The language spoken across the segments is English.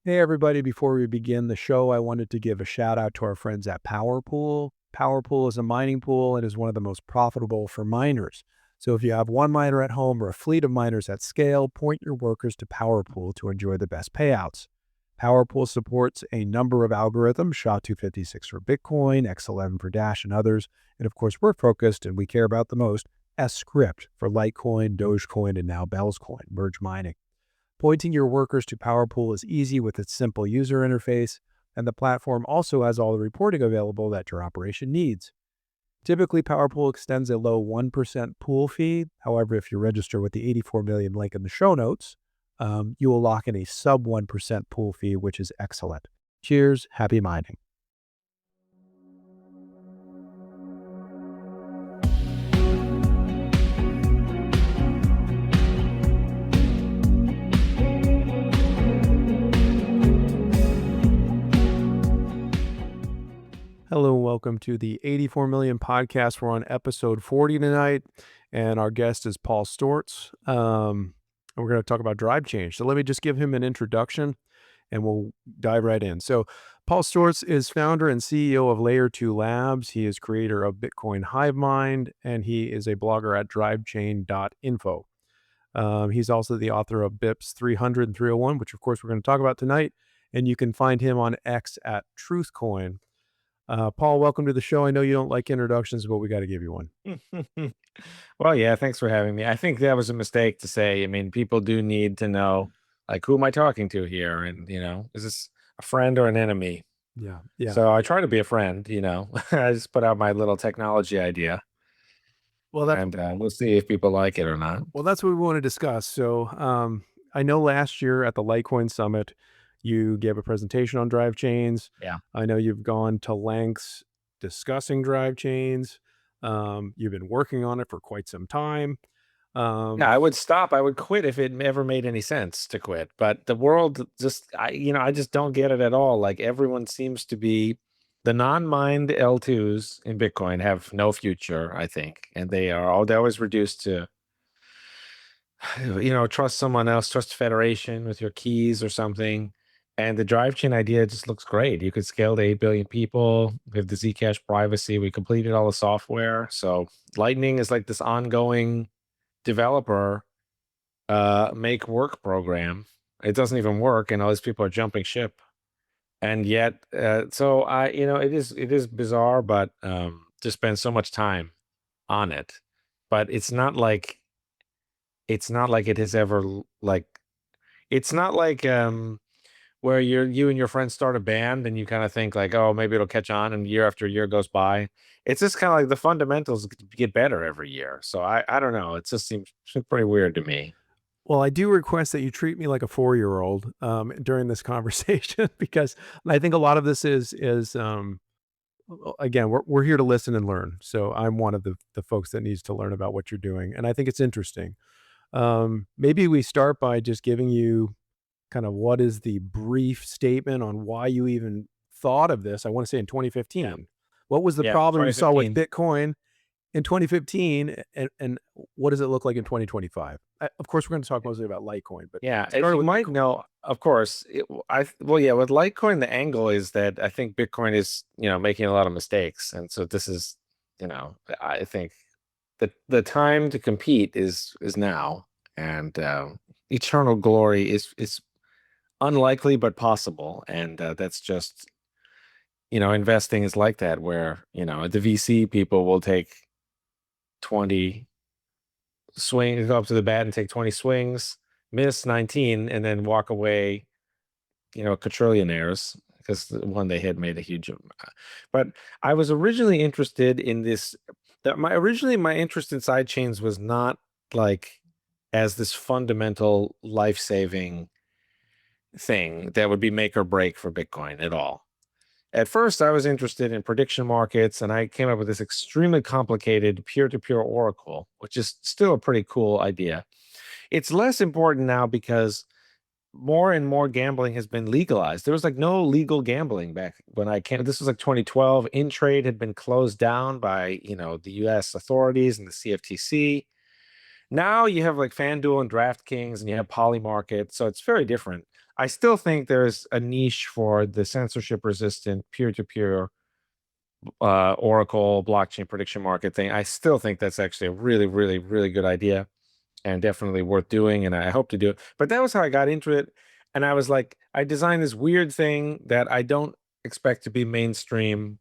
Hey, everybody. Before we begin the show, I wanted to give a shout out to our friends at PowerPool. PowerPool is a mining pool and is one of the most profitable for miners. So if you have one miner at home or a fleet of miners at scale, point your workers to PowerPool to enjoy the best payouts. PowerPool supports a number of algorithms, SHA-256 for Bitcoin, X11 for Dash, and others. And of course, we're focused and we care about the most S-CRYPT for Litecoin, Dogecoin, and now Bell's Coin, merge mining. Pointing your workers to PowerPool is easy with its simple user interface, and the platform also has all the reporting available that your operation needs. Typically, PowerPool extends a low 1% pool fee. However, if you register with the 84 million link in the show notes, you will lock in a sub 1% pool fee, which is excellent. Cheers, happy mining. Hello and welcome to the 84 Million podcast. We're on episode 40 tonight, and our guest is Paul Sztorc. And we're going to talk about Drivechains. So let me just give him an introduction, and we'll dive right in. So Paul Sztorc is founder and CEO of LayerTwoLabs. He is creator of Bitcoin Hivemind, and he is a blogger at drivechain.info. He's also the author of BIPs 300 and 301, which of course we're going to talk about tonight. And you can find him on X at TruthCoin. Paul, welcome to the show. I know you don't like introductions, but we got to give you one. Well, yeah, thanks for having me. I think that was a mistake to say. I mean, people do need to know, like, who am I talking to here? And, is this a friend or an enemy? Yeah. So I try to be a friend, I just put out my little technology idea, Well, that's and we'll see if people like it or not. what we want to discuss. So, I know last year at the Litecoin Summit, you gave a presentation on drive chains. Yeah. I know you've gone to lengths discussing drive chains. You've been working on it for quite some time. Yeah, I would stop. I would quit if it ever made any sense to quit. But the world just, I just don't get it at all. Like everyone seems to be, the non-mined L2s in Bitcoin have no future, I think, and they're always reduced to, trust someone else, trust Federation with your keys or something. And the drive chain idea just looks great. You could scale to 8 billion people. We have the Zcash privacy. We completed all the software. So Lightning is like this ongoing developer make work program. It doesn't even work, and all these people are jumping ship. And yet, so it is bizarre, but to spend so much time on it. But it's not like it has ever like it's not like where you and your friends start a band and you kind of think like, oh, maybe it'll catch on, and year after year goes by. It's just kind of like the fundamentals get better every year. So I don't know. It just seems pretty weird to me. Well, I do request that you treat me like a 4-year-old during this conversation because I think a lot of this is again, we're here to listen and learn. So I'm one of the folks that needs to learn about what you're doing, and I think it's interesting. Maybe we start by just giving you kind of what is the brief statement on why you even thought of this. I want to say in Yeah. 2015. What was the Yeah. problem you saw with 2015. Bitcoin in 2015, and what does it look like in 2025? Of course, we're going to talk mostly about Litecoin, but Yeah, it as started you with might Bitcoin. know, of course, well, yeah, with Litecoin, the angle is that I think Bitcoin is, making a lot of mistakes, and so this is, I think the time to compete is now, and eternal glory is unlikely but possible, and that's just, investing is like that, where the VC people will take 20 swings, go up to the bat and take 20 swings, miss 19, and then walk away, quadrillionaires because the one they had made a huge amount. But I was originally interested in this. That my interest in side chains was not like as this fundamental life-saving thing that would be make or break for Bitcoin at all. At first, I was interested in prediction markets, and I came up with this extremely complicated peer-to-peer oracle, which is still a pretty cool idea. It's less important now because more and more gambling has been legalized. There was like no legal gambling back when I came. This was like 2012. In trade had been closed down by, the US authorities and the CFTC. Now you have like FanDuel and DraftKings and you have Poly Market. So it's very different. I still think there's a niche for the censorship resistant peer-to-peer Oracle blockchain prediction market thing. I still think that's actually a really, really, really good idea and definitely worth doing. And I hope to do it. But that was how I got into it. And I was like, I designed this weird thing that I don't expect to be mainstream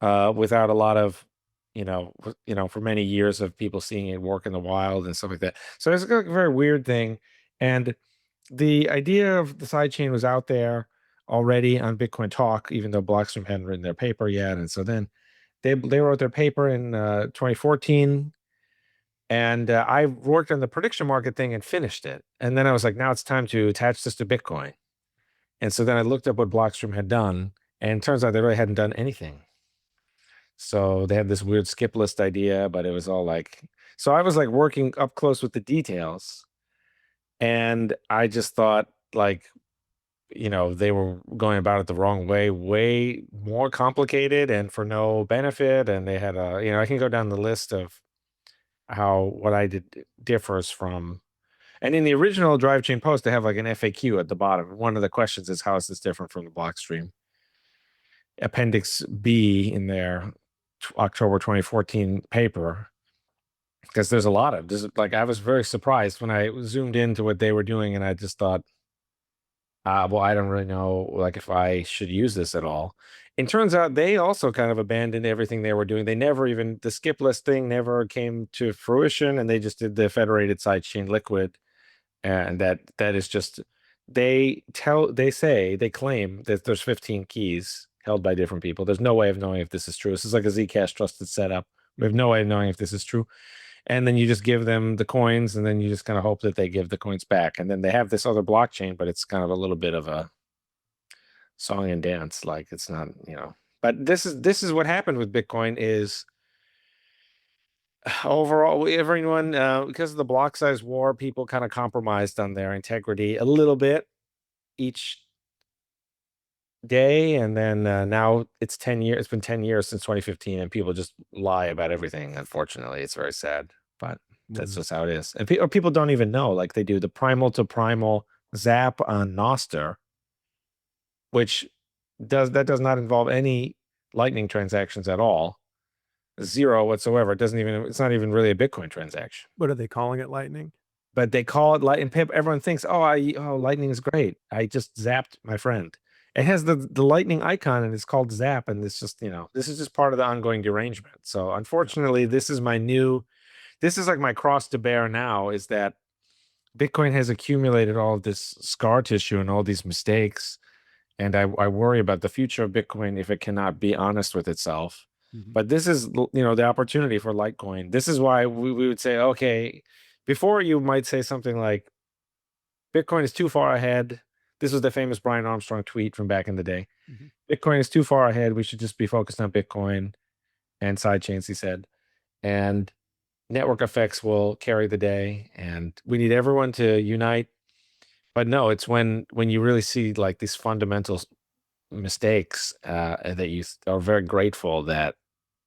without a lot of, for many years of people seeing it work in the wild and stuff like that. So it's a very weird thing. And the idea of the sidechain was out there already on Bitcoin Talk, even though Blockstream hadn't written their paper yet. And so then they wrote their paper in 2014, and I worked on the prediction market thing and finished it. And then I was like, now it's time to attach this to Bitcoin. And so then I looked up what Blockstream had done, and it turns out they really hadn't done anything. So they had this weird skip list idea, but it was all like, so I was like working up close with the details, and I just thought like, they were going about it the wrong way more complicated and for no benefit. And they had I can go down the list of how what I did differs from. And in the original drive chain post, they have like an FAQ at the bottom. One of the questions is, how is this different from the Blockstream Appendix B in their October 2014 paper? Because there's a lot of this. Like, I was very surprised when I zoomed into what they were doing, and I just thought, well, I don't really know, like, if I should use this at all. It turns out they also kind of abandoned everything they were doing. They never even, the skip list thing never came to fruition, and they just did the federated sidechain liquid. And that is just, they claim that there's 15 keys held by different people. There's no way of knowing if this is true. This is like a Zcash trusted setup. We have no way of knowing if this is true. And then you just give them the coins, and then you just kind of hope that they give the coins back. And then they have this other blockchain, but it's kind of a little bit of a song and dance. Like, it's not, but this is what happened with Bitcoin is overall, everyone, because of the block size war, people kind of compromised on their integrity a little bit each day. And then now it's 10 years. It's been 10 years since 2015, and people just lie about everything. Unfortunately, it's very sad, but that's just how it is. And people don't even know, like they do the primal to primal zap on Nostr, which does not involve any Lightning transactions at all. Zero whatsoever. It's not even really a Bitcoin transaction. What are they calling it, Lightning? But they call it Lightning Pip. Everyone thinks, oh, Lightning is great. I just zapped my friend. It has the Lightning icon, and it's called Zap, and it's just, this is just part of the ongoing derangement. So unfortunately, this is like my cross to bear now, is that Bitcoin has accumulated all of this scar tissue and all these mistakes. And I worry about the future of Bitcoin if it cannot be honest with itself. But this is, the opportunity for Litecoin. This is why we would say, okay, before you might say something like, Bitcoin is too far ahead. This was the famous Brian Armstrong tweet from back in the day. Bitcoin is too far ahead. We should just be focused on Bitcoin and sidechains, he said. And network effects will carry the day. And we need everyone to unite. But no, it's when you really see like these fundamental mistakes that you are very grateful that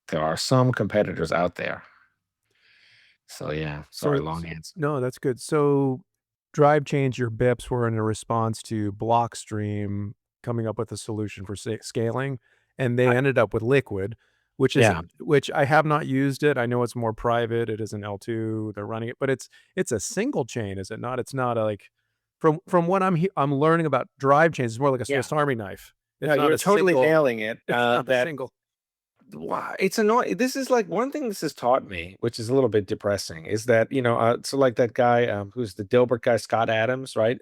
there are some competitors out there. So yeah, sorry, long answer. No, that's good. So Drivechains, your BIPs were in a response to Blockstream coming up with a solution for scaling, and they ended up with Liquid, which I have not used it. I know it's more private. It is an L2. They're running it, but it's a single chain, is it not? It's not like, from what I'm learning about Drivechains, it's more like a Swiss Army knife. It's No, you're totally nailing it. Single. Wow, it's annoying. This is like one thing this has taught me, which is a little bit depressing, is that, so like that guy who's the Dilbert guy, Scott Adams, right?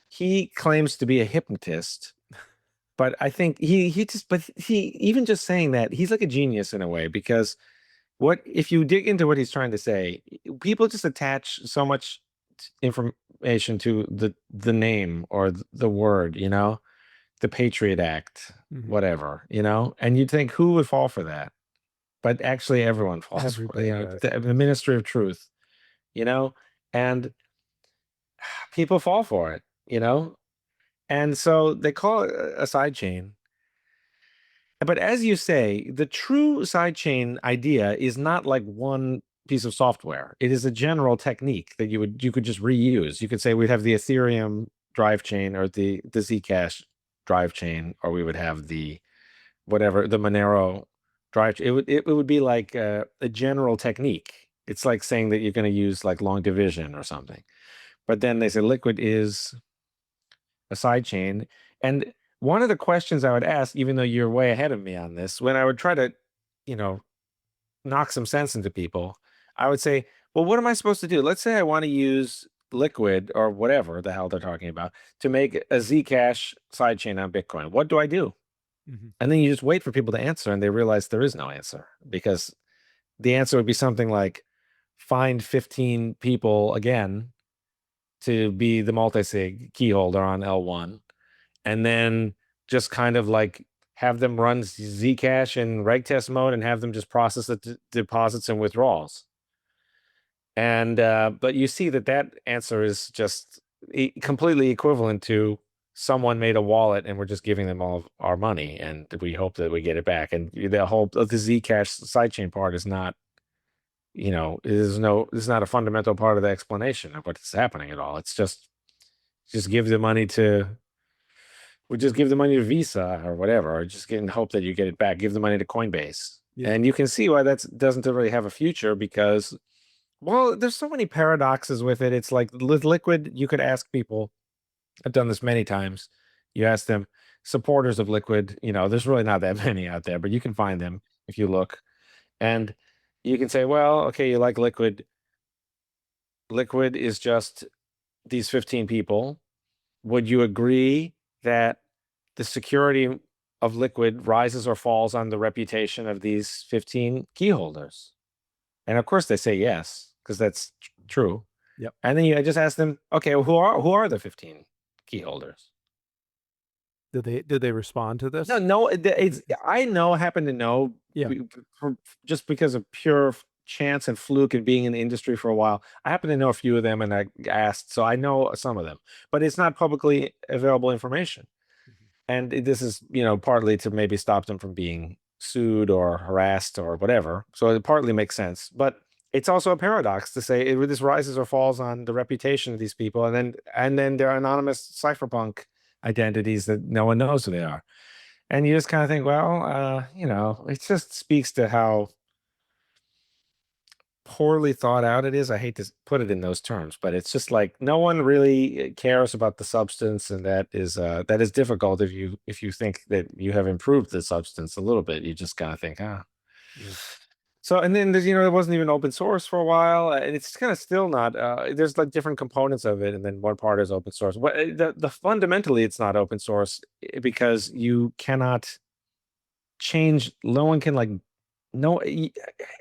He claims to be a hypnotist, but I think he even just saying that, he's like a genius in a way, because what if you dig into what he's trying to say, people just attach so much information to the name or the word, the Patriot Act, whatever, and you'd think, who would fall for that? But actually everyone falls for it, the Ministry of Truth, and people fall for it, and so they call it a sidechain. But as you say, the true sidechain idea is not like one piece of software. It is a general technique that you could just reuse. You could say we'd have the Ethereum drive chain or the Zcash drive chain, or we would have the whatever the Monero drive. It would be like a general technique. It's like saying that you're going to use like long division or something. But then they say Liquid is a side chain. And one of the questions I would ask, even though you're way ahead of me on this, when I would try to, you know, knock some sense into people, I would say, well, what am I supposed to do? Let's say I want to use Liquid or whatever the hell they're talking about to make a Zcash sidechain on Bitcoin. What do I do? Mhm. And then you just wait for people to answer, and they realize there is no answer, because the answer would be something like find 15 people again to be the multi-sig key holder on L1, and then just kind of like have them run Zcash in reg test mode and have them just process the deposits and withdrawals. And but you see that that answer is just completely equivalent to someone made a wallet and we're just giving them all of our money and we hope that we get it back. And the whole the Zcash sidechain part is not, it's not a fundamental part of the explanation of what's happening at all. It's just give the money to we just give the money to Visa or whatever, or just get in hope that you get it back. Give the money to Coinbase. Yeah. And you can see why that doesn't really have a future, because, well, there's so many paradoxes with it. It's like with Liquid, you could ask people, I've done this many times. You ask them, supporters of Liquid, there's really not that many out there, but you can find them if you look. And you can say, well, okay, you like Liquid. Liquid is just these 15 people. Would you agree that the security of Liquid rises or falls on the reputation of these 15 key holders? And of course they say yes, because that's true. Yep. And then I just ask them, okay, well, who are the 15 key holders? Did they respond to this? No, happen to know, Yeah. just because of pure chance and fluke and being in the industry for a while. I happen to know a few of them, and I asked, so I know some of them, but it's not publicly available information. And this is, partly to maybe stop them from being sued or harassed or whatever. So it partly makes sense, but it's also a paradox to say this rises or falls on the reputation of these people, and then they're anonymous cypherpunk identities that no one knows who they are. And you just kind of think, well, it just speaks to how poorly thought out it is. I hate to put it in those terms, but it's just like no one really cares about the substance, and that is difficult if you think that you have improved the substance a little bit. You just kind of think, ah. Yeah. So, and then there's, it wasn't even open source for a while, and it's kind of still not. There's like different components of it, and then one part is open source. What the fundamentally, it's not open source because you cannot change. No one can like no,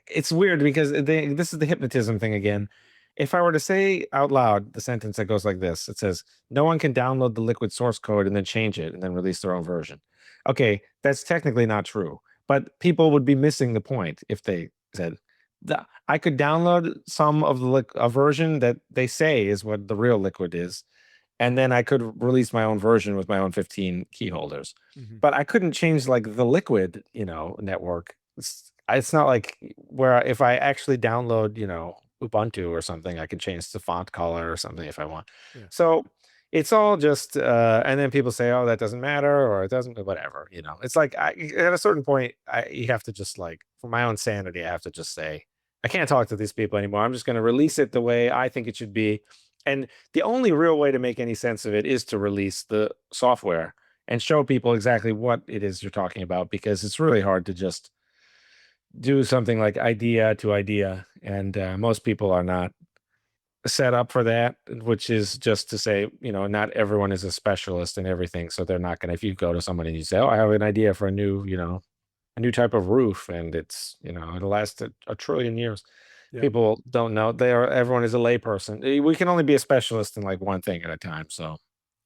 it's weird because this is the hypnotism thing again. If I were to say out loud the sentence that goes like this, it says, no one can download the Liquid source code and then change it and then release their own version. Okay, that's technically not true, but people would be missing the point if they said, I could download some of a version that they say is what the real Liquid is, and then I could release my own version with my own 15 key holders. Mhm. But I couldn't change like the Liquid, network. It's not like where if I actually download, Ubuntu or something, I can change the font color or something if I want. Yeah. So it's all just, and then people say, oh, that doesn't matter, or it doesn't, whatever, It's like at a certain point, you have to just like, for my own sanity, I have to just say, I can't talk to these people anymore. I'm just going to release it the way I think it should be. And the only real way to make any sense of it is to release the software and show people exactly what it is you're talking about, because it's really hard to just do something like idea to idea. And most people are not set up for that, which is just to say, not everyone is a specialist in everything. So they're not going to, if you go to someone and you say, oh, I have an idea for a new type of roof, and it's, it'll last a trillion years. Yeah. People don't know. Everyone is a layperson. We can only be a specialist in like one thing at a time. So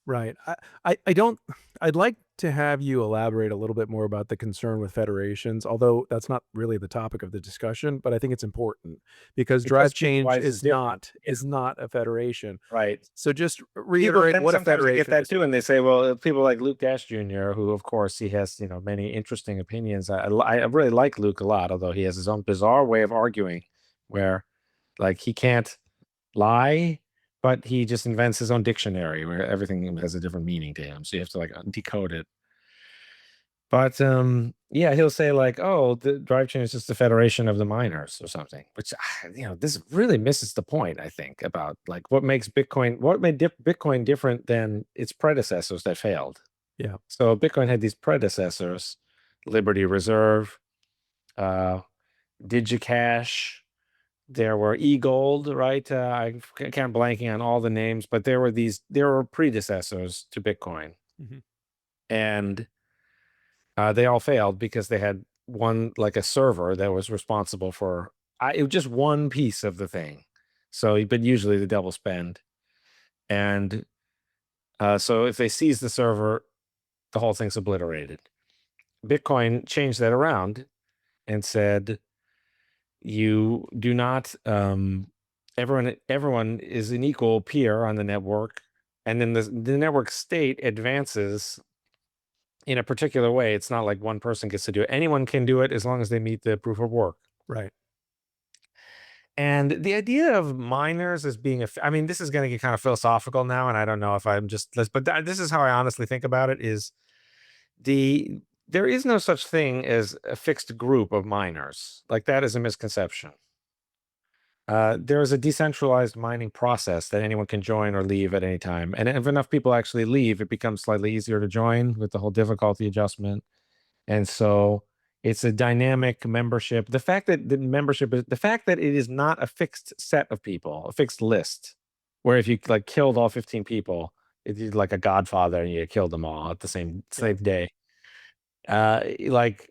Right. I don't. I'd like to have you elaborate a little bit more about the concern with federations, although that's not really the topic of the discussion, but I think it's important because it just Drive speaks why Change this is is different. not a federation. Right. So just People reiterate then what a sometimes they get federation that is. too, and they say, well, people like Luke Dash Jr., who of course he has, many interesting opinions. I really like Luke a lot, although he has his own bizarre way of arguing, where like he can't lie, but he just invents his own dictionary where everything has a different meaning to him. So you have to like decode it. But yeah, he'll say like, "Oh, the drive chain is just a federation of the miners or something," which this really misses the point. I think about like what makes Bitcoin, what made Bitcoin different than its predecessors that failed. Yeah. So Bitcoin had these predecessors: Liberty Reserve, uh, DigiCash. There were eGold, right? I can't blanking on all the names, but there were predecessors to Bitcoin, Mhm. and they all failed because they had one like a server that was responsible for it was just one piece of the thing. So, but usually the double spend, and so if they seize the server, the whole thing's obliterated. Bitcoin changed that around and said, you do not everyone is an equal peer on the network, and then the network state advances in a particular way. It's not like one person gets to do it. Anyone can do it as long as they meet the proof of work. Right. And the idea of miners as being I mean, this is going to get kind of philosophical now, and I don't know if I'm just but this is how I honestly think about it: is there is no such thing as a fixed group of miners. Like, that is a misconception. There is a decentralized mining process that anyone can join or leave at any time. And if enough people actually leave, it becomes slightly easier to join with the whole difficulty adjustment. And so it's a dynamic membership. The fact that the fact that it is not a fixed set of people, a fixed list, where if you like killed all 15 people, it's like a Godfather and you killed them all at the same day. Like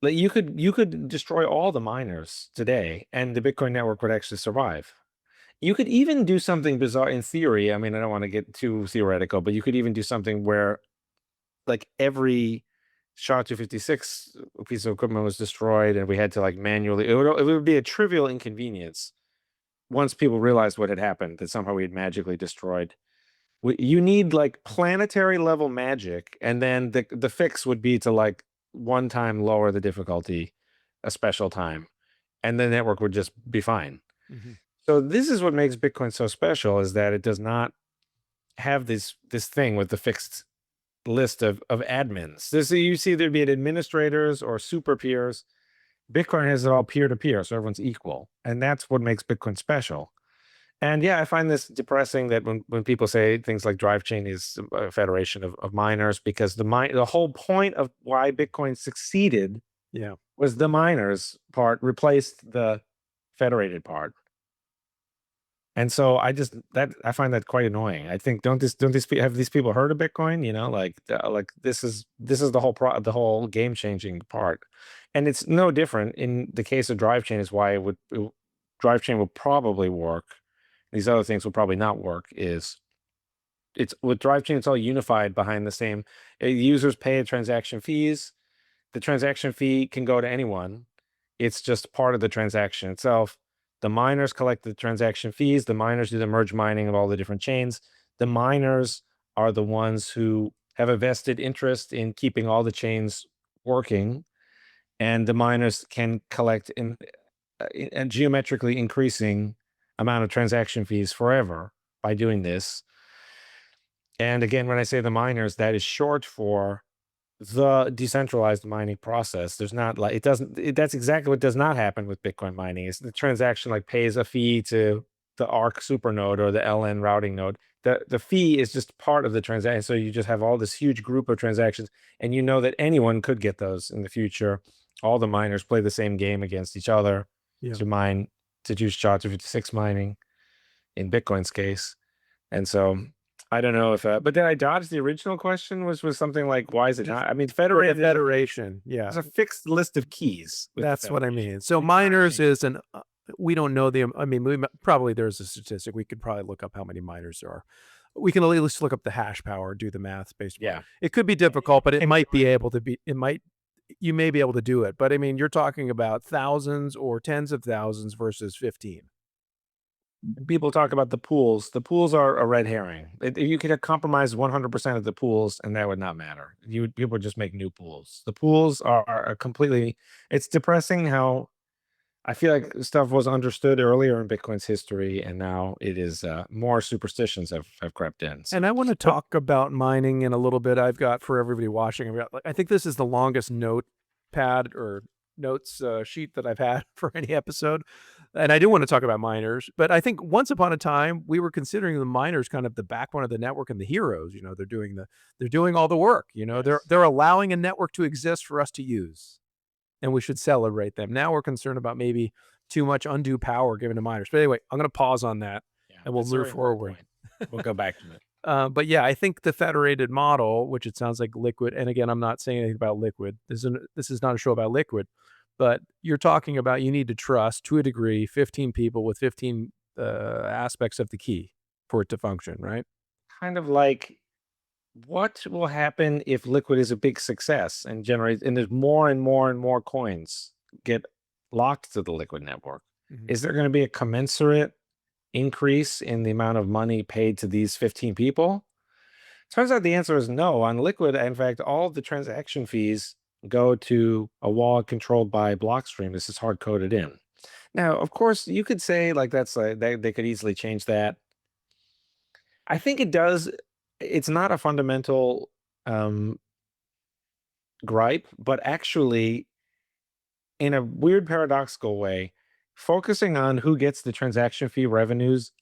you could destroy all the miners today and the Bitcoin network would actually survive. You could even do something bizarre in theory. I mean, I don't want to get too theoretical, but you could even do something where like every SHA-256 piece of equipment was destroyed and we had to like manually, it would be a trivial inconvenience once people realized what had happened, that somehow we had magically destroyed. You need like planetary level magic, and then the fix would be to like one time lower the difficulty a special time, and the network would just be fine. Mhm. So this is what makes Bitcoin so special, is that it does not have this thing with the fixed list of admins. This, you see, there'd be administrators or super peers. Bitcoin has it all peer to peer, so everyone's equal, and that's what makes Bitcoin special. And yeah, I find this depressing that when people say things like Drivechain is a federation of miners, because the whole point of why Bitcoin succeeded Yeah. was the miners part replaced the federated part. And so I find that quite annoying. I think, have these people heard of Bitcoin? Like this is the whole game changing part, and it's no different in the case of Drivechain. Is why Drivechain will probably work. These other things will probably not work. It's with Drivechain, it's all unified behind the same. Users pay transaction fees. The transaction fee can go to anyone. It's just part of the transaction itself. The miners collect the transaction fees. The miners do the merge mining of all the different chains. The miners are the ones who have a vested interest in keeping all the chains working, and the miners can collect in a geometrically increasing amount of transaction fees forever by doing this. And again, when I say the miners, that is short for the decentralized mining process. There's not like, that's exactly what does not happen with Bitcoin mining. Is the transaction like pays a fee to the ARC supernode or the LN routing node. The fee is just part of the transaction. So you just have all this huge group of transactions, and you know that anyone could get those in the future. All the miners play the same game against each other Yeah. to do SHA-256 mining in Bitcoin's case. And so I don't know if, but then I dodged the original question, was something like, why is it not? I mean, For the federated federation. Yeah. there's a fixed list of keys with the That's what I federation. mean. So miners is we don't know I mean, probably there's a statistic. We could probably look up how many miners there are. We can at least look up the hash power, do the math based on it. Yeah. It could be difficult, but it might be able to be, you may be able to do it. But I mean, you're talking about thousands or tens of thousands versus 15. People talk about the pools. The pools are a red herring. You could compromise 100% of the pools, and that would not matter. People would just make new pools. The pools are completely. It's depressing how I feel like stuff was understood earlier in Bitcoin's history, and now it is more superstitions have crept in. So, And I want to but talk about mining in a little bit. I've got for everybody watching. I think this is the longest notepad or notes sheet that I've had for any episode. And I do want to talk about miners, but I think once upon a time we were considering the miners kind of the backbone of the network and the heroes. You know, they're doing all the work. You know, yes. they're allowing a network to exist for us to use, and we should celebrate them. Now we're concerned about maybe too much undue power given to miners. But anyway, I'm going to pause on that, Yeah, and we'll that's a move very important forward. point. We'll go back to it. But yeah, I think the federated model, which it sounds like Liquid, and again, I'm not saying anything about Liquid. This is not a show about Liquid, but you're talking about you need to trust to a degree 15 people with 15 aspects of the key for it to function, right? Kind of like, what will happen if Liquid is a big success and generates, and there's more and more and more coins get locked to the Liquid network? Mhm. Is there going to be a commensurate increase in the amount of money paid to these 15 people? Turns out the answer is no. On Liquid, in fact, all of the transaction fees go to a wallet controlled by Blockstream. This is hard coded in. Now, of course, you could say like that's like they could easily change that. I think it does. It's not a fundamental um, gripe, but actually, in a weird paradoxical way, focusing on who gets the transaction fee revenues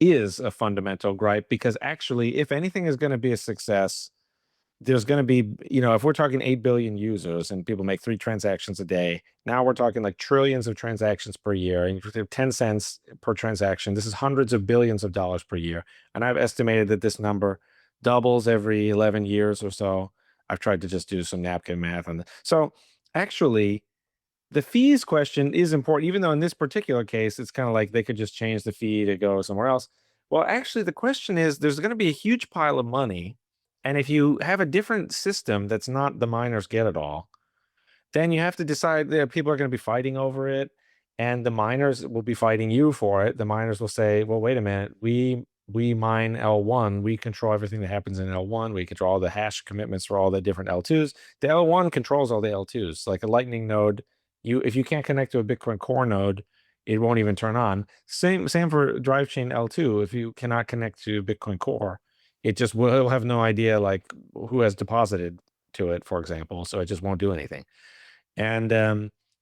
is a fundamental gripe, because actually, if anything is going to be a success, there's going to be, if we're talking 8 billion users and people make 3 transactions a day, now we're talking like trillions of transactions per year, and if you have 10 cents per transaction, this is hundreds of billions of dollars per year. And I've estimated that this number doubles every 11 years or so. I've tried to just do some napkin math on that. So actually, the fees question is important, even though in this particular case, it's kind of like they could just change the fee to go somewhere else. Well, actually, the question is there's going to be a huge pile of money. And if you have a different system that's not the miners get it all, then you have to decide that people are going to be fighting over it, and the miners will be fighting you for it. The miners will say, well, wait a minute, we mine L1, we control everything that happens in L1, we control all the hash commitments for all the different L2s. The L1 controls all the L2s. Like a Lightning node, if you can't connect to a Bitcoin Core node, it won't even turn on. Same for Drivechain L2. If you cannot connect to Bitcoin Core, it just will have no idea like who has deposited to it, for example. So it just won't do anything. And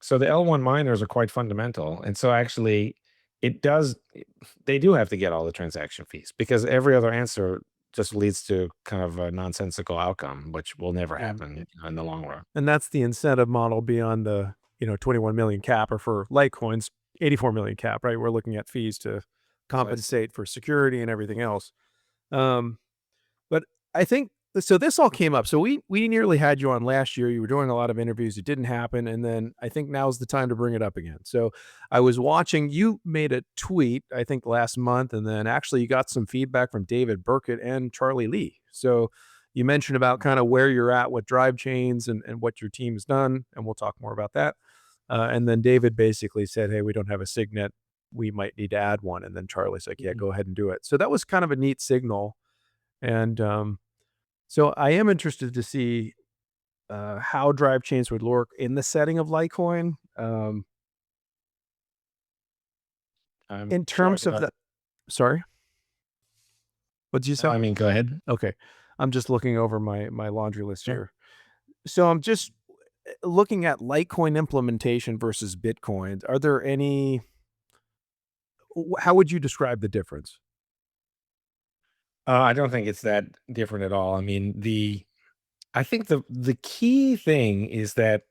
so the L1 miners are quite fundamental. And so actually, they do have to get all the transaction fees, because every other answer just leads to kind of a nonsensical outcome, which will never Yeah. happen in the long run. And that's the incentive model beyond the 21 million cap, or for Litecoin's 84 million cap, right? We're looking at fees to Precisely. compensate for security and everything else. Um, But I think so this all came up. So we nearly had you on last year. You were doing a lot of interviews. It didn't happen. And then I think now's the time to bring it up again. So I was watching, you made a tweet, I think last month, and then actually you got some feedback from David Burkett and Charlie Lee. So you mentioned about kind of where you're at with drive chains and what your team has done, and we'll talk more about that. And then David basically said, hey, we don't have a signet. We might need to add one. And then Charlie's like, yeah, Mhm. go ahead and do it. So that was kind of a neat signal. And so I am interested to see how drive chains would work in the setting of Litecoin. I'm In sure I terms could. of the, sorry, what did you No, say? I mean, go ahead. Okay, I'm just looking over my laundry list Sure. here. So I'm just looking at Litecoin implementation versus Bitcoin. Are there any? How would you describe the difference? I don't think it's that different at all. I mean, I think the key thing is that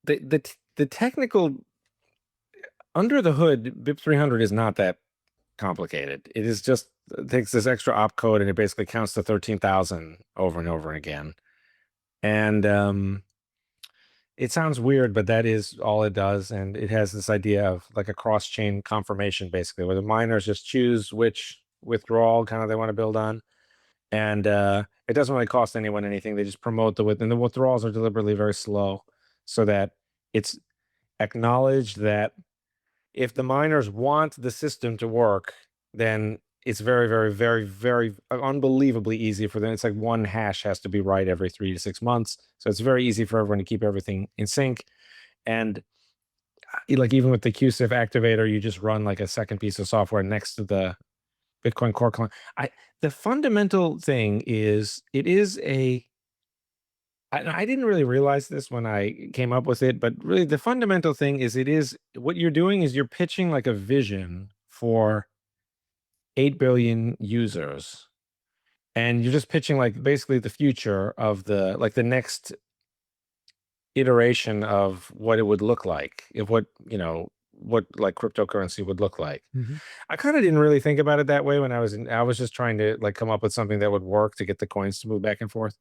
the technical under the hood, BIP 300 is not that complicated. It is just, it takes this extra opcode and it basically counts to 13,000 over and over again. And it sounds weird, but that is all it does. And it has this idea of like a cross chain confirmation, basically, where the miners just choose which withdrawal kind of they want to build on. And it doesn't really cost anyone anything. They just promote and the withdrawals are deliberately very slow, so that it's acknowledged that if the miners want the system to work, then it's very, very, very, very unbelievably easy for them. It's like one hash has to be right every 3 to 6 months. So it's very easy for everyone to keep everything in sync. And like even with the QSIF activator, you just run like a second piece of software next to the Bitcoin core client. The fundamental thing is it is I didn't really realize this when I came up with it, but really the fundamental thing is it is what you're doing is you're pitching like a vision for 8 billion users. And you're just pitching like basically the future of the next iteration of what it would look like, if what, what like cryptocurrency would look like. Mhm. I kind of didn't really think about it that way when I was just trying to like come up with something that would work to get the coins to move back and forth.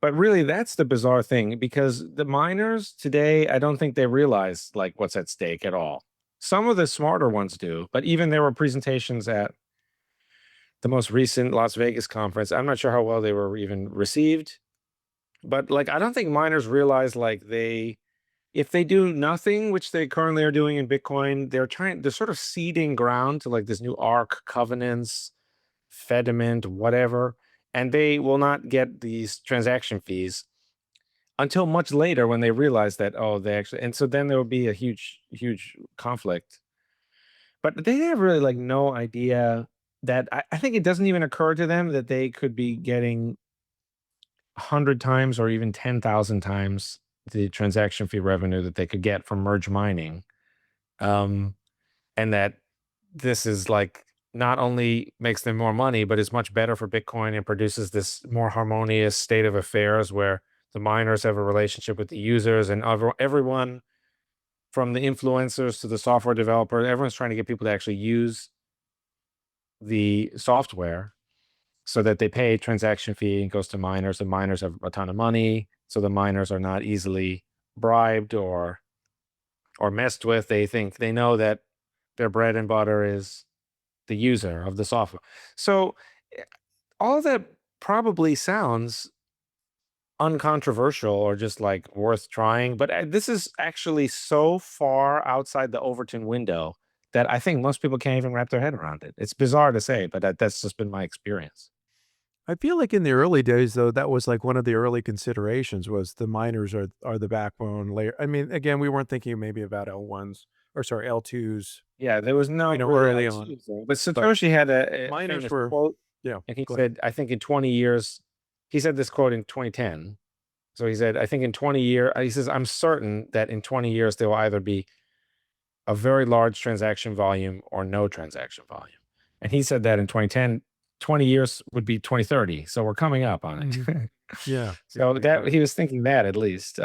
But really that's the bizarre thing because the miners today, I don't think they realize like what's at stake at all. Some of the smarter ones do, but even there were presentations at the most recent Las Vegas conference. I'm not sure how well they were even received, but like I don't think miners realize like if they do nothing, which they currently are doing in Bitcoin, they're sort of seeding ground to like this new ARC, Covenants, Fediment, whatever, and they will not get these transaction fees until much later when they realize that, oh, they actually, and so then there will be a huge conflict. But they have really like no idea that I think it doesn't even occur to them that they could be getting 100 times or even 10,000 times the transaction fee revenue that they could get from merge mining. Um, and that this is like not only makes them more money, but is much better for Bitcoin and produces this more harmonious state of affairs where the miners have a relationship with the users and everyone from the influencers to the software developer, everyone's trying to get people to actually use the software so that they pay transaction fee and goes to miners, and miners have a ton of money. So the miners are not easily bribed or messed with. They know that their bread and butter is the user of the software. So eh, all of that probably sounds uncontroversial or just like worth trying, but this is actually so far outside the Overton window that I think most people can't even wrap their head around it. It's bizarre to say, but that's just been my experience. I feel like in the early days, though, that was like one of the early considerations was the miners are the backbone layer. I mean, again, we weren't thinking maybe about L1s or sorry, L2s, Yeah, there was no really early on, L2s there. But but Satoshi had a miners famous were quote, yeah, and he go ahead. said, I think in 20 years, he said this quote in 2010. So he said, I think in 20 years, he says, I'm certain that in 20 years, there will either be a very large transaction volume or no transaction volume. And he said that in 2010, 20 years would be 2030. So we're coming up on Mhm. it. Yeah, So makes that sense. he was thinking that at least.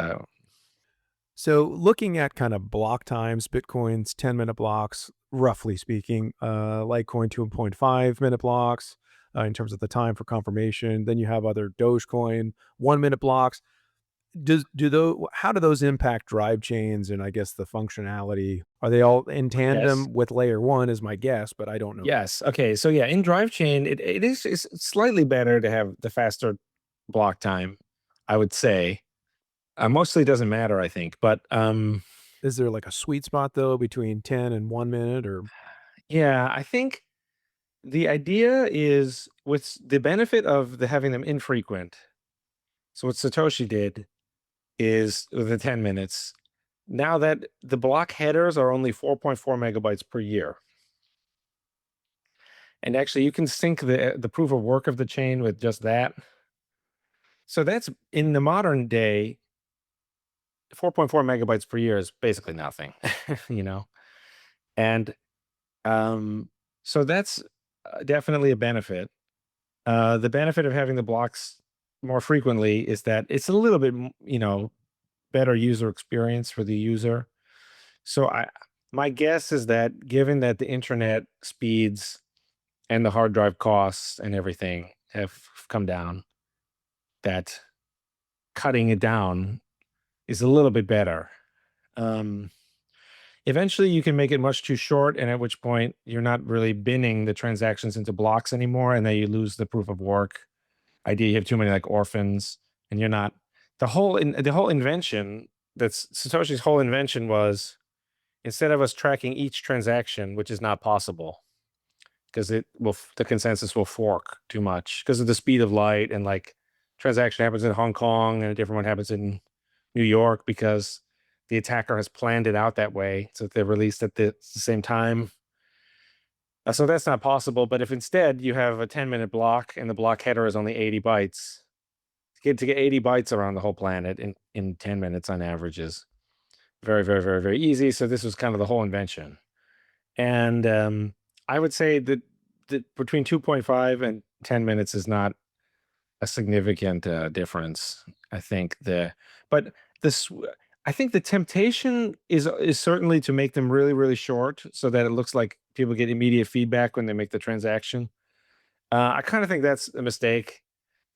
So looking at kind of block times, Bitcoin's 10-minute blocks, roughly speaking, Litecoin 2.5-minute blocks in terms of the time for confirmation. Then you have other Dogecoin 1-minute blocks. How do those impact drive chains and I guess the functionality? Are they all in Yes. tandem with layer one is my guess, but I don't know. Yes. Okay. So yeah, in drive chain, it is it's slightly better to have the faster block time, I would say. Mostly doesn't matter, I think. But Is there like a sweet spot though between 10 and 1 minute or yeah, I think the idea is with the benefit of having them infrequent. So what Satoshi did is with the 10 minutes. Now that the block headers are only 4.4 megabytes per year. And actually you can sync the proof of work of the chain with just that. So that's in the modern day, 4.4 megabytes per year is basically nothing, you know? And um, so that's definitely a benefit. The benefit of having the blocks more frequently is that it's a little bit, better user experience for the user. So my guess is that given that the internet speeds and the hard drive costs and everything have come down, that cutting it down is a little bit better. Um, Eventually, you can make it much too short, and at which point you're not really binning the transactions into blocks anymore, and then you lose the proof of work idea. You have too many like orphans, and you're not the whole invention. That's Satoshi's whole invention was instead of us tracking each transaction, which is not possible because the consensus will fork too much because of the speed of light and like transaction happens in Hong Kong and a different one happens in New York because the attacker has planned it out that way so that they're released at the same time. So that's not possible. But if instead you have a 10-minute block and the block header is only 80 bytes, to get 80 bytes around the whole planet in 10 minutes on average is very, very, very, very easy. So this was kind of the whole invention. And I would say that between 2.5 and 10 minutes is not a significant difference. I think but this, I think the temptation is certainly to make them really, really short so that it looks like people get immediate feedback when they make the transaction. I kind of think that's a mistake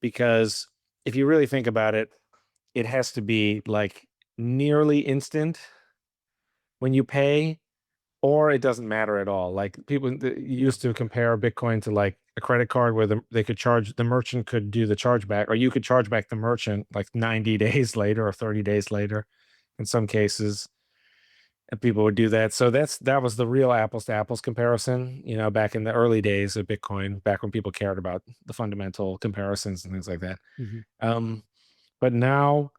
because if you really think about it, it has to be like nearly instant when you pay, or it doesn't matter at all. Like people used to compare Bitcoin to like a credit card where they could charge, the merchant could do the chargeback, or you could charge back the merchant like 90 days later or 30 days later in some cases. And people would do that. So that was the real apples to apples comparison, back in the early days of Bitcoin, back when people cared about the fundamental comparisons and things like that. But now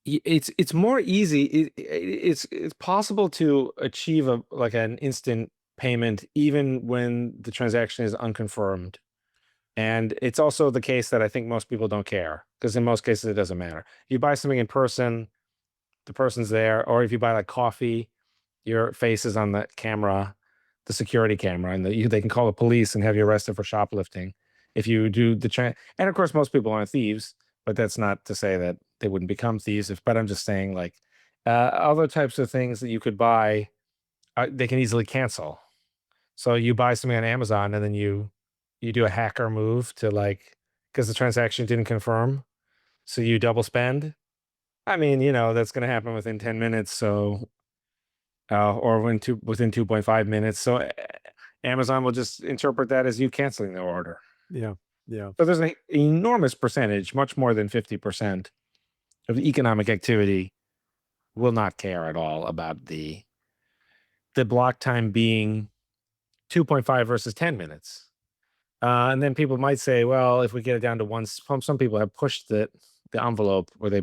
it's more easy. It's possible to achieve like an instant payment even when the transaction is unconfirmed. And it's also the case that I think most people don't care because in most cases it doesn't matter. If you buy something in person, the person's there, or if you buy like coffee, your face is on the camera, the security camera, and they can call the police and have you arrested for shoplifting. If you do and of course most people aren't thieves, but that's not to say that they wouldn't become thieves. But I'm just saying like other types of things that you could buy, they can easily cancel. So you buy something on Amazon and then you do a hacker move to like because the transaction didn't confirm, so you double spend. I mean, that's going to happen within 10 minutes. So, or within 2.5 minutes. So Amazon will just interpret that as you canceling the order. Yeah. Yeah. So there's an enormous percentage, much more than 50% of the economic activity will not care at all about the block time being 2.5 versus 10 minutes. And then people might say, well, if we get it down to one, some people have pushed the envelope where they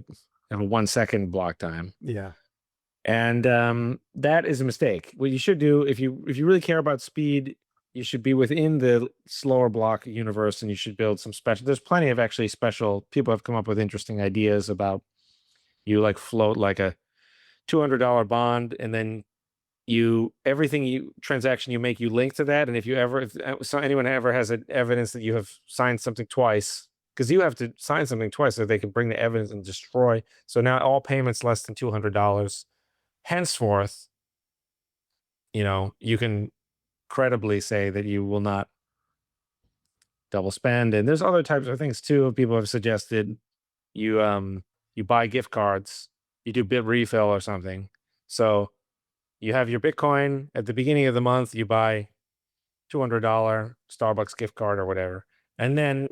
have a 1 second block time. Yeah. And that is a mistake. What you should do, if you really care about speed, you should be within the slower block universe, and you should build some special. There's plenty of actually special. People have come up with interesting ideas about you like float like a $200 bond, and then everything transaction you make, you link to that. And if anyone ever has evidence that you have signed something twice, because you have to sign something twice so they can bring the evidence and destroy. So now all payments less than $200 henceforth, you can credibly say that you will not double spend. And there's other types of things too. People have suggested you buy gift cards, you do bit refill or something. So you have your Bitcoin at the beginning of the month, you buy $200 Starbucks gift card or whatever, and then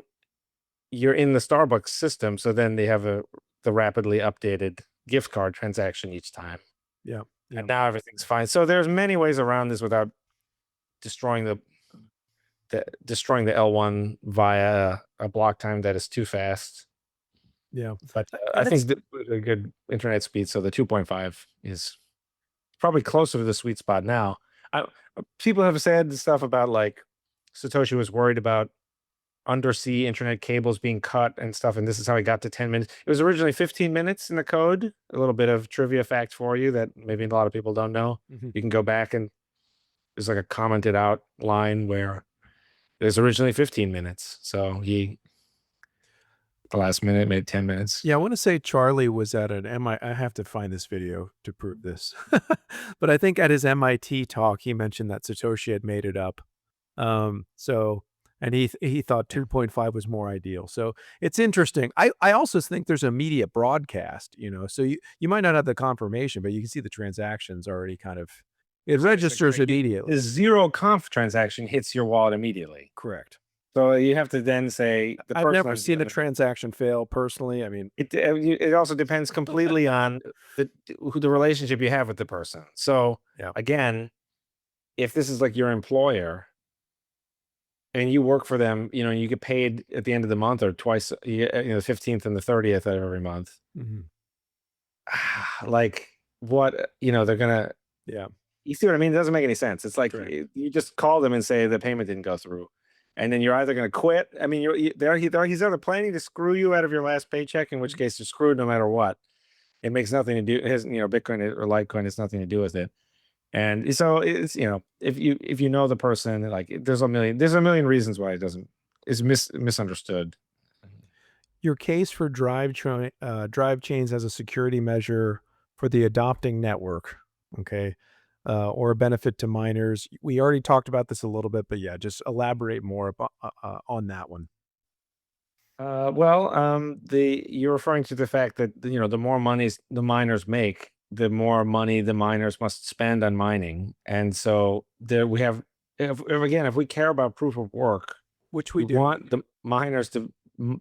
you're in the Starbucks system. So then they have the rapidly updated gift card transaction each time. Yeah. And now everything's fine. So there's many ways around this without destroying the L1 via a block time that is too fast. Yeah. But I think a good internet speed, so the 2.5 is probably closer to the sweet spot now. People have said stuff about like Satoshi was worried about undersea internet cables being cut and stuff, and this is how he got to 10 minutes. It was originally 15 minutes in the code. A little bit of trivia fact for you that maybe a lot of people don't know. You can go back and there's like a commented out line where it was originally 15 minutes. So the last minute made 10 minutes. Yeah, I want to say Charlie was at an I have to find this video to prove this. But I think at his MIT talk, he mentioned that Satoshi had made it up. And he thought 2.5 was more ideal. So it's interesting. I also think there's immediate broadcast, so you might not have the confirmation, but you can see the transactions already kind of, it registers immediately. The zero conf transaction hits your wallet immediately. Correct. So you have to then say I've never seen a transaction fail personally. I mean, it also depends completely on the relationship you have with the person. So again, if this is like your employer and you work for them, you get paid at the end of the month or twice, the 15th and the 30th of every month. like what, they're gonna. Yeah. You see what I mean? It doesn't make any sense. It's like Right. you just call them and say the payment didn't go through, and then you're either going to quit. I mean, he's either planning to screw you out of your last paycheck, in which case you're screwed no matter what. It makes nothing to do. It has, Bitcoin or Litecoin has nothing to do with it. And so it's, if you know the person, like there's a million reasons why it doesn't is misunderstood. Your case for drive chains as a security measure for the adopting network, okay, or a benefit to miners. We already talked about this a little bit, but yeah, just elaborate more on that one. Well, you're referring to the fact that the more money the miners make, the more money the miners must spend on mining, and so there we have. If we care about proof of work, Which we we do. want the miners to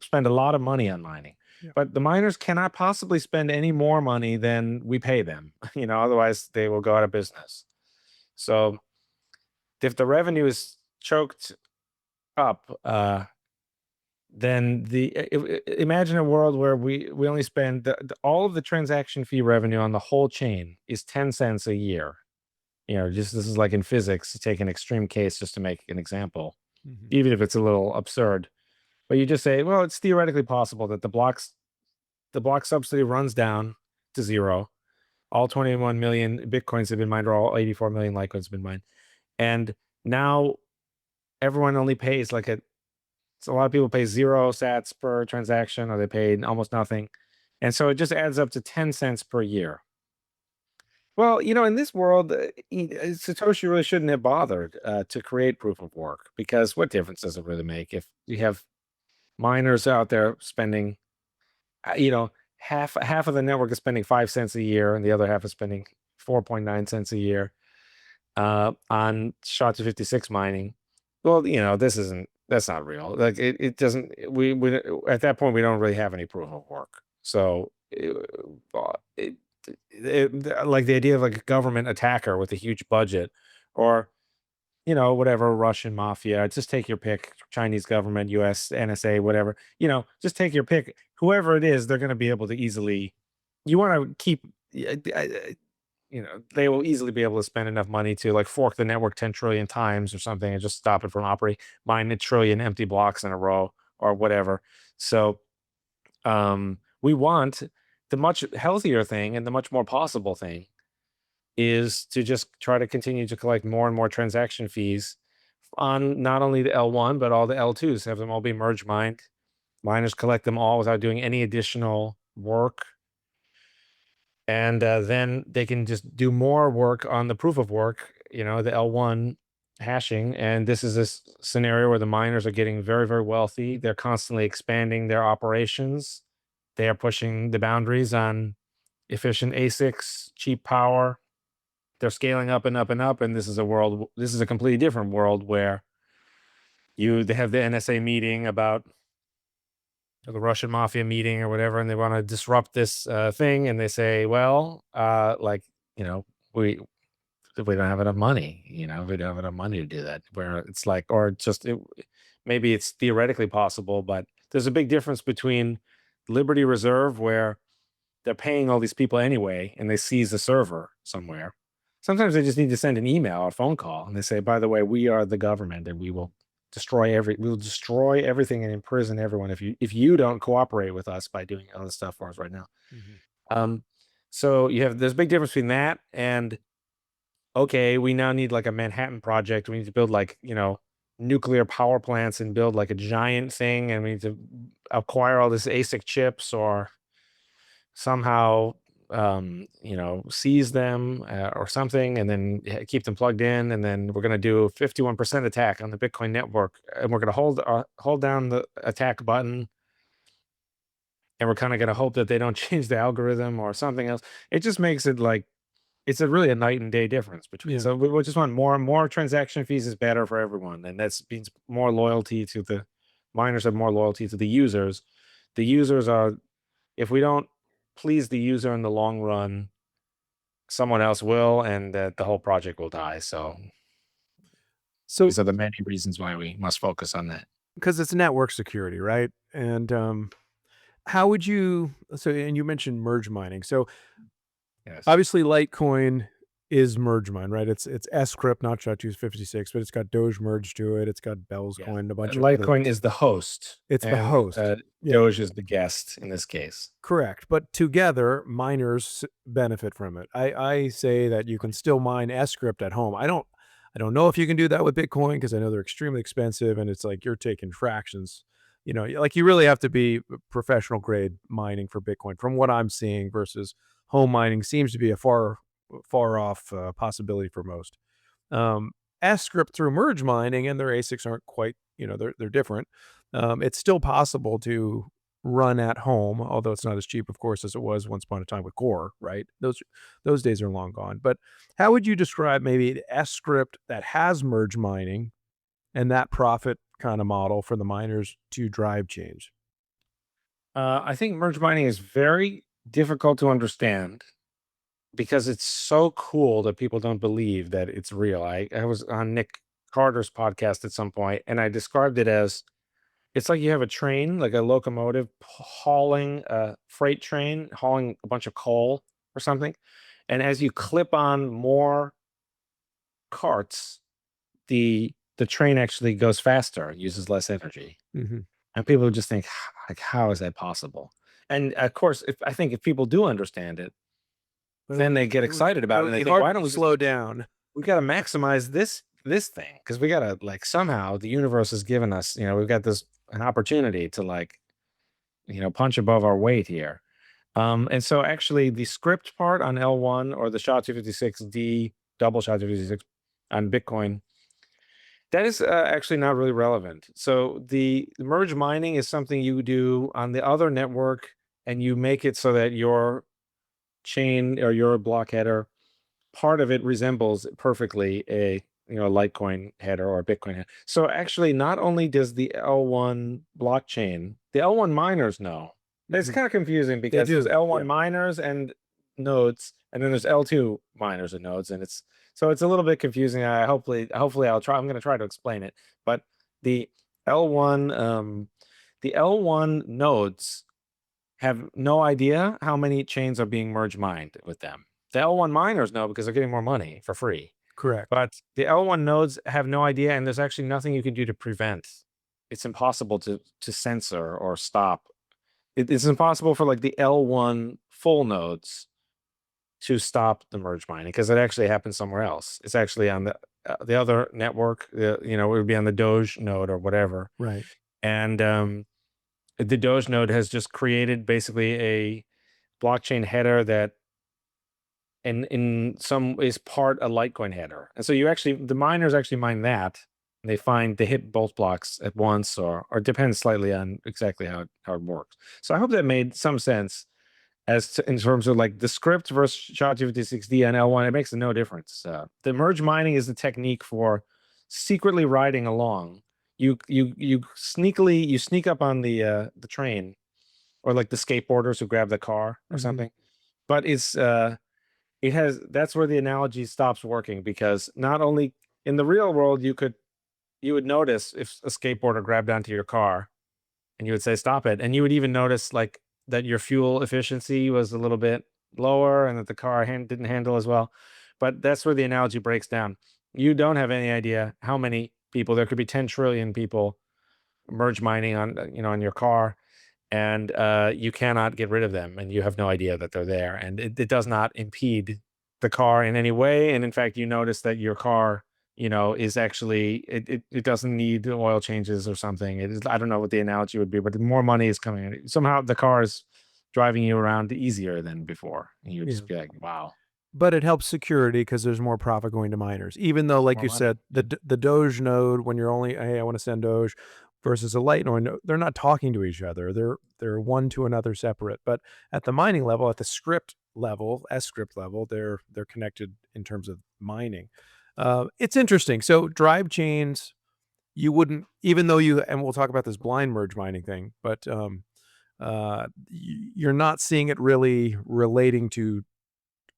spend a lot of money on mining, Yeah. but the miners cannot possibly spend any more money than we pay them. Otherwise they will go out of business. So if the revenue is choked up, then imagine a world where we only spend all of the transaction fee revenue on the whole chain is 10 cents a year. Just this is like in physics, to take an extreme case just to make an example, Mhm. even if it's a little absurd. But you just say, well, it's theoretically possible that the block subsidy runs down to zero. All 21 million Bitcoins have been mined, or all 84 million Litecoins have been mined. And now everyone only pays so a lot of people pay 0 sats per transaction, or they pay almost nothing. And so it just adds up to 10 cents per year. Well, in this world, Satoshi really shouldn't have bothered to create proof of work, because what difference does it really make if you have miners out there spending, uh, you know, half of the network is spending 5 cents a year, and the other half is spending 4.9 cents a year on SHA-256 mining. Well, that's not real. Like it doesn't. We at that point we don't really have any proof of work. So it, like the idea of like a government attacker with a huge budget, or whatever, Russian mafia, just take your pick, Chinese government, US, NSA, whatever, just take your pick. Whoever it is, they're going to be able to easily, you want to keep, they will easily be able to spend enough money to like fork the network 10 trillion times or something and just stop it from operating, mine a trillion empty blocks in a row or whatever. So we want the much healthier thing, and the much more possible thing is to just try to continue to collect more and more transaction fees on not only the L1, but all the L2s, have them all be merge mined. Miners collect them all without doing any additional work. And then they can just do more work on the proof of work, the L1 hashing. And this is this scenario where the miners are getting very, very wealthy. They're constantly expanding their operations. They are pushing the boundaries on efficient ASICs, cheap power. They're scaling up and up and up. And this is a completely different world where they have the NSA meeting about, or the Russian mafia meeting or whatever, and they want to disrupt this thing, and they say, well, you know, we we don't have enough money, we don't have enough money to do that. Where it's like, or just maybe it's theoretically possible, but there's a big difference between Liberty Reserve, where they're paying all these people anyway, and they seize a server somewhere. Sometimes they just need to send an email or phone call, and they say, by the way, we are the government, and we'll destroy everything and imprison everyone if you don't cooperate with us by doing all this stuff for us right now. Mhm. Um, so there's a big difference between that and, okay, we now need like a Manhattan project. We need to build like, nuclear power plants and build like a giant thing, and we need to acquire all this ASIC chips, or somehow seize them or something, and then keep them plugged in, and then we're going to do a 51% attack on the Bitcoin network, and we're going to hold down the attack button, and we're kind of going to hope that they don't change the algorithm or something else. It just makes it like it's really a night and day difference between. Yeah. So we just want more and more transaction fees is better for everyone, and that means more loyalty to the miners, have more loyalty to the users. The users are, if we don't please the user in the long run, someone else will, and that the whole project will die. So So, these are the many reasons why we must focus on that. because it's network security, right? And How would you so and you mentioned merge mining. So Yes. obviously Litecoin is merge mine, right? It's S-CRYPT, not SHA-256, but it's got Doge merged to it. It's got Bell's Yeah. coin, a bunch of other. Litecoin is the host, It's the and host. Yeah, Doge is the guest in this case. correct. But together, miners benefit from it. I say that you can still mine S-CRYPT at home. I don't know if you can do that with Bitcoin because I know they're extremely expensive and it's like you're taking fractions. Like you really have to be professional grade mining for Bitcoin from what I'm seeing versus home mining seems to be a far off possibility for most. Um, S-CRYPT through merge mining and their ASICs aren't quite, they're different. It's still possible to run at home, although it's not as cheap, of course, as it was once upon a time with Core, right? Those days are long gone. But how would you describe maybe the S-CRYPT that has merge mining and that profit kind of model for the miners to drive change? I think merge mining is very difficult to understand because it's so cool that people don't believe that it's real. I was on Nick Carter's podcast at some point, and I described it as it's like you have a train, like a locomotive hauling a freight train, hauling a bunch of coal or something. And as you clip on more carts, the train actually goes faster, uses less energy. Mhm. And people would just think, like, how is that possible? And of course, if I think if people do understand it, But then they get excited it about it would and they be think, hard why don't to we just slow down. we got to maximize this thing because we got to like somehow the universe has given us, we've got this an opportunity to like, punch above our weight here. And so actually the script part on L1 or the SHA-256D double SHA-256 on Bitcoin, that is actually not really relevant. So the merge mining is something you do on the other network and you make it so that your chain or your block header part of it resembles perfectly a Litecoin header or Bitcoin header. So actually, not only does the L1 blockchain, the L1 miners know. It's Mhm. kind of confusing They because there's do. L1 Yeah. miners and nodes, and then there's L2 miners and nodes, and it's a little bit confusing. Hopefully I'll try. I'm going to try to explain it. But the L1 the L1 nodes have no idea how many chains are being merge mined with them. The L1 miners know because they're getting more money for free. Correct. But the L1 nodes have no idea, and there's actually nothing you can do to prevent. It's impossible to censor or stop. It's impossible for like the L1 full nodes to stop the merge mining because it actually happens somewhere else. It's actually on the other network. It would be on the Doge node or whatever. Right. And the Doge node has just created basically a blockchain header that in some is part a Litecoin header. And so the miners actually mine that. And they hit both blocks at once or it depends slightly on exactly how it works. So I hope that made some sense in terms of like the script versus SHA-256D and L1. It makes no difference. The merge mining is the technique for secretly riding along. You sneak up on the train or like the skateboarders who grab the car or Mhm. something. But that's where the analogy stops working because not only in the real world you would notice if a skateboarder grabbed onto your car and you would say stop it, and you would even notice like that your fuel efficiency was a little bit lower and that the car didn't handle as well. But that's where the analogy breaks down. You don't have any idea how many people there could be 10 trillion people merge mining on your car, and you cannot get rid of them, and you have no idea that they're there, and it does not impede the car in any way. And in fact, you notice that your car, is actually it doesn't need oil changes or something. It is, I don't know what the analogy would be, but more money is coming in. Somehow the car is driving you around easier than before, and you would Yeah. just be like, wow, But it helps security because there's more profit going to miners. Even though, like more you money. said, the Doge node, when you're only, "Hey, I wanna send Doge," versus a Litecoin node, they're not talking to each other. They're one to another separate. But at the mining level, at the script level, S-CRYPT level, they're connected in terms of mining. It's interesting. So drive chains, you wouldn't even though you and we'll talk about this blind merge mining thing, but, you're not seeing it really relating to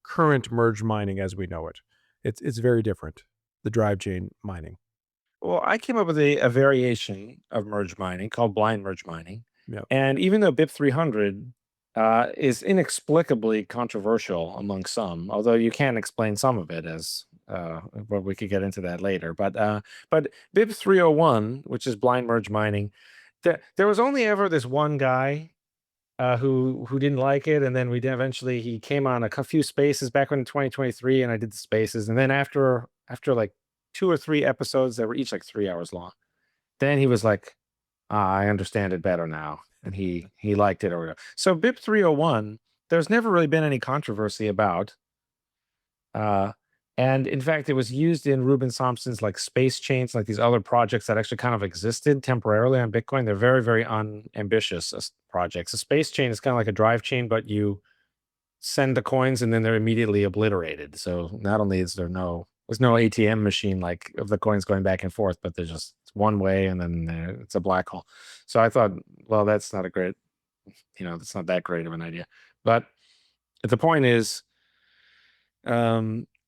current merge mining as we know it. It's very different, the drive chain mining. Well, I came up with a variation of merge mining called blind merge mining. Yep. And even though BIP 300 is inexplicably controversial among some, although you can explain some of it as well, we could get into that later. But BIP 301, which is blind merge mining, there was only ever this one guy who didn't like it, and then eventually he came on a few spaces back in 2023, and I did the spaces, and then after like 2 or 3 episodes that were each like 3 hours long, then he was like, I understand it better now, and he liked it or whatever. So BIP 301, there's never really been any controversy about. And in fact, it was used in Ruben Thompson's like space chains, like these other projects that actually kind of existed temporarily on Bitcoin. They're very, very unambitious projects. A space chain is kind of like a drive chain, but you send the coins and then they're immediately obliterated. So not only is there's no ATM machine like of the coins going back and forth, but there's just one way and then it's a black hole. So I thought, well, that's not that's not that great of an idea. But the point is,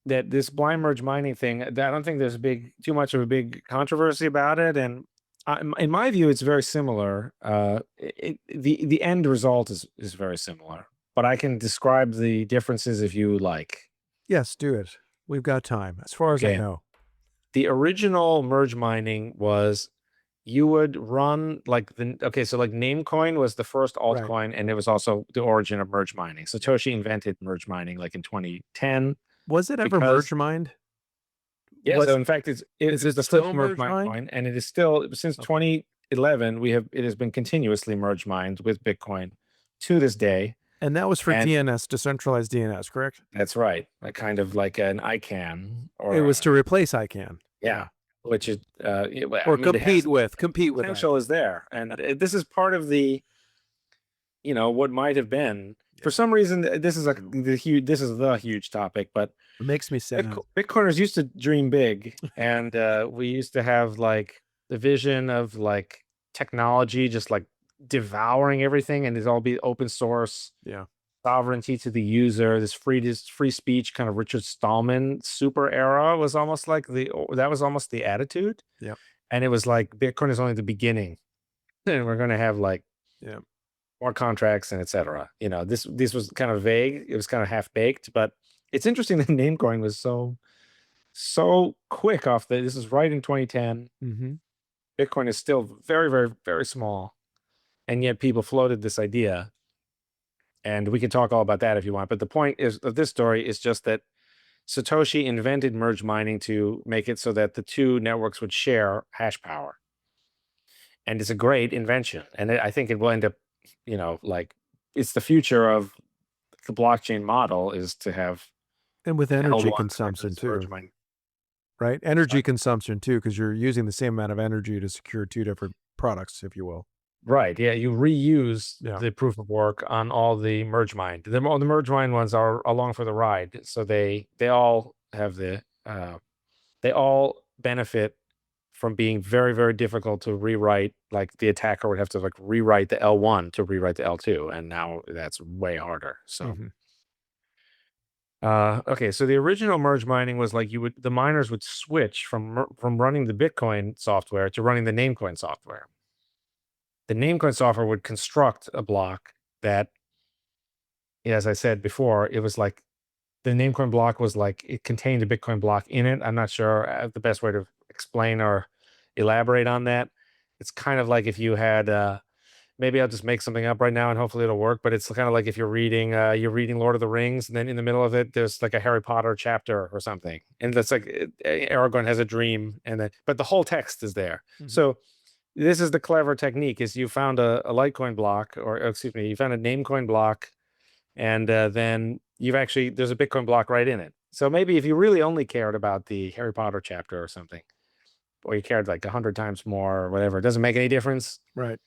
that this blind merge mining thing, I don't think there's too much of a big controversy about it. And in my view, it's very similar. The end result is very similar, but I can describe the differences if you like. Yes, do it. We've got time, as far as I Okay. know. The original merge mining was you would run like so like Namecoin was the first altcoin, and it was also the origin of merge mining. Satoshi invented merge mining like in 2010. Was it ever Because merge mined? yeah, so in fact, Is it's it the still first merge merge mined? coin, and it is still since Okay. 2011 it has been continuously merge mined with Bitcoin to this day. And that was for And DNS, decentralized DNS, correct? that's right, like kind of like an ICANN or It was to replace ICANN. yeah, which is Or I mean, compete with potential ICANN. is there, and this is part of the what might have been. For some reason, this is like the huge topic, but It makes me sad. Bitcoiners used to dream big, and we used to have like the vision of like technology just like devouring everything, and it's all be open source, Yeah. sovereignty to the user. This free speech kind of Richard Stallman super era was almost like that was almost the attitude. Yeah. And it was like Bitcoin is only the beginning, and we're going to have like Yeah. more contracts and etc. This was kind of vague. It was kind of half baked, but it's interesting that Namecoin was so quick off this is right in 2010. Mm-hmm. Bitcoin is still very, very, very small, and yet people floated this idea. And we can talk all about that if you want. But the point of this story is just that Satoshi invented merge mining to make it so that the two networks would share hash power. And it's a great invention. And I think it will end up, like it's the future of the blockchain model is to have And with an energy L1 consumption versus merge too, mining. right? Energy consumption too, because you're using the same amount of energy to secure two different products, if you will. Right. Yeah. You reuse the proof of work on all the merge mine. The merge mine ones are along for the ride. So they all have they all benefit from being very, very difficult to rewrite. Like the attacker would have to like rewrite the L1 to rewrite the L2. And now that's way harder. So okay, so the original merge mining was like the miners would switch from running the Bitcoin software to running the Namecoin software. The Namecoin software would construct a block that, as I said before, it was like the Namecoin block was like it contained a Bitcoin block in it. I'm not sure the best way to explain or elaborate on that. It's kind of like if you had maybe I'll just make something up right now and hopefully it'll work. But it's kind of like if you're reading Lord of the Rings, and then in the middle of it, there's like a Harry Potter chapter or something. And that's like Aragorn has a dream, but the whole text is there. So this is the clever technique is you found a Litecoin block, or excuse me, you found a Namecoin block, and then there's a Bitcoin block right in it. So maybe if you really only cared about the Harry Potter chapter or something, or you cared like 100 times more or whatever, it doesn't make any difference. Right.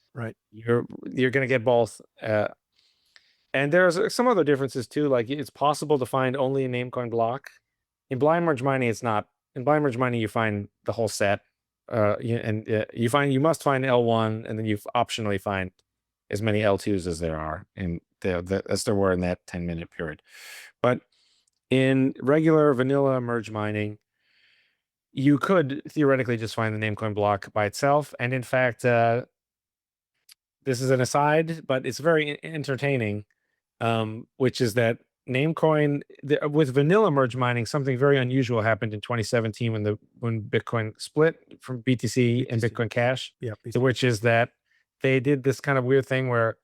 You're going to get both. And there's some other differences too. Like it's possible to find only a Namecoin block. In blind merge mining, it's not. In blind merge mining, you find the whole set. You must find L1, and then you optionally find as many L2s as there are as there were in that 10-minute period. But in regular vanilla merge mining, you could theoretically just find the Namecoin block by itself. And in fact, this is an aside, but it's very entertaining, which is that Namecoin with vanilla merge mining, something very unusual happened in 2017 when Bitcoin split from BTC and Bitcoin Cash, Yeah. which is that they did this kind of weird thing where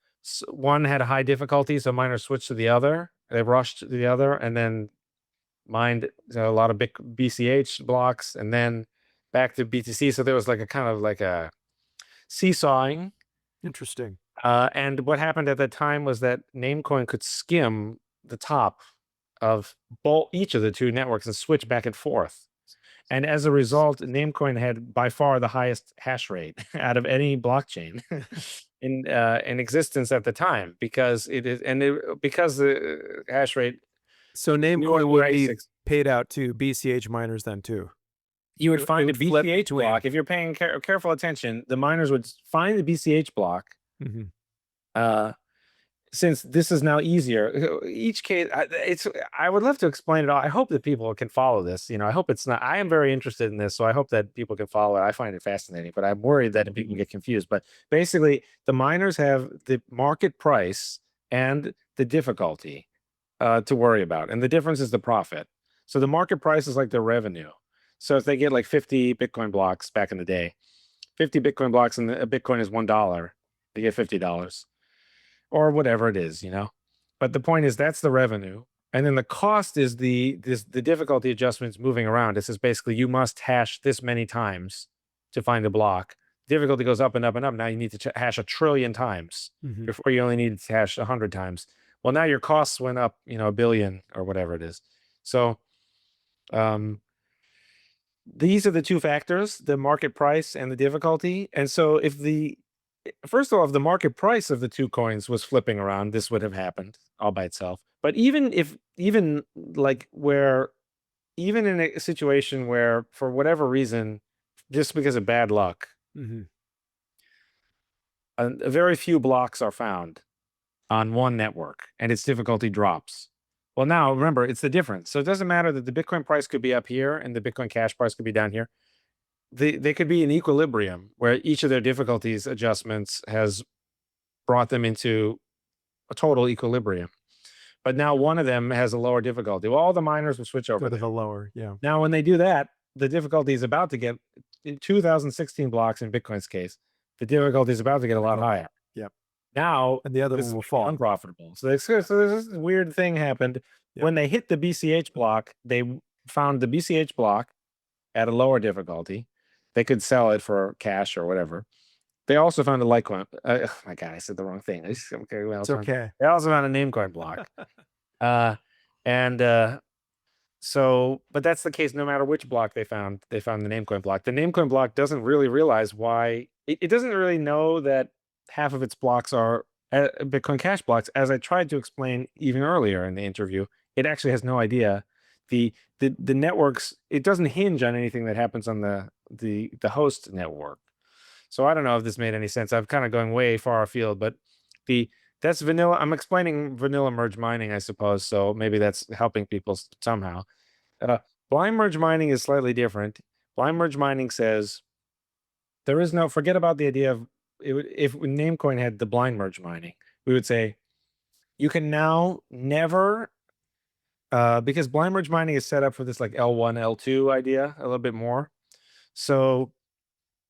one had a high difficulty, so miners switched to the other. They rushed to the other and then mined a lot of BCH blocks and then back to BTC. So there was like a kind of like a seesawing. Interesting. And what happened at that time was that Namecoin could skim the top of each of the two networks and switch back and forth. And as a result, Namecoin had by far the highest hash rate out of any blockchain in existence at the time, because because the hash rate. So Namecoin would be paid out to BCH miners then too. You would find a BCH block. If you're paying careful attention, the miners would find the BCH block. Since this is now easier, each case, I would love to explain it all. I hope that people can follow this. I hope it's not. I am very interested in this, so I hope that people can follow it. I find it fascinating, but I'm worried that people get confused. But basically, the miners have the market price and the difficulty to worry about, and the difference is the profit. So the market price is like their revenue. So if they get like 50 Bitcoin blocks back in the day, 50 Bitcoin blocks, and a Bitcoin is $1, they get $50. Or whatever it is, But the point is that's the revenue. And then the cost is the difficulty adjustments moving around. This is basically you must hash this many times to find a block. Difficulty goes up and up and up. Now you need to hash 1 trillion times. Before you only needed to hash 100 times. Well, now your costs went up, 1 billion or whatever it is. So these are the two factors, the market price and the difficulty. And so first of all, if the market price of the two coins was flipping around, this would have happened all by itself. But even in a situation where, for whatever reason, just because of bad luck, a very few blocks are found on one network and its difficulty drops. Well, now remember, it's the difference. So it doesn't matter that the Bitcoin price could be up here and the Bitcoin Cash price could be down here. They could be in equilibrium where each of their difficulties adjustments has brought them into a total equilibrium. But now one of them has a lower difficulty. Well, all the miners will switch over to the lower. Yeah. Now, when they do that, the difficulty is about to get, in 2016 blocks in Bitcoin's case, the difficulty is about to get a lot higher. Yep. Now, and the other one will fall. Unprofitable. So there's this weird thing happened. Yep. When they hit the BCH block, they found the BCH block at a lower difficulty. They could sell it for cash or whatever. They also found a Litecoin. Oh my God, I said the wrong thing. It's okay. They also found a Namecoin block. So, but that's the case no matter which block they found the Namecoin block. The Namecoin block doesn't really realize why. It doesn't really know that half of its blocks are Bitcoin Cash blocks. As I tried to explain even earlier in the interview, it actually has no idea. The networks, it doesn't hinge on anything that happens on the host network. So I don't know if this made any sense. I'm kind of going way far afield, but that's vanilla. I'm explaining vanilla merge mining, I suppose. So maybe that's helping people somehow. Blind merge mining is slightly different. Blind merge mining says there is no, forget about the idea of if Namecoin had the blind merge mining, we would say you can now never, because blind merge mining is set up for this like L1, L2 idea a little bit more. So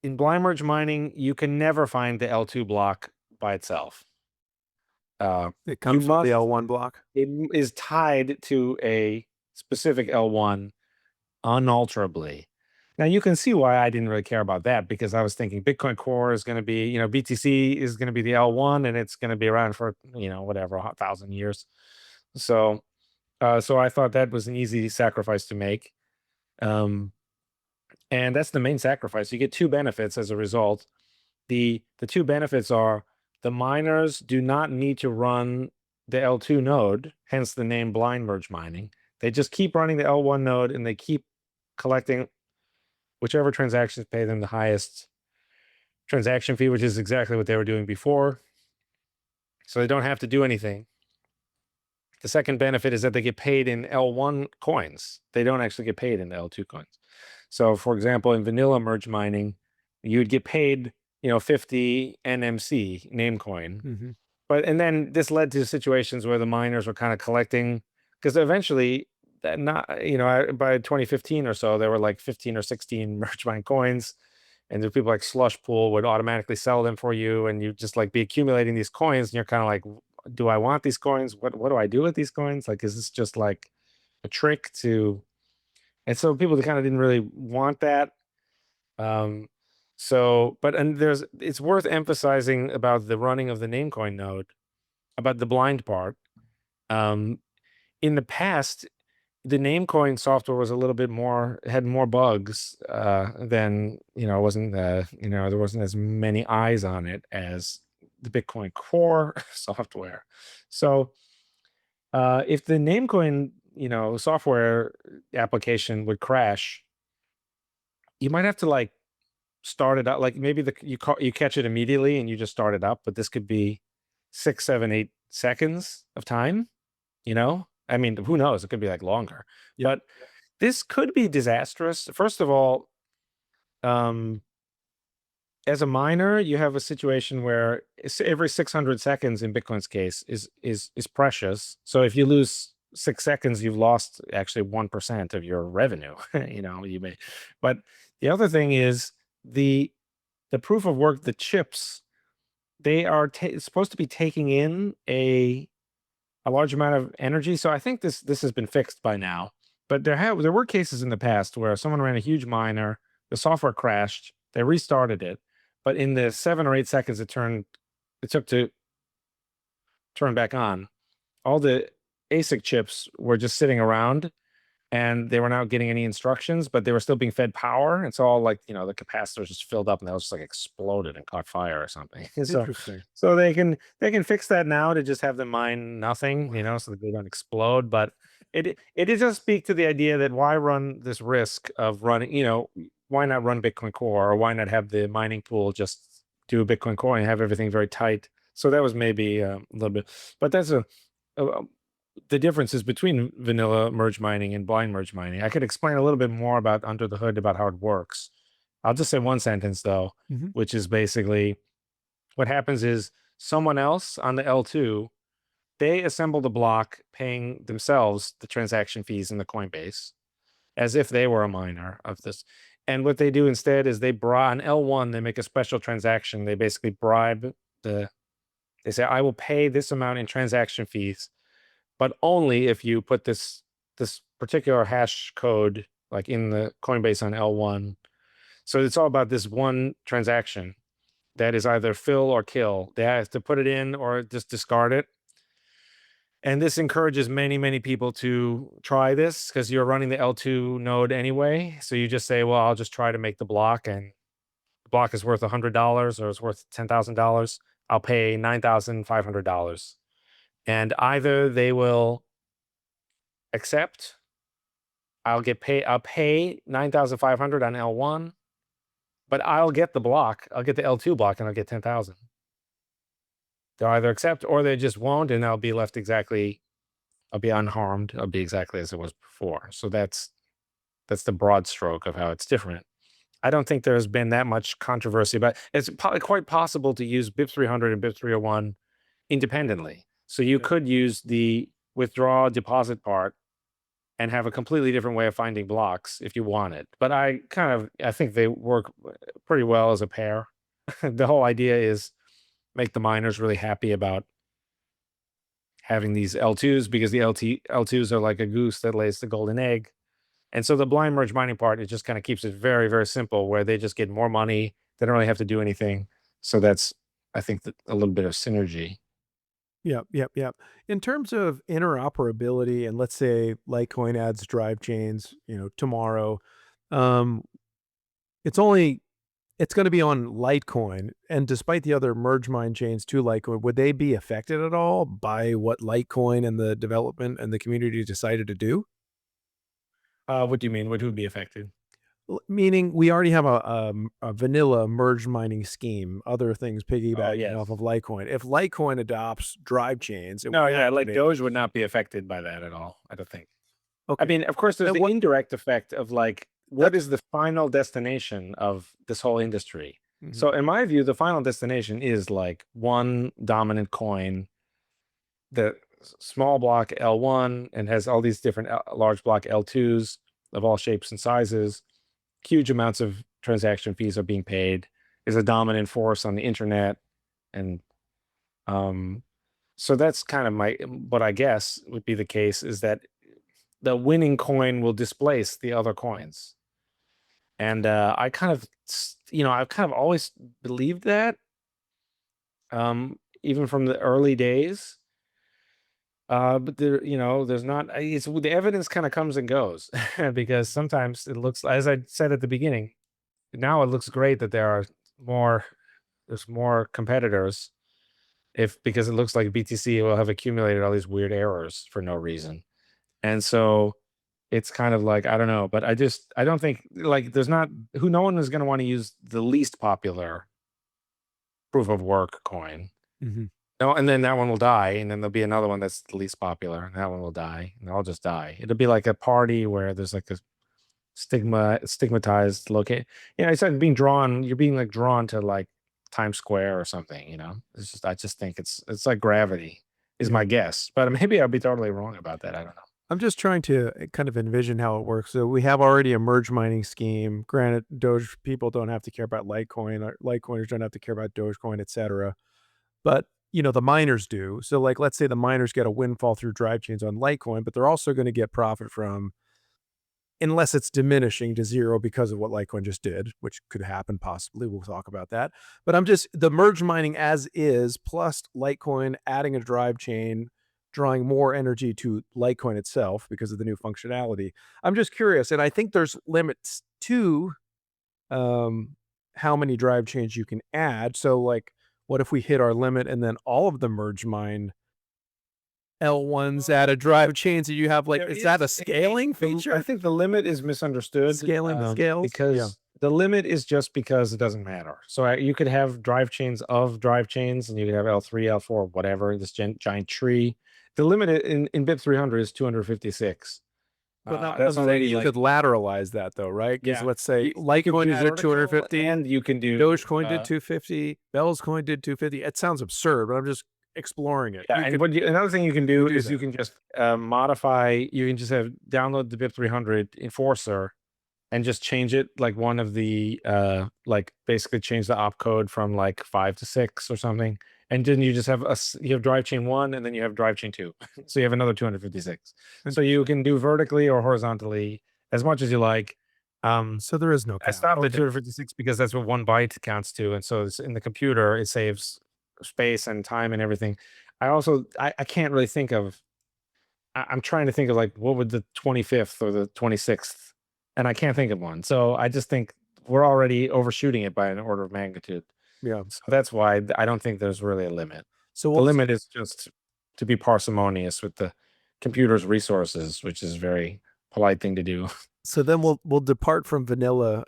in blind merge mining, you can never find the L2 block by itself. It comes from the L1 block. It is tied to a specific L1 unalterably. Now you can see why I didn't really care about that, because I was thinking Bitcoin Core is going to be, BTC is going to be the L1 and it's going to be around for, whatever, 1,000 years. So I thought that was an easy sacrifice to make. And that's the main sacrifice. You get two benefits as a result. The two benefits are the miners do not need to run the L2 node, hence the name blind merge mining. They just keep running the L1 node and they keep collecting whichever transactions pay them the highest transaction fee, which is exactly what they were doing before. So they don't have to do anything. The second benefit is that they get paid in L1 coins. They don't actually get paid in L2 coins. So for example, in vanilla merge mining, you'd get paid 50 NMC Namecoin. Hmm. And then this led to situations where the miners were kind of collecting, because eventually, that not by 2015 or so, there were like 15 or 16 merge mine coins, and the people like Slush Pool would automatically sell them for you, and you just like be accumulating these coins, and you're kind of like, do I want these coins? What do I do with these coins? Like, is this just like a trick to? And so people kind of didn't really want that. Um, and it's worth emphasizing about the running of the Namecoin node, about the blind part. Um, in the past, the Namecoin software was a little bit more, had more bugs than, it wasn't, there wasn't as many eyes on it as the Bitcoin Core software. So if the Namecoin, software application would crash, you might have to like start it up. Like maybe you catch it immediately and you just start it up, but this could be 6, 7, 8 seconds of time. I mean, who knows? It could be like longer, Yep. but this could be disastrous. First of all, um, as a miner, you have a situation where every 600 seconds in Bitcoin's case is precious. So if you lose 6 seconds, you've lost actually 1% of your revenue. You may, but the other thing is the proof of work, the chips, they are supposed to be taking in a large amount of energy. So I think this has been fixed by now. But there were cases in the past where someone ran a huge miner, the software crashed, they restarted it, but in the 7 or 8 seconds it took to turn back on, all the ASIC chips were just sitting around and they were not getting any instructions, but they were still being fed power. And so all like, the capacitors just filled up and they just like exploded and caught fire or something. Interesting. So they can fix that now to just have them mine nothing, so that they don't explode. But it does just speak to the idea that why run this risk of running, why not run Bitcoin Core, or why not have the mining pool just do a Bitcoin Core and have everything very tight. So that was maybe a little bit, but that's a the differences between vanilla merge mining and blind merge mining. I could explain a little bit more about under the hood about how it works. I'll just say one sentence though, Hmm. which is basically what happens is someone else on the L2, they assemble the block paying themselves the transaction fees in the Coinbase as if they were a miner of this. And what they do instead is they bribe on L1, they make a special transaction. They basically bribe they say, I will pay this amount in transaction fees, but only if you put this particular hash code like in the Coinbase on L1. So it's all about this one transaction that is either fill or kill. They have to put it in or just discard it. And this encourages many, many people to try this because you're running the L2 node anyway. So you just say, well, I'll just try to make the block, and the block is worth $100 or it's worth $10,000. I'll pay $9,500. And either they will accept, I'll pay 9,500 on L1, but I'll get the block. I'll get the L2 block and I'll get 10,000. They'll either accept or they just won't, and I'll be unharmed. I'll be exactly as it was before. So that's the broad stroke of how it's different. I don't think there's been that much controversy, but it's quite possible to use BIP 300 and BIP 301 independently. So you could use the withdraw deposit part and have a completely different way of finding blocks if you want it. But I think they work pretty well as a pair. The whole idea is make the miners really happy about having these L2s, because the L2s are like a goose that lays the golden egg. And so the blind merge mining part, it just kind of keeps it very, very simple, where they just get more money. They don't really have to do anything. So that's, I think, a little bit of synergy. Yep, yep, yep. In terms of interoperability, and let's say Litecoin adds drive chains, tomorrow, um, it's only it's going to be on Litecoin, and despite the other merge mine chains to Litecoin, would they be affected at all by what Litecoin and the development and the community decided to do? What do you mean? What would be affected? Meaning we already have a vanilla merge mining scheme, other things Oh, piggybacking off yes. of Litecoin. If Litecoin adopts drive chains, it No, would yeah, like activate. Doge would not be affected by that at all, I don't think. I Okay. mean, of course, there's And the what indirect effect of like, what that's is the final destination of this whole industry? Mhm. So in my view, the final destination is like one dominant coin, the small block L1, and has all these different large block L2s of all shapes and sizes. Huge amounts of transaction fees are being paid. Is a dominant force on the internet, and um, so that's kind of what I guess would be the case, is that the winning coin will displace the other coins. And I kind of, I've kind of always believed that, even from the early days. But there's not. It's the evidence kind of comes and goes because sometimes it looks, as I said at the beginning, now it looks great that more, there's more competitors. If because it looks like BTC will have accumulated all these weird errors for no reason, and so it's kind of like I don't know, but I don't think like there's not who no one is going to want to use the least popular proof of work coin. Mhm. No, and then that one will die, and then there'll be another one that's the least popular, and that one will die, and they'll just die. It'll be like a party where there's like a stigmatized locate. It's like you're being like drawn to like Times Square or something. I just think it's like gravity is Yeah. my guess, but maybe I'll be totally wrong about that. I don't know. I'm just trying to kind of envision how it works. So we have already a merge mining scheme. Granted, Doge people don't have to care about Litecoin, or Litecoiners don't have to care about Dogecoin, etc. But the miners do. So like, let's say the miners get a windfall through drive chains on Litecoin, but they're also going to get profit from, unless it's diminishing to zero because of what Litecoin just did, which could happen possibly. We'll talk about that. But I'm just the merge mining as is, plus Litecoin adding a drive chain, drawing more energy to Litecoin itself because of the new functionality. I'm just curious, and I think there's limits to um, how many drive chains you can add. So, like, what if we hit our limit and then all of the merge mine L1s add a drive chain? So you have like, There is that a is scaling I feature? think the limit is misunderstood, Scaling the scales? Yeah. because the limit is just because it doesn't matter. So you could have drive chains of drive chains, and you could have L3, L4, whatever, this giant tree. The limit in BIP 300 is 256. But now That's I'm saying already you like, could lateralize that though, right? Because yeah, let's say you can Litecoin do did vertical, 250, and you can do Dogecoin did 250, Bell's coin did 250. It sounds absurd, but I'm just exploring it. yeah. And another thing you can you do could do is you that. can just modify. You can just have download the BIP 300 enforcer and just change it, like one of the like basically change the opcode from like 5 to 6 or something, and then you just have you have drive chain 1, and then you have drive chain 2. So you have another 256. So you Interesting. can do vertically or horizontally as much as you like. So there is no I cap. stopped at Okay. 256 because that's what 1 byte counts to, and so it's in the computer it saves space and time and everything. I can't really think of. I'm trying to think of like what would the 25th or the 26th, and I can't think of one. So I just think we're already overshooting it by an order of magnitude. Yeah. So that's why I don't think there's really a limit. So The we'll limit is just to be parsimonious with the computer's resources, which is a very polite thing to do. so then we'll depart from vanilla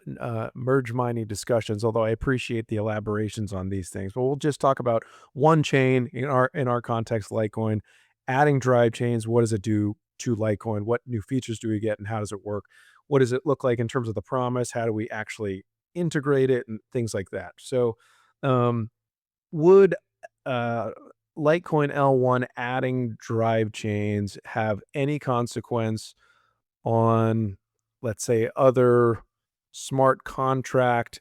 merge mining discussions, although I appreciate the elaborations on these things. But we'll just talk about one chain in our context, Litecoin, adding drive chains. What does it do to Litecoin? What new features do we get, and how does it work? What does it look like in terms of the promise? How do we actually integrate it, and things like that? So, um, would uh, Litecoin L1 adding drive chains have any consequence on, let's say, other smart contract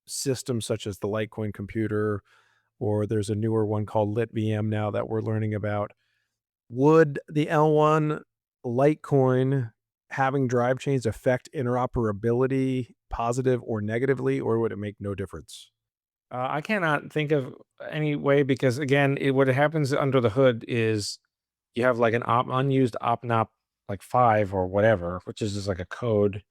systems such as the Litecoin computer, or there's a newer one called LitVM now that we're learning about? Would the L1 Litecoin having drive chains affect interoperability positive or negatively, or would it make no difference? I cannot think of any way because again, what happens under the hood is you have like an unused opnop like 5 or whatever, which is just like a code,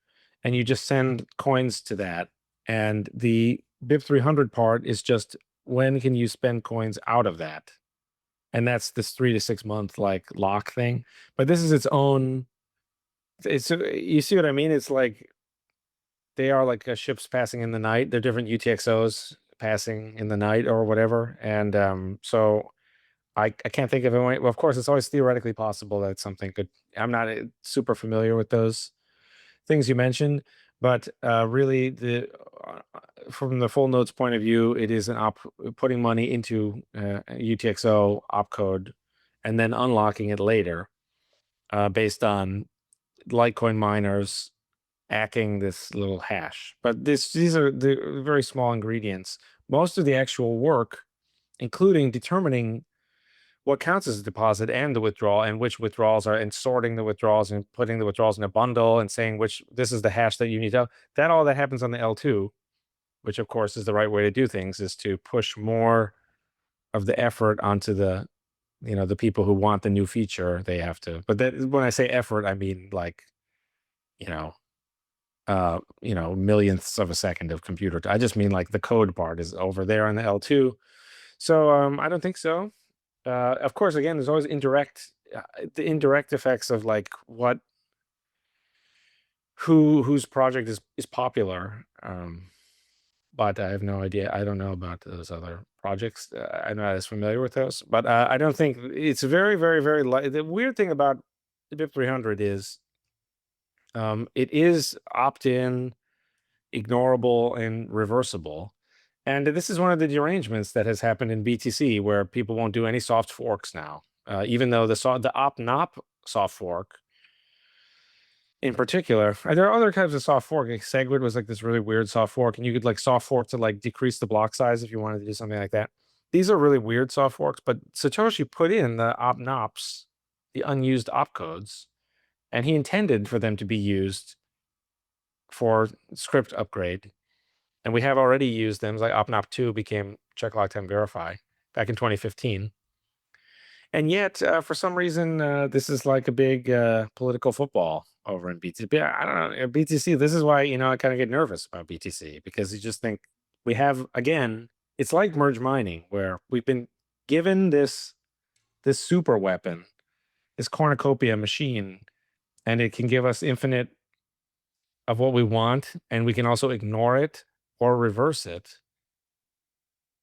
and you just send coins to that. And the BIP 300 part is just when can you spend coins out of that? And that's this 3 to 6 month like lock thing. But this is its own. You see what I mean? It's like they are like ships passing in the night. They're different UTXOs passing in the night or whatever. And so I can't think of it. Well, of course, it's always theoretically possible that something could. I'm not super familiar with those things you mentioned, but really, from the full nodes point of view, it is putting money into UTXO opcode and then unlocking it later based on Litecoin miners hacking this little hash. But these are the very small ingredients. Most of the actual work, including determining what counts as a deposit and the withdrawal and which withdrawals are, and sorting the withdrawals and putting the withdrawals in a bundle and saying which this is the hash that you need to, that all that happens on the L2, which of course is the right way to do things, is to push more of the effort onto the, the people who want the new feature. They have to, but that, when I say effort, I mean like, millionths of a second of computer. I just mean like the code part is over there on the L2. So I don't think so. Of course, again, there's always the indirect effects of like whose project is popular. But I have no idea. I don't know about those other projects. I'm not as familiar with those, but I don't think it's very, very, very light. The weird thing about the BIP 300 is it is opt-in, ignorable, and reversible. And this is one of the derangements that has happened in BTC, where people won't do any soft forks now, even though the op-nop soft fork in particular, there are other types of soft fork. Like SegWit was like this really weird soft fork, and you could like soft fork to like decrease the block size if you wanted to do something like that. These are really weird soft forks, but Satoshi put in the op-nops, the unused opcodes, and he intended for them to be used for script upgrade. And we have already used them. Like opnop2 became check log time verify back in 2015. And yet, for some reason, this is like a big political football over in BTC. I don't know, BTC. This is why I kind of get nervous about BTC, because you just think we have, again, it's like merge mining, where we've been given this super weapon, this cornucopia machine, and it can give us infinite of what we want, and we can also ignore it or reverse it,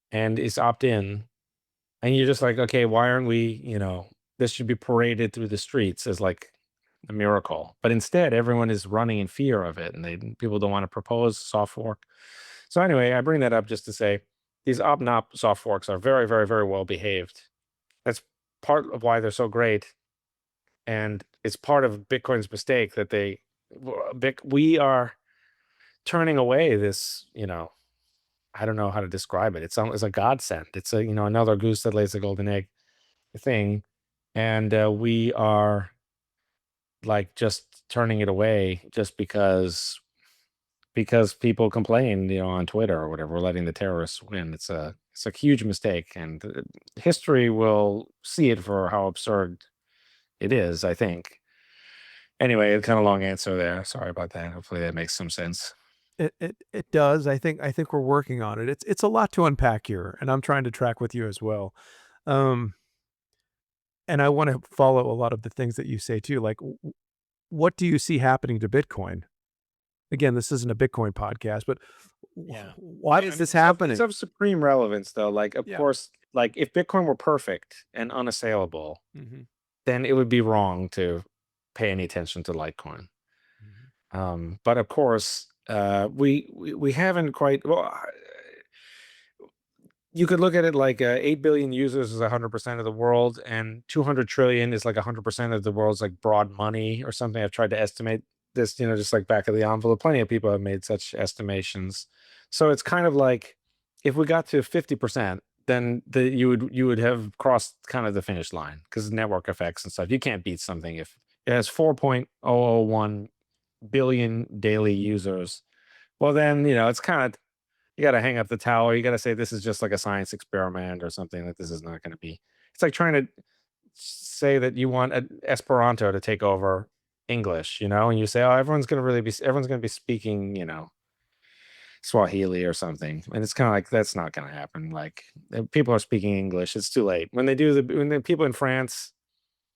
and it's opt-in. And you're just like, okay, why aren't we, this should be paraded through the streets as like a miracle. But instead, everyone is running in fear of it, and people don't want to propose soft fork. So anyway, I bring that up just to say these op-nop soft forks are very, very, very well behaved. That's part of why they're so great. And it's part of Bitcoin's mistake that we are turning away this, I don't know how to describe it. It's a godsend. It's a, another goose that lays a golden egg thing. And we are like just turning it away just because people complain, on Twitter or whatever. We're letting the terrorists win. It's a huge mistake, and history will see it for how absurd it is, I think. Anyway, a kind of long answer there. Sorry about that. Hopefully that makes some sense. It does. I think we're working on it. It's a lot to unpack here, and I'm trying to track with you as well. And I want to follow a lot of the things that you say too. Like, what do you see happening to Bitcoin? Again, this isn't a Bitcoin podcast, but Yeah. why is this happening? It's of supreme relevance, though. Like, of Yeah. course, like if Bitcoin were perfect and unassailable, Mm-hmm. then it would be wrong to pay any attention to Litecoin. But of course, we haven't quite. Well, you could look at it like 8 billion users is 100% of the world, and 200 trillion is like 100% of the world's like broad money or something. I've tried to estimate this, just like back of the envelope. Plenty of people have made such estimations. So it's kind of like if we got to 50%, then you would have crossed kind of the finish line, because network effects and stuff. You can't beat something if it has 4.001 billion daily users. Well, then, it's kind of, you got to hang up the towel. You got to say this is just like a science experiment or something, that this is not going to be. It's like trying to say that you want Esperanto to take over English, and you say, oh, everyone's going to be speaking, Swahili or something. And it's kind of like, that's not going to happen. Like, people are speaking English. It's too late. When the people in France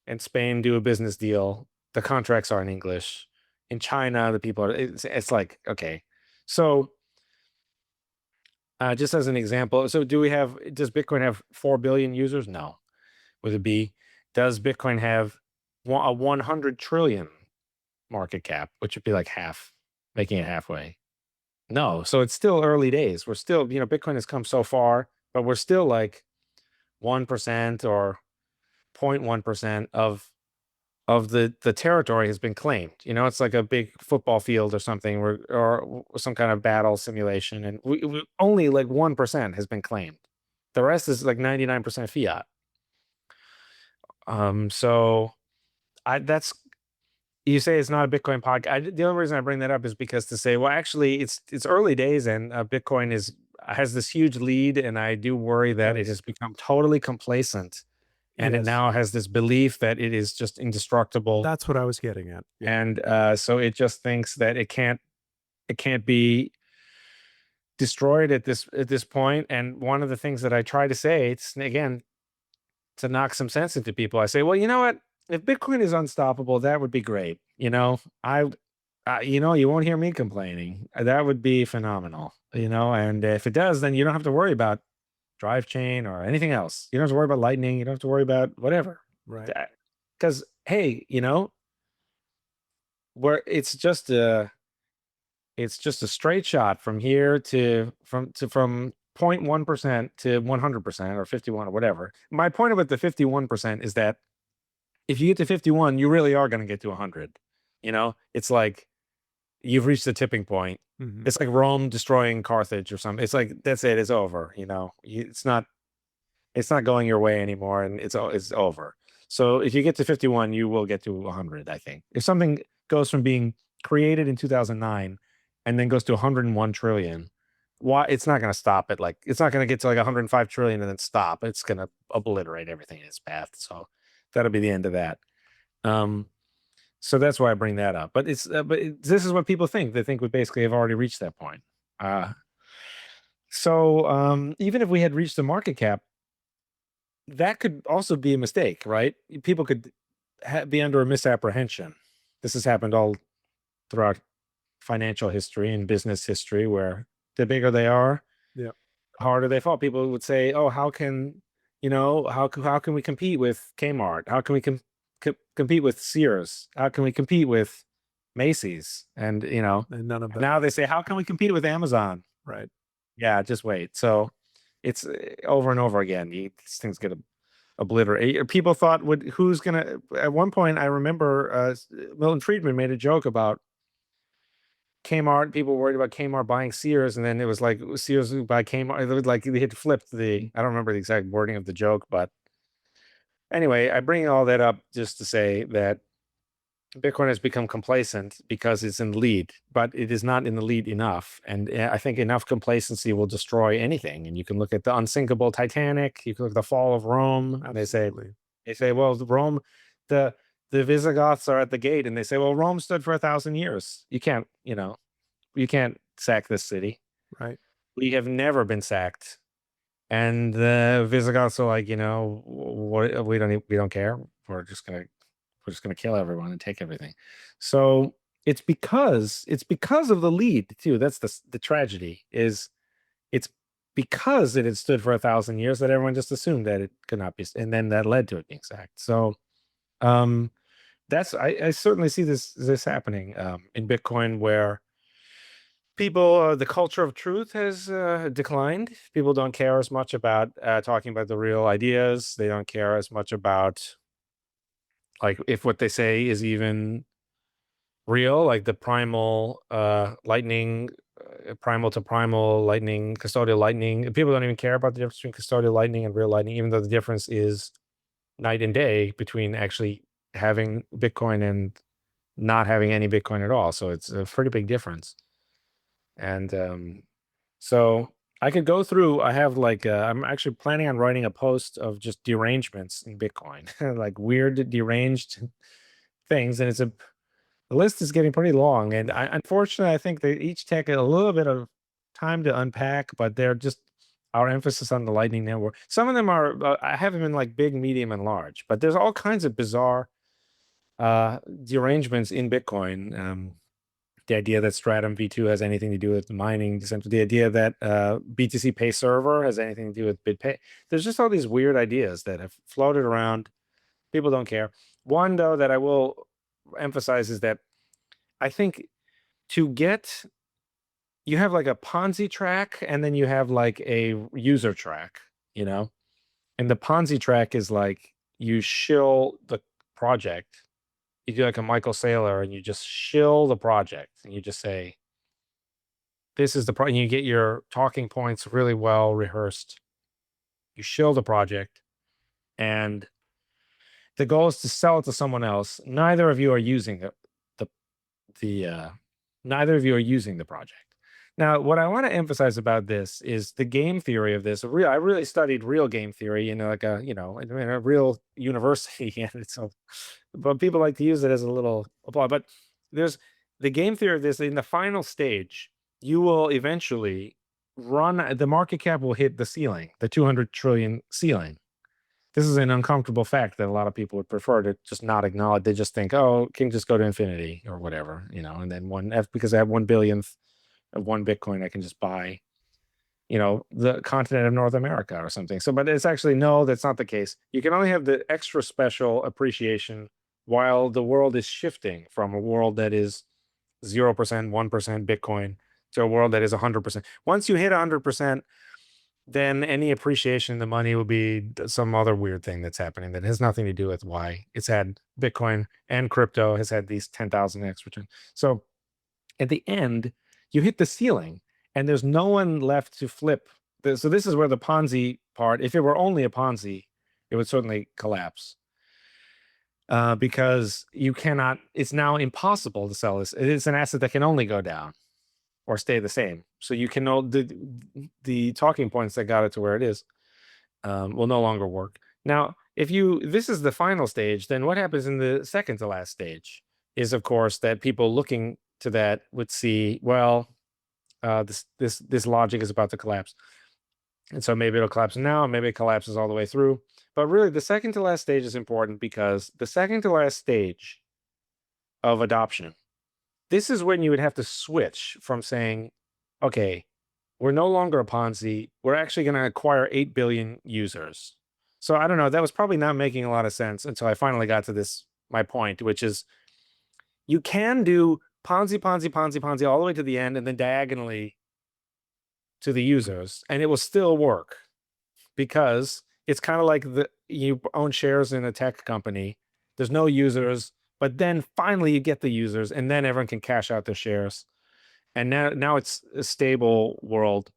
and Spain do a business deal, the contracts are in English. In China, the people are, it's like, okay. So, just as an example, so does Bitcoin have 4 billion users? No. With a B. Does Bitcoin have a 100 trillion market cap, which would be like half, making it halfway? No, so it's still early days. We're still, Bitcoin has come so far, but we're still like 1% or 0.1% of the territory has been claimed. It's like a big football field or something, or some kind of battle simulation, and we only like 1% has been claimed. The rest is like 99% fiat. So that's, you say it's not a Bitcoin podcast. The only reason I bring that up is because to say, well, actually, it's early days, and Bitcoin has this huge lead, and I do worry that it has become totally complacent, and it Yes. now has this belief that it is just indestructible, That's what I was getting at. Yeah. and so it just thinks that it can't be destroyed at this point. And one of the things that I try to say, it's again to knock some sense into people, I say, well, you know what? If Bitcoin is unstoppable, that would be great. You won't hear me complaining. That would be phenomenal. And if it does, then you don't have to worry about drive chain or anything else. You don't have to worry about lightning. You don't have to worry about whatever. Right. Because hey, where it's just a straight shot from here from 0.1% to 100% or 51 or whatever. My point about the 51% is that if you get to 51, you really are going to get to 100. It's like you've reached the tipping point. Mhm. It's like Rome destroying Carthage or something. It's like that's it. It's over. It's not going your way anymore, and it's over. So if you get to 51, you will get to 100. I think if something goes from being created in 2009 and then goes to 101 trillion, why it's not going to stop it? Like it's not going to get to like 105 trillion and then stop. It's going to obliterate everything in its path. So that'll be the end of that. Um, so that's why I bring that up. But this is what people think. They think we basically have already reached that point. So even if we had reached the market cap, that could also be a mistake, right? People could be under a misapprehension. This has happened all throughout financial history and business history, where the bigger they are, Yeah. the harder they fall. People would say, "Oh, how can we compete with Kmart? How can we compete with Sears? How can we compete with Macy's?" And And none of that. now they say, "How can we compete with Amazon?" Right. Yeah, just wait. So it's over and over again. These things get obliterated. People thought, who's gonna? At one point, I remember Milton Friedman made a joke about Kmart. People were worried about Kmart buying Sears, and then it was like Sears would buy Kmart. It was like they had flipped the. I don't remember the exact wording of the joke, but anyway, I bring all that up just to say that Bitcoin has become complacent because it's in the lead, but it is not in the lead enough. And I think enough complacency will destroy anything. And you can look at the unsinkable Titanic, you can look at the fall of Rome, and Absolutely. they say, well, Rome, the the Visigoths are at the gate, and they say, well, Rome stood for 1,000 years. You can't sack this city. Right. We have never been sacked. And the Visigoths are like, what we don't care. We're just gonna kill everyone and take everything. So it's because of the lead too. That's the tragedy is it's because it had stood for 1,000 years that everyone just assumed that it could not be, and then that led to it being sacked. So um that's I certainly see this happening in Bitcoin, where people the culture of truth has declined. People don't care as much about talking about the real ideas. They don't care as much about like if what they say is even real, like the primal lightning, primal to primal lightning, custodial lightning. People don't even care about the difference between custodial lightning and real lightning, even though the difference is night and day between actually having Bitcoin and not having any Bitcoin at all. So it's a pretty big difference. And so I could go through. I have like I'm actually planning on writing a post of just derangements in Bitcoin, like weird deranged things, and the list is getting pretty long. And unfortunately, I think they each take a little bit of time to unpack, but they're just our emphasis on the Lightning Network. Some of them are I have them in like big, medium, and large, but there's all kinds of bizarre derangements in Bitcoin. The idea that Stratum V2 has anything to do with mining, the idea that BTC Pay Server has anything to do with BitPay. There's just all these weird ideas that have floated around. People don't care. One, though, that I will emphasize is that I think to get you have like a Ponzi track, and then you have like a user track, you know? And the Ponzi track is like you shill the project. You do like a Michael Saylor and you just shill the project and you just say, this is the pro, and you get your talking points really well rehearsed. You shill the project, and the goal is to sell it to someone else. Neither of you are using the the neither of you are using the project. Now, what I want to emphasize about this is the game theory of this. I really studied real game theory in like a, in a real university, and but people like to use it as a little applaud. But there's the game theory of this. In the final stage, you will eventually run, the market cap will hit the ceiling, the 200 trillion ceiling. This is an uncomfortable fact that a lot of people would prefer to just not acknowledge. They just think, oh, it can just go to infinity or whatever, and then because I have 1 billionth of one Bitcoin, I can just buy, the continent of North America or something. So, but it's actually, no, that's not the case. You can only have the extra special appreciation while the world is shifting from a world that is 0%, 1% Bitcoin to a world that is 100%. Once you hit 100%, then any appreciation in the money will be some other weird thing that's happening that has nothing to do with why it's had Bitcoin and crypto has had these 10,000x return. So at the end, you hit the ceiling and there's no one left to flip. So this is where the Ponzi part, if it were only a Ponzi, it would certainly collapse. Because you cannot, it's now impossible to sell this. It's an asset that can only go down or stay the same. So you can know the talking points that got it to where it is will no longer work. Now, if this is the final stage, then what happens in the second to last stage is, of course, that people looking to that would see, well, this logic is about to collapse, and so maybe it'll collapse now, maybe it collapses all the way through. But really, the second to last stage is important because the second to last stage of adoption, this is when you would have to switch from saying, okay, we're no longer a Ponzi. We're actually going to acquire 8 billion users. So I don't know. That was probably not making a lot of sense until I finally got to my point, which is you can do Ponzi, Ponzi, Ponzi, Ponzi all the way to the end and then diagonally to the users, and it will still work because it's kind of like you own shares in a tech company. There's no users, but then finally you get the users, and then everyone can cash out their shares. And now it's a stable world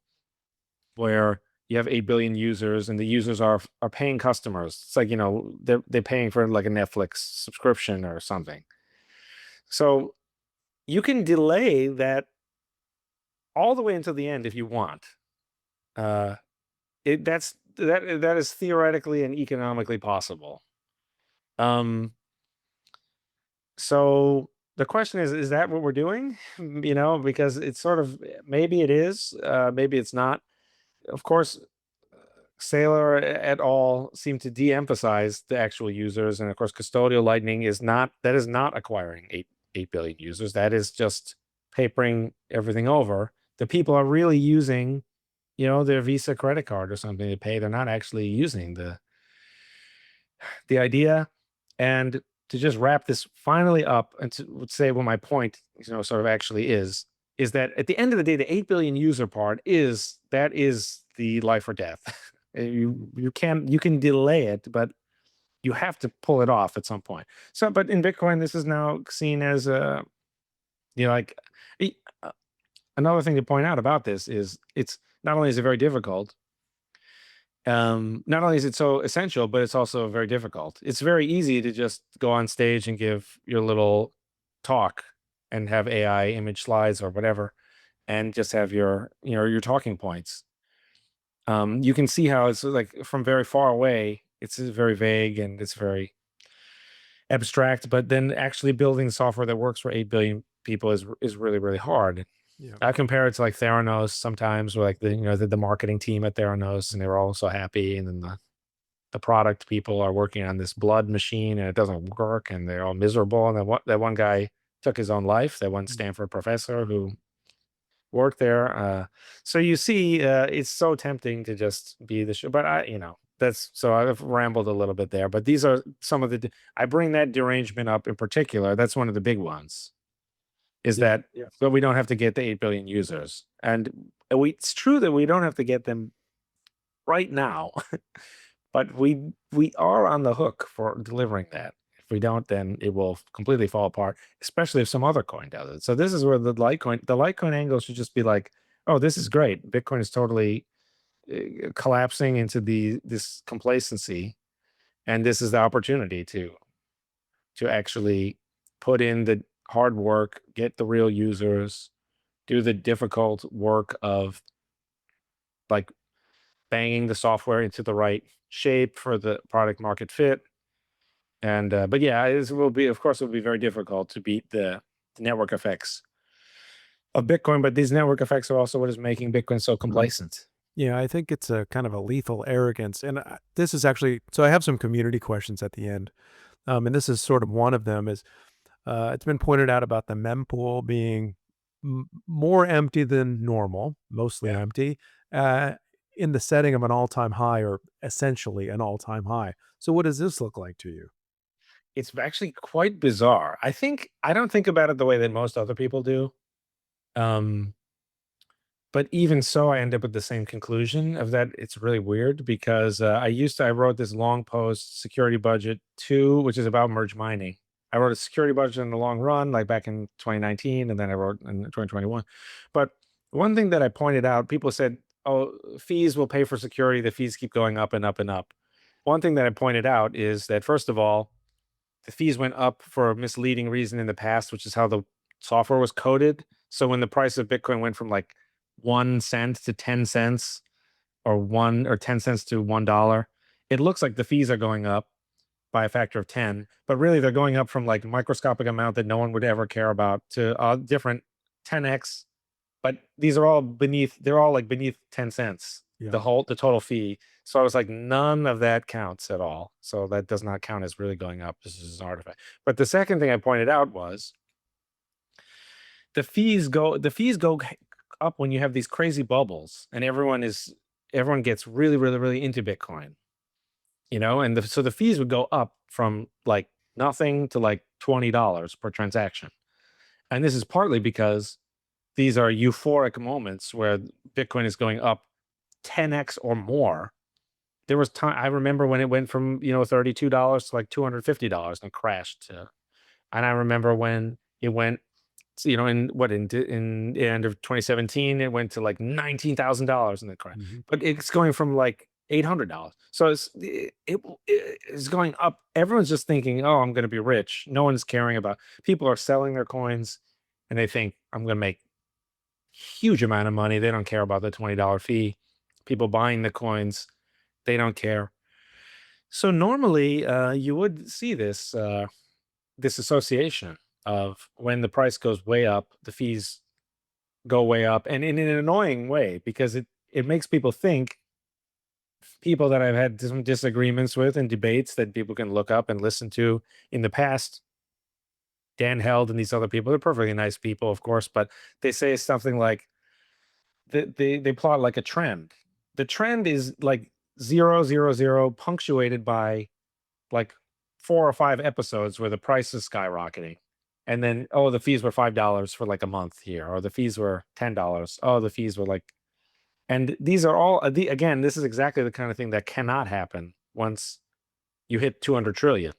where you have 8 billion users and the users are paying customers. It's like, they're paying for like a Netflix subscription or something. So you can delay that all the way until the end if you want. That is theoretically and economically possible. So the question is that what we're doing? Because it's sort of, maybe it is, maybe it's not. Of course, Saylor et al. Seem to de-emphasize the actual users, and of course, custodial Lightning is not acquiring 8 billion users. That is just papering everything over. The people are really using, their Visa credit card or something to pay. They're not actually using the idea. And to just wrap this finally up and to say what my point, sort of actually is that at the end of the day, the 8 billion user part is the life or death. You can delay it, but you have to pull it off at some point. So, but in Bitcoin, this is now seen as like uh, another thing to point out about this is it's not only is it very difficult, not only is it so essential, but it's also very difficult. It's very easy to just go on stage and give your little talk and have AI image slides or whatever, and just have your talking points. You can see how it's like from very far away, it's very vague and it's very abstract, but then actually building software that works for 8 billion people is really, really hard. Yeah. I compare it to like Theranos sometimes, where like the marketing team at Theranos, and they were all so happy, and then the product people are working on this blood machine and it doesn't work, and they're all miserable. And then that one guy took his own life, that one Stanford professor who worked there. So you see, it's so tempting to just be the show, but that's, so I've rambled a little bit there, but these are some of I bring that derangement up in particular. That's one of the big ones. is Yeah. that, but we don't have to get the 8 billion users. And it's true that we don't have to get them right now, but we are on the hook for delivering that. If we don't, then it will completely fall apart, especially if some other coin does it. So this is where the Litecoin angle should just be like, oh, this is great. Bitcoin is totally collapsing into this complacency, and this is the opportunity to actually put in the hard work, get the real users, do the difficult work of like banging the software into the right shape for the product market fit. And but yeah, it will be, of course, it will be very difficult to beat the network effects of Bitcoin. But these network effects are also what is making Bitcoin so complacent. Yeah, I think it's a kind of a lethal arrogance. And this is actually, so I have some community questions at the end. And this is sort of one of them is, it's been pointed out about the mempool being more empty than normal, mostly Yeah. empty, uh, in the setting of an all-time high or essentially an all-time high. So what does this look like to you? It's actually quite bizarre. I don't think about it the way that most other people do. Um, but even so, I end up with the same conclusion of that. It's really weird because I wrote this long post, security budget 2, which is about merge mining. I wrote a security budget in the long run, like back in 2019, and then I wrote in 2021. But one thing that I pointed out, people said, oh, fees will pay for security. The fees keep going up and up and up. One thing that I pointed out is that, first of all, the fees went up for a misleading reason in the past, which is how the software was coded. So when the price of Bitcoin went from like 1 cent to 10 cents, or 10 cents to $1, it looks like the fees are going up by a factor of 10, but really they're going up from like a microscopic amount that no one would ever care about to a different 10x. But these are all they're all like beneath 10 cents, Yeah. the total fee. So I was like, none of that counts at all. So that does not count as really going up. This is an artifact. But the second thing I pointed out was the fees go up when you have these crazy bubbles and everyone gets really, really, really into Bitcoin, and so the fees would go up from like nothing to like $20 per transaction. And this is partly because these are euphoric moments where Bitcoin is going up 10x or more. There was time I remember when it went from, $32 to like $250 and crashed. And I remember when it went, in the end of 2017, it went to like $19,000 and then crashed. Mhm. But it's going from like $800. So it's going up. Everyone's just thinking, oh, I'm going to be rich. No one's caring about. People are selling their coins, and they think I'm going to make huge amount of money. They don't care about the $20 fee. People buying the coins, they don't care. So normally, you would see this association of when the price goes way up, the fees go way up, and in an annoying way because it makes people think. People that I've had some disagreements with in debates that people can look up and listen to in the past, Dan Held and these other people, they're perfectly nice people, of course, but they say something like, they plot like a trend. The trend is like 000 punctuated by like 4 or 5 episodes where the price is skyrocketing. And then, oh, the fees were $5 for like a month here, or the fees were $10. Oh, the fees were like, and these are all, again, this is exactly the kind of thing that cannot happen once you hit 200 trillion.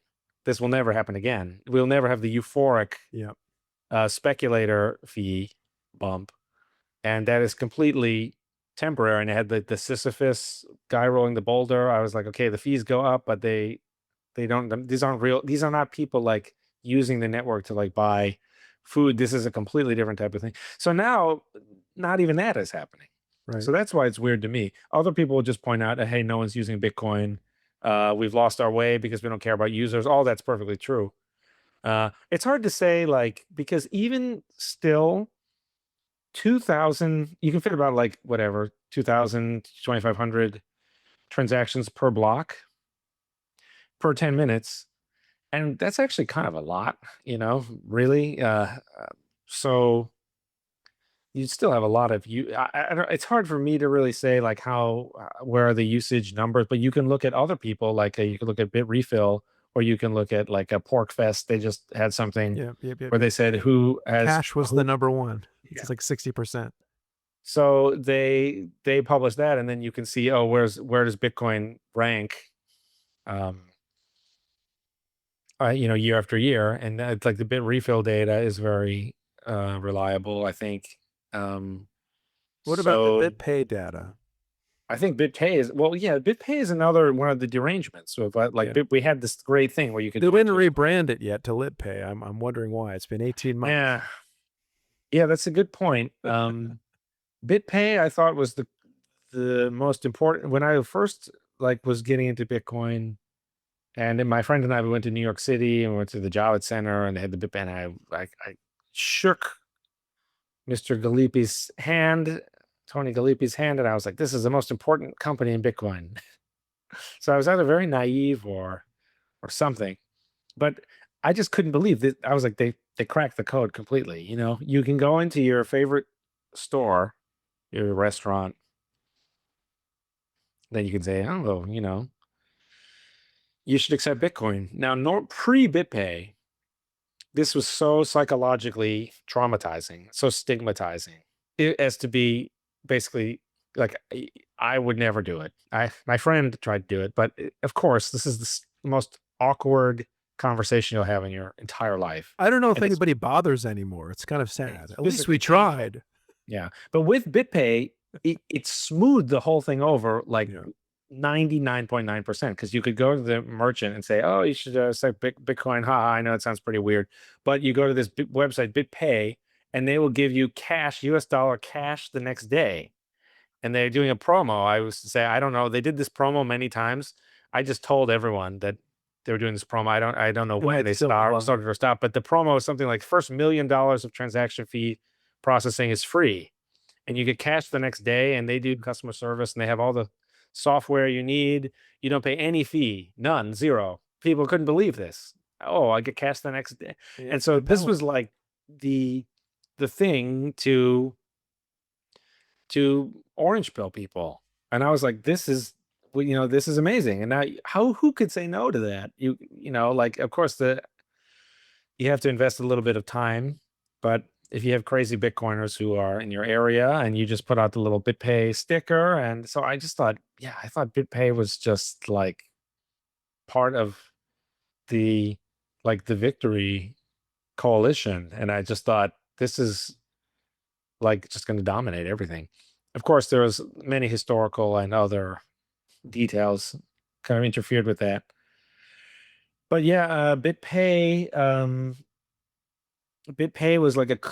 This will never happen again. We'll never have the euphoric Yeah. speculator fee bump, and that is completely temporary. And I had the Sisyphus guy rolling the boulder. I was like, okay, the fees go up, but they don't. These aren't real. These are not people like using the network to like buy food. This is a completely different type of thing. So now, not even that is happening. Right. So that's why it's weird to me. Other people will just point out, hey, no one's using Bitcoin. We've lost our way because we don't care about users. All that's perfectly true. It's hard to say, like, because even still, 2,000, you can fit about like whatever, 2,000, 2,500 transactions per block per 10 minutes. And that's actually kind of a lot, really. So you still have a lot of you. It's hard for me to really say like where are the usage numbers, but you can look at other people, like you can look at Bit Refill, or you can look at like a Pork Fest. They just had something where they said who has Cash was the number one. Yeah. It's like 60%. So they publish that, and then you can see, oh, where does Bitcoin rank, um, year after year, and it's like the bit refill data is very reliable, I think. Um, What about the so BitPay data? I think BitPay is, well, yeah, BitPay is another one of the derangements. So, but like Yeah. we had this great thing where you could They point didn't to, rebrand it yet to LitPay. I'm wondering why. It's been 18 months. yeah, that's a good point. BitPay I thought was the most important when I first like was getting into Bitcoin. And then my friend and I, we went to New York City and we went to the Javits Center and they had the BitPay. And I shook Mr. Galipi's hand, Tony Galipi's hand, and I was like, "This is the most important company in Bitcoin." So I was either very naive or something, but I just couldn't believe that. I was like, they cracked the code completely. You can go into your favorite store, your restaurant, then you can say, "Oh, you should accept Bitcoin." Now, pre-BitPay, this was so psychologically traumatizing, so stigmatizing, as to be basically like I would never do it. My friend tried to do it, but of course, this is the most awkward conversation you'll have in your entire life. I don't know if And anybody bothers anymore. It's kind of sad. At least we physically tried. Yeah. But with BitPay, it smoothed the whole thing over like Yeah. 99.9% because you could go to the merchant and say, "Oh, you should accept Bitcoin." Ha, I know it sounds pretty weird, but you go to this website, BitPay, and they will give you cash, US dollar cash the next day. And they're doing a promo. I was to say, I don't know. They did this promo many times. I just told everyone that they were doing this promo. I don't know It when might they still go on. started or stopped, but the promo is something like first $1 million of transaction fee processing is free, and you get cash the next day. And they do customer service, and they have all the software you need. You don't pay any fee, none, zero. People couldn't believe this. Oh, I get cash the next day, Yeah, and so this compelling. was like the thing to orange pill people. And I was like, this is, well, this is amazing. And now who could say no to that? Like, of course, you have to invest a little bit of time, but if you have crazy Bitcoiners who are in your area and you just put out the little BitPay sticker. And so I just thought, yeah, I thought BitPay was just like part of the, like the victory coalition. And I just thought this is like just going to dominate everything. Of course, there was many historical and other details kind of interfered with that. But yeah, BitPay was like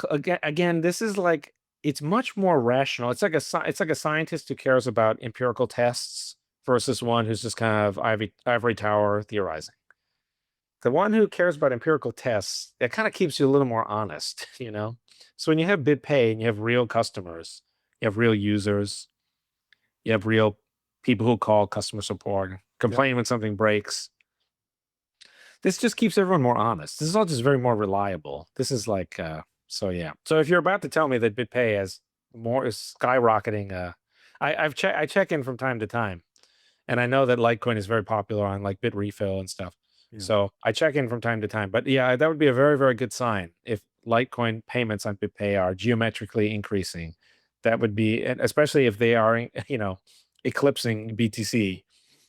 again. This is like it's much more rational. It's like a scientist who cares about empirical tests versus one who's just kind of ivory tower theorizing. The one who cares about empirical tests, it kind of keeps you a little more honest, So when you have BitPay and you have real customers, you have real users, you have real people who call customer support, complain when something breaks. This just keeps everyone more honest. This is all just very more reliable. This is like, so yeah. So if you're about to tell me that BitPay is skyrocketing, I check in from time to time, and I know that Litecoin is very popular on like Bitrefill and stuff. Yeah. So I check in from time to time. But yeah, that would be a very, very good sign if Litecoin payments on BitPay are geometrically increasing. That would be, and especially if they are, eclipsing BTC.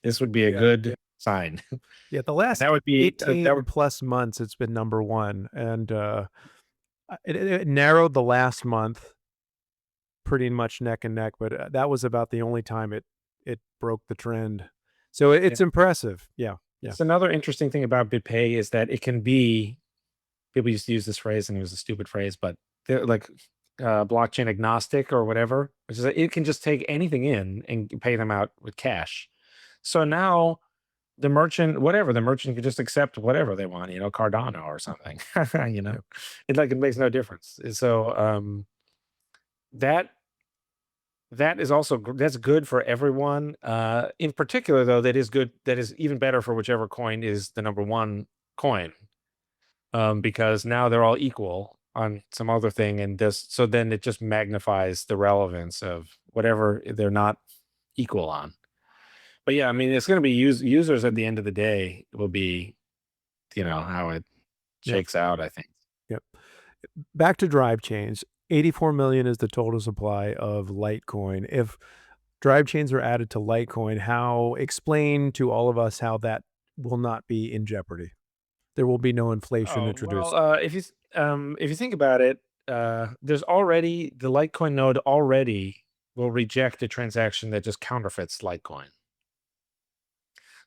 This would be a good sign. Yeah, the last That would be 18 plus months, it's been number one. And it narrowed the last month pretty much neck and neck, but that was about the only time it broke the trend. So it's impressive. Yeah. Yeah. It's another interesting thing about BitPay is that it can be, people used to use this phrase and it was a stupid phrase, but they're like blockchain agnostic or whatever, which is that it can just take anything in and pay them out with cash. So now the merchant can just accept whatever they want, Cardano or something, it makes no difference. So that is also that's good for everyone. In particular, though, that is even better for whichever coin is the number one coin, because now they're all equal on some other thing, and so then it just magnifies the relevance of whatever they're not equal on. But yeah, I mean, it's going to be users at the end of the day will be how it Yep. shakes out, I think. Yep. Back to drive chains. 84 million is the total supply of Litecoin. If drive chains are added to Litecoin, explain to all of us how that will not be in jeopardy. There will be no inflation Oh, well, introduced. if you think about it, there's already the Litecoin node already will reject a transaction that just counterfeits Litecoin.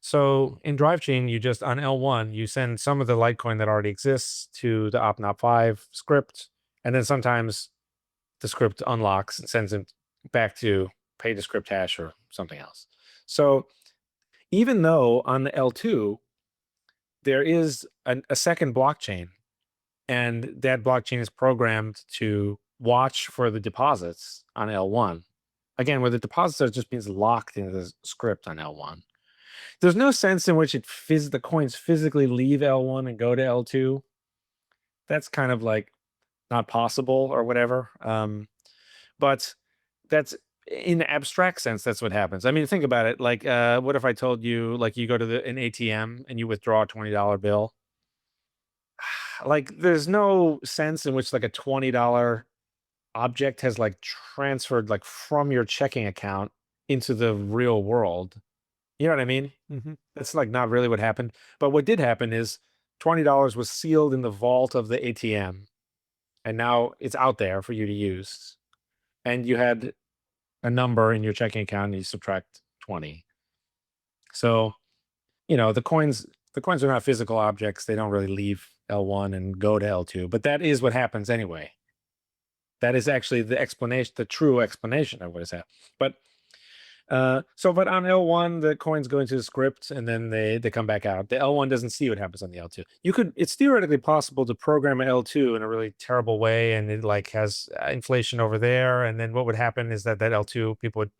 So in Drivechain, you just on L1, you send some of the Litecoin that already exists to the OP-NOP5 script, and then sometimes the script unlocks and sends it back to pay the script hash or something else. So even though on the L2 there is a second blockchain, and that blockchain is programmed to watch for the deposits on L1. Again, where the deposits are just means locked into the script on L1. There's no sense in which the coins physically leave L1 and go to L2. That's kind of like not possible or whatever. But that's in the abstract sense, that's what happens. I mean, think about it. Like, what if I told you, like, you go to an ATM and you withdraw a $20 bill? Like, there's no sense in which like a $20 object has like transferred like from your checking account into the real world. You know what I mean? Mhm. That's like not really what happened. But what did happen is $20 was sealed in the vault of the ATM, and now it's out there for you to use. And you had a number in your checking account and you subtract 20. So, the coins are not physical objects. They don't really leave L1 and go to L2, but that is what happens anyway. That is actually the explanation, the true explanation of what is happening. But but on L1, the coins go into the script and then they come back out. The L1 doesn't see what happens on the L2. It's theoretically possible to program an L2 in a really terrible way, and it like has inflation over there. And then what would happen is that L2 people would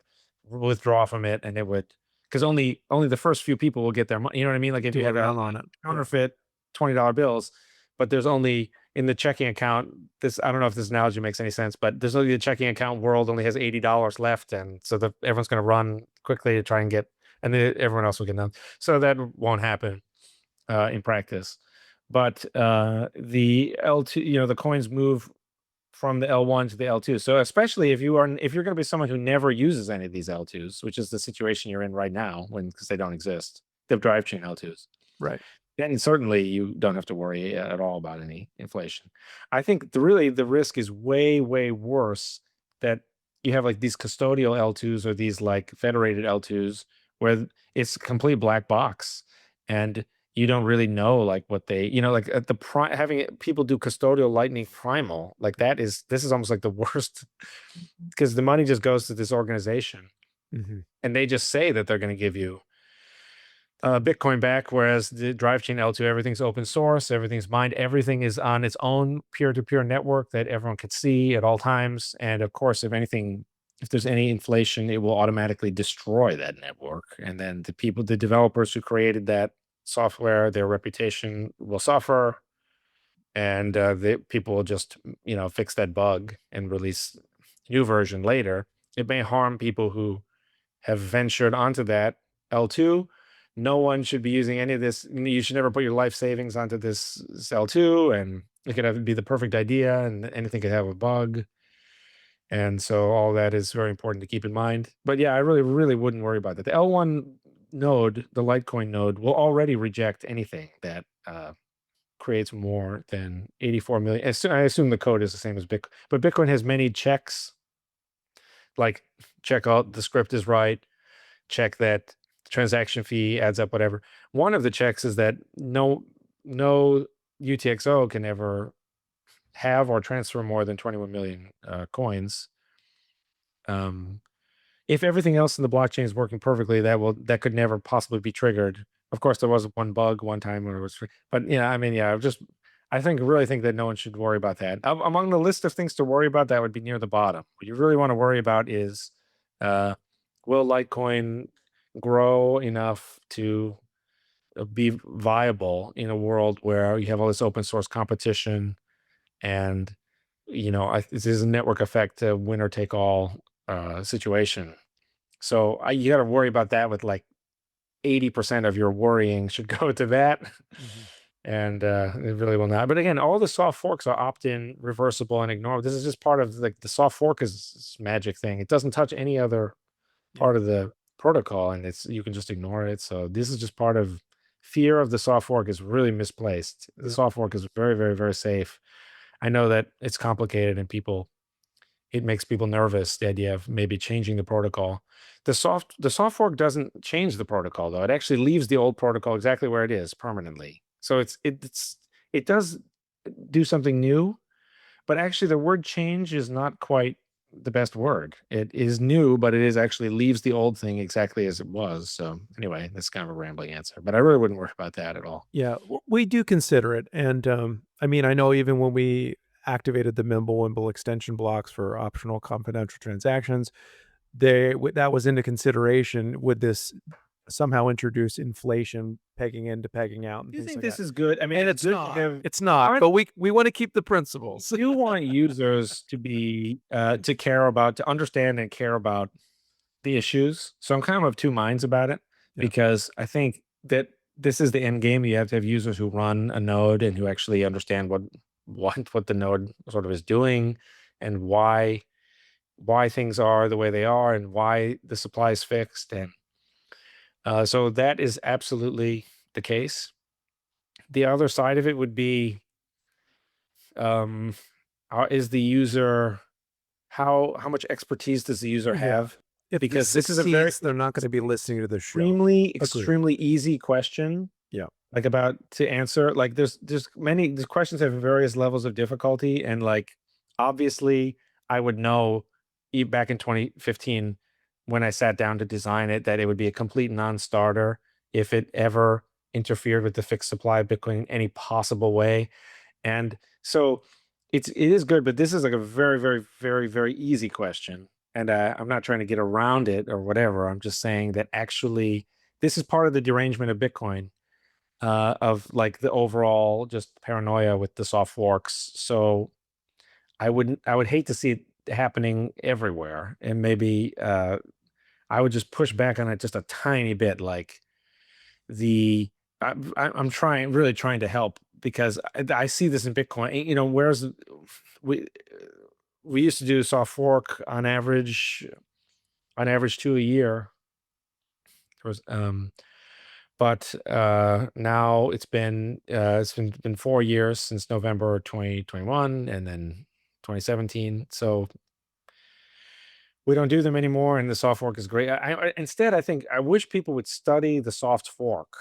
withdraw from it, and it would, because only the first few people will get their money. You know what I mean? Like if Do you a had a run on it. counterfeit $20 bills, but there's only in the checking account, this, I don't know if this analogy makes any sense, but there's only the checking account world only has $80 left, and so everyone's going to run quickly to try and get, and then everyone else will get none. So that won't happen in practice. But the L2, the coins move from the L1 to the L2. So especially if you're going to be someone who never uses any of these L2s, which is the situation you're in right now, because they don't exist, they have drive chain L2s. Right. Then certainly you don't have to worry at all about any inflation. I think the risk is way, way worse that you have like these custodial L2s or these like federated L2s where it's a complete black box, and you don't really know like what they, like at having people do custodial lightning primal, like this is almost like the worst, because the money just goes to this organization Mhm. and they just say that they're going to give you Bitcoin back, whereas the Drivechain L2, everything's open source, everything's mined, everything is on its own peer-to-peer network that everyone can see at all times. And of course, if there's any inflation, it will automatically destroy that network. And then the developers who created that software, their reputation will suffer, and the people will just fix that bug and release a new version later. It may harm people who have ventured onto that L2. No one should be using any of this. You should never put your life savings onto this L2, and it could be the perfect idea, and anything could have a bug. And so all that is very important to keep in mind. But yeah, I really, really wouldn't worry about that. The L1 node, the Litecoin node, will already reject anything that creates more than 84 million. I assume the code is the same as Bitcoin, but Bitcoin has many checks, like check out the script is right, check that transaction fee adds up, whatever. One of the checks is that no UTXO can ever have or transfer more than 21 million coins. If everything else in the blockchain is working perfectly, that could never possibly be triggered. Of course, there was one bug one time where it was, but yeah, I mean, yeah, I really think that no one should worry about that. Among the list of things to worry about, that would be near the bottom. What you really want to worry about is, uh, will Litecoin grow enough to be viable in a world where you have all this open source competition, and this is a network effect, winner take all situation. So you got to worry about that with like 80% of your worrying should go to that. Mhm. and it really will not. But again, all the soft forks are opt-in, reversible, and ignore. This is just part of like the soft fork is this magic thing. It doesn't touch any other Yeah. part of the protocol, and it's you can just ignore it. So this is just part of fear of the soft fork is really misplaced. The Yeah. soft fork is very, very, very safe. I know that it's complicated and it makes people nervous, the idea of maybe changing the protocol. The soft fork doesn't change the protocol though. It actually leaves the old protocol exactly where it is permanently. So it does do something new, but actually the word change is not quite the best word. It is new, but it is actually leaves the old thing exactly as it was. So anyway, that's kind of a rambling answer, but I really wouldn't worry about that at all. Yeah, we do consider it, and, I mean, I know even when we activated the Mempool extension blocks for optional confidential transactions, that was into consideration. Would this somehow introduce inflation pegging in to pegging out and Do you things think like that? this is good? I mean, And it's it's good to not. have It's not, aren't but we wanna keep the principles. you want users to be to care about, to understand and care about the issues. So I'm kind of two minds about it Yeah. because I think that this is the end game. You have to have users who run a node and who actually understand what the node sort of is doing and why things are the way they are and why the supply is fixed. And so that is absolutely the case. The other side of it would be um, is the user how much expertise does the user Yeah. have? If this Because this is a very succeeds, they're not gonna be listening to the show. extremely Agreed. extremely easy question Yeah. like about to answer. Like these questions have various levels of difficulty, and like obviously I would know back in 2015 when I sat down to design it that it would be a complete non-starter if it ever interfered with the fixed supply of Bitcoin in any possible way. And so it is good, but this is like a very, very, very, very easy question. And I'm not trying to get around it or whatever. I'm just saying that actually this is part of the derangement of Bitcoin, of like the overall just paranoia with the soft forks. So I would hate to see it happening everywhere. And maybe I would just push back on it just a tiny bit. Like the I'm trying really trying to help because I see this in Bitcoin. You know, whereas we we used to do soft fork on average two a year. There was, but now it's been 4 years since November 2021, and then 2017. So we don't do them anymore, and the soft fork is great. Instead, I think I wish people would study the soft fork.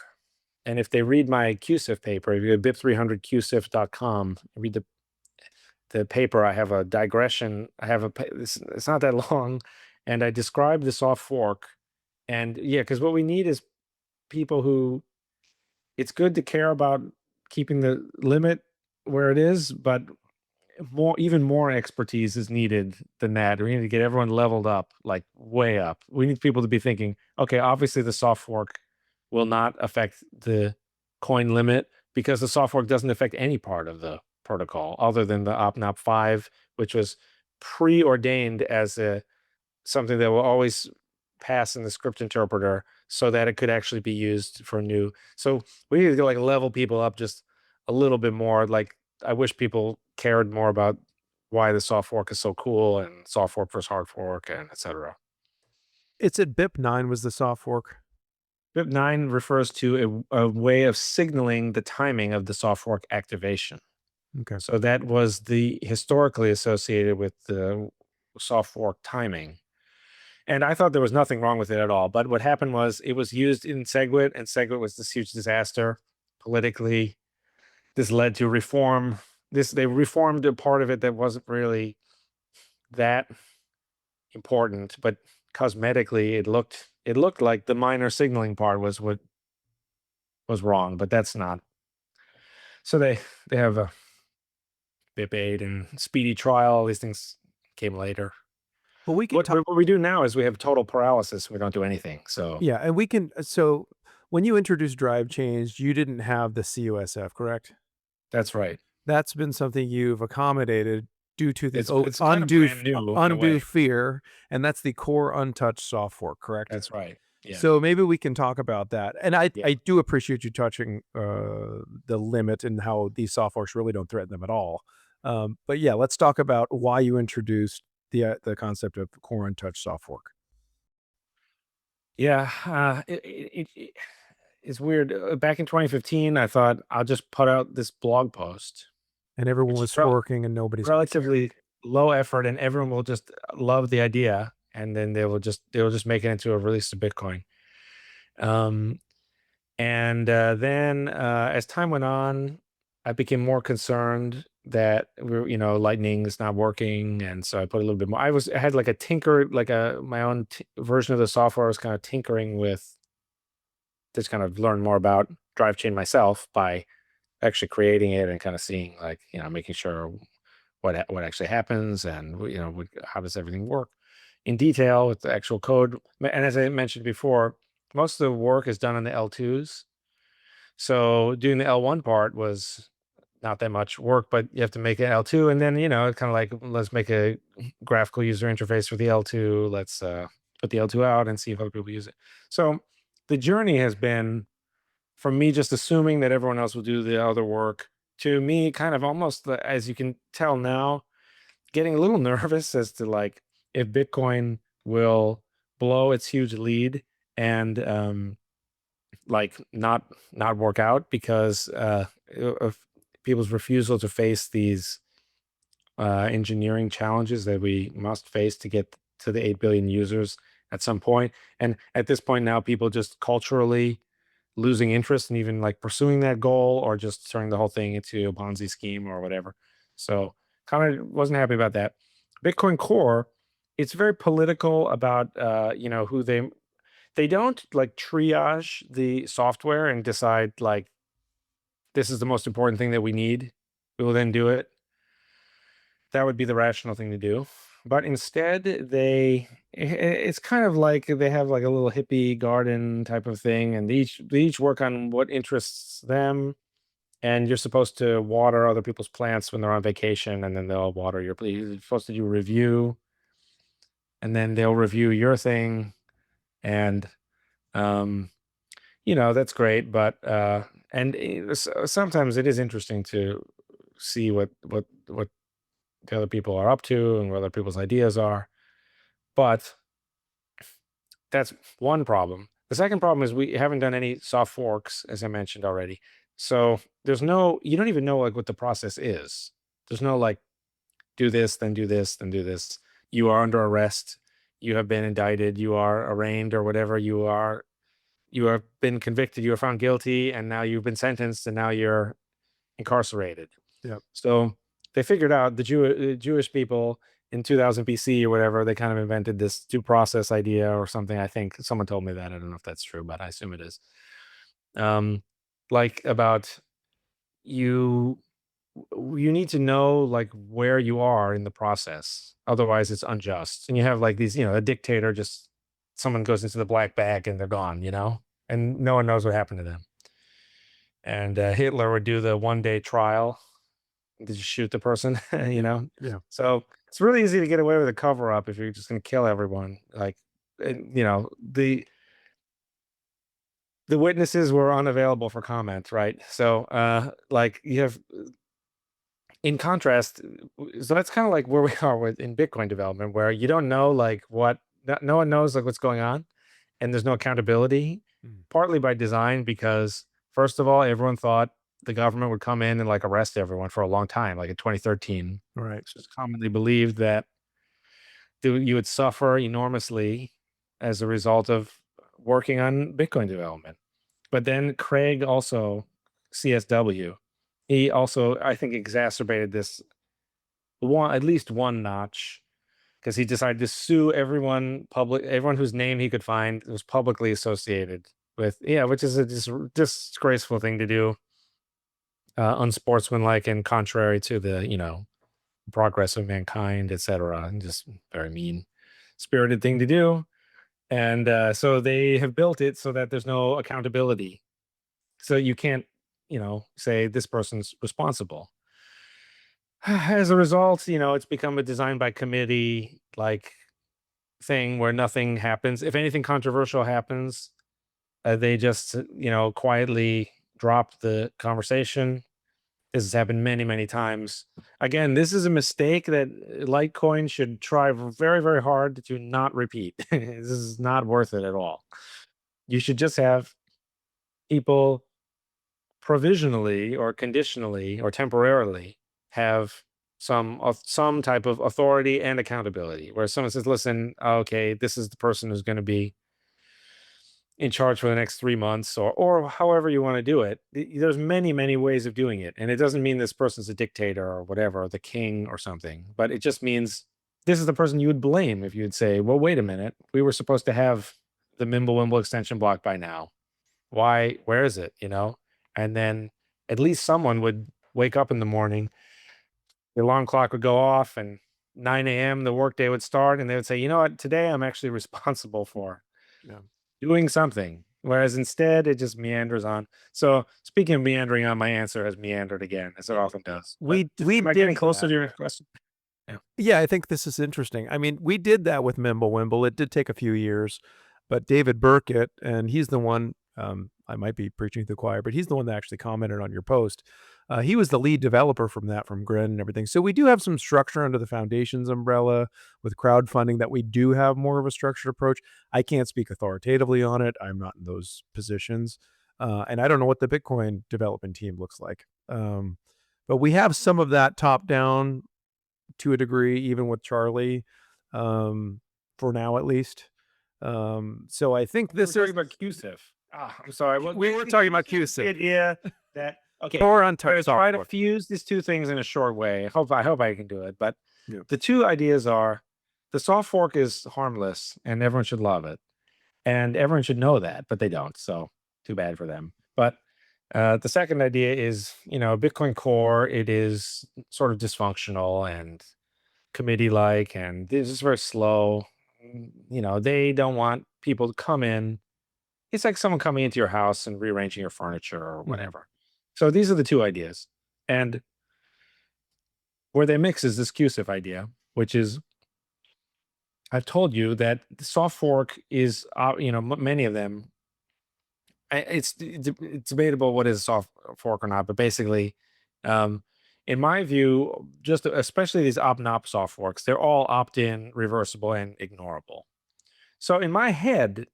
And if they read my QSIF paper, if you go to BIP300QSIF.com, read the paper, I have a digression. It's not that long, and I describe the soft fork. And yeah, because what we need is people who it's good to care about keeping the limit where it is, but even more expertise is needed than that. We need to get everyone leveled up, like way up. We need people to be thinking, okay, obviously the soft fork will not affect the coin limit because the soft fork doesn't affect any part of the protocol other than the OpNop 5, which was preordained as something that will always pass in the script interpreter so that it could actually be used for new. So we need to like level people up just a little bit more. Like I wish people cared more about why the soft fork is so cool and soft fork versus hard fork and etc. It's at BIP9 was the soft fork. BIP9 refers to a way of signaling the timing of the soft fork activation. Okay. So that was the historically associated with the soft fork timing. And I thought there was nothing wrong with it at all. But what happened was it was used in SegWit, and SegWit was this huge disaster politically. This led to reform. They reformed a part of it that wasn't really that important, but cosmetically it looked like the minor signaling part was what was wrong, but that's not. So they have a BIP 8 and speedy trial. All these things came later. But we can What talk. what we do now is we have total paralysis. We don't do anything. So Yeah, and we can so when you introduced drive chains, you didn't have the CUSF, correct? that's right. That's been something you've accommodated due to the It's kind of brand new in a undue way. fear, and that's the core untouched soft fork, correct? That's right. Yeah. So maybe we can talk about that. And I Yeah. I do appreciate you touching the limit and how these soft forks really don't threaten them at all. But yeah, let's talk about why you introduced the concept of core untouched soft fork. Yeah. It's weird. Back in 2015, I thought I'll just put out this blog post, And everyone which is was working and nobody's gonna care. relatively low effort, and everyone will just love the idea, and then they will just make it into a release of Bitcoin. Um, and then as time went on, I became more concerned that Lightning is not working, and so I put a little bit more. I had like a tinker, like a my own version of the software. I was kind of tinkering with, just kind of learn more about Drivechain myself by actually creating it and kind of seeing, like, making sure what actually happens, and how does everything work in detail with the actual code. And as I mentioned before, most of the work is done on the L2s. So doing the L1 part was not that much work, but you have to make an L2, and then kind of like, let's make a graphical user interface for the L2. Let's put the L2 out and see if other people use it. So the journey has been from me just assuming that everyone else will do the other work, to me kind of almost, as you can tell now, getting a little nervous as to, like, if Bitcoin will blow its huge lead and like not work out because of people's refusal to face these engineering challenges that we must face to get to the 8 billion users at some point. And at this point now, people just culturally losing interest in even like pursuing that goal, or just turning the whole thing into a Ponzi scheme or whatever. So kind of wasn't happy about that. Bitcoin Core, it's very political about who they don't like triage the software and decide, like, this is the most important thing that we need. We will then do it. That would be the rational thing to do. But instead, it's kind of like they have like a little hippie garden type of thing, and they each work on what interests them. And you're supposed to water other people's plants when they're on vacation, and then they'll water your. You're supposed to do a review, and then they'll review your thing, and um, that's great. But sometimes it is interesting to see what the other people are up to and what other people's ideas are. But that's one problem. The second problem is we haven't done any soft forks, as I mentioned already. So you don't even know like what the process is. There's no like, do this, then do this, then do this. You are under arrest. You have been indicted. You are arraigned or whatever. You have been convicted. You are found guilty, and now you've been sentenced, and now you're incarcerated. Yep. So they figured out the Jewish people in 2000 BC or whatever, they kind of invented this due process idea or something. I think someone told me that. I don't know if that's true, but I assume it is. Um, like, about you you need to know like where you are in the process. Otherwise, it's unjust. And you have like these, a dictator, just someone goes into the black bag and they're gone, and no one knows what happened to them. And Hitler would do the 1 day trial. Did you shoot the person? you Yeah. know? Yeah. So it's really easy to get away with a cover up if you're just going to kill everyone. Like, the witnesses were unavailable for comment, right? So, like, you have, in contrast, so that's kind of like where we are with in Bitcoin development, where you don't know like no one knows like what's going on, and there's no accountability. Mm. Partly by design, because first of all, everyone thought the government would come in and like arrest everyone for a long time, like in 2013. Right. It's just commonly believed that you would suffer enormously as a result of working on Bitcoin development. But then Craig also, CSW, he also, I think, exacerbated this at least one notch, because he decided to sue everyone whose name he could find was publicly associated with, yeah, which is a disgraceful thing to do, unsportsmanlike and contrary to the progress of mankind, etc., and just very mean spirited thing to do. And so they have built it so that there's no accountability, so you can't say this person's responsible. As a result, it's become a design by committee, like, thing where nothing happens. If anything controversial happens, they just, quietly drop the conversation. This has happened many, many times. Again, this is a mistake that Litecoin should try very, very hard to not repeat. This is not worth it at all. You should just have people provisionally or conditionally or temporarily have some type of authority and accountability, where someone says, listen, okay, this is the person who's going to be in charge for the next 3 months, or however you want to do it. There's many, many ways of doing it, and it doesn't mean this person's a dictator or whatever, or the king or something, but it just means this is the person you would blame if you'd say, well, wait a minute, we were supposed to have the Mimblewimble extension block by now. Where is it, and then at least someone would wake up in the morning, the alarm clock would go off, and 9 a.m. the workday would start, and they would say, you know what, today I'm actually responsible for Yeah. doing something. Whereas instead it just meanders on. So speaking of meandering on, my answer has meandered again, as it often does. But We am I did getting closer that. to your question? Yeah. Yeah, I think this is interesting. I mean, we did that with Mimblewimble. It did take a few years, but David Burkett, and he's the one, I might be preaching to the choir, but he's the one that actually commented on your post. He was the lead developer from that, from Grin and everything. So we do have some structure under the foundation's umbrella with crowdfunding, that we do have more of a structured approach. I can't speak authoritatively on it. I'm not in those positions. And I don't know what the Bitcoin development team looks like. But we have some of that top down to a degree, even with Charlie, for now at least. So I think We're this is talking about QSIF. I'm sorry. Well, we were talking about the QSIP idea that okay, or I'm untouched gonna try to software. fuse these two things in a short way. I hope I can do it. But Yeah. the two ideas are the soft fork is harmless and everyone should love it. And everyone should know that, but they don't. So too bad for them. But the second idea is, Bitcoin Core, it is sort of dysfunctional and committee like, and this is very slow. They don't want people to come in. It's like someone coming into your house and rearranging your furniture or Mhm. whatever. So these are the two ideas. And where they mix is this QSIF idea, which is I've told you that the soft fork is, many of them. It's debatable what is a soft fork or not, but basically, um, in my view, just especially these opt-not soft forks, they're all opt-in, reversible, and ignorable. So in my head,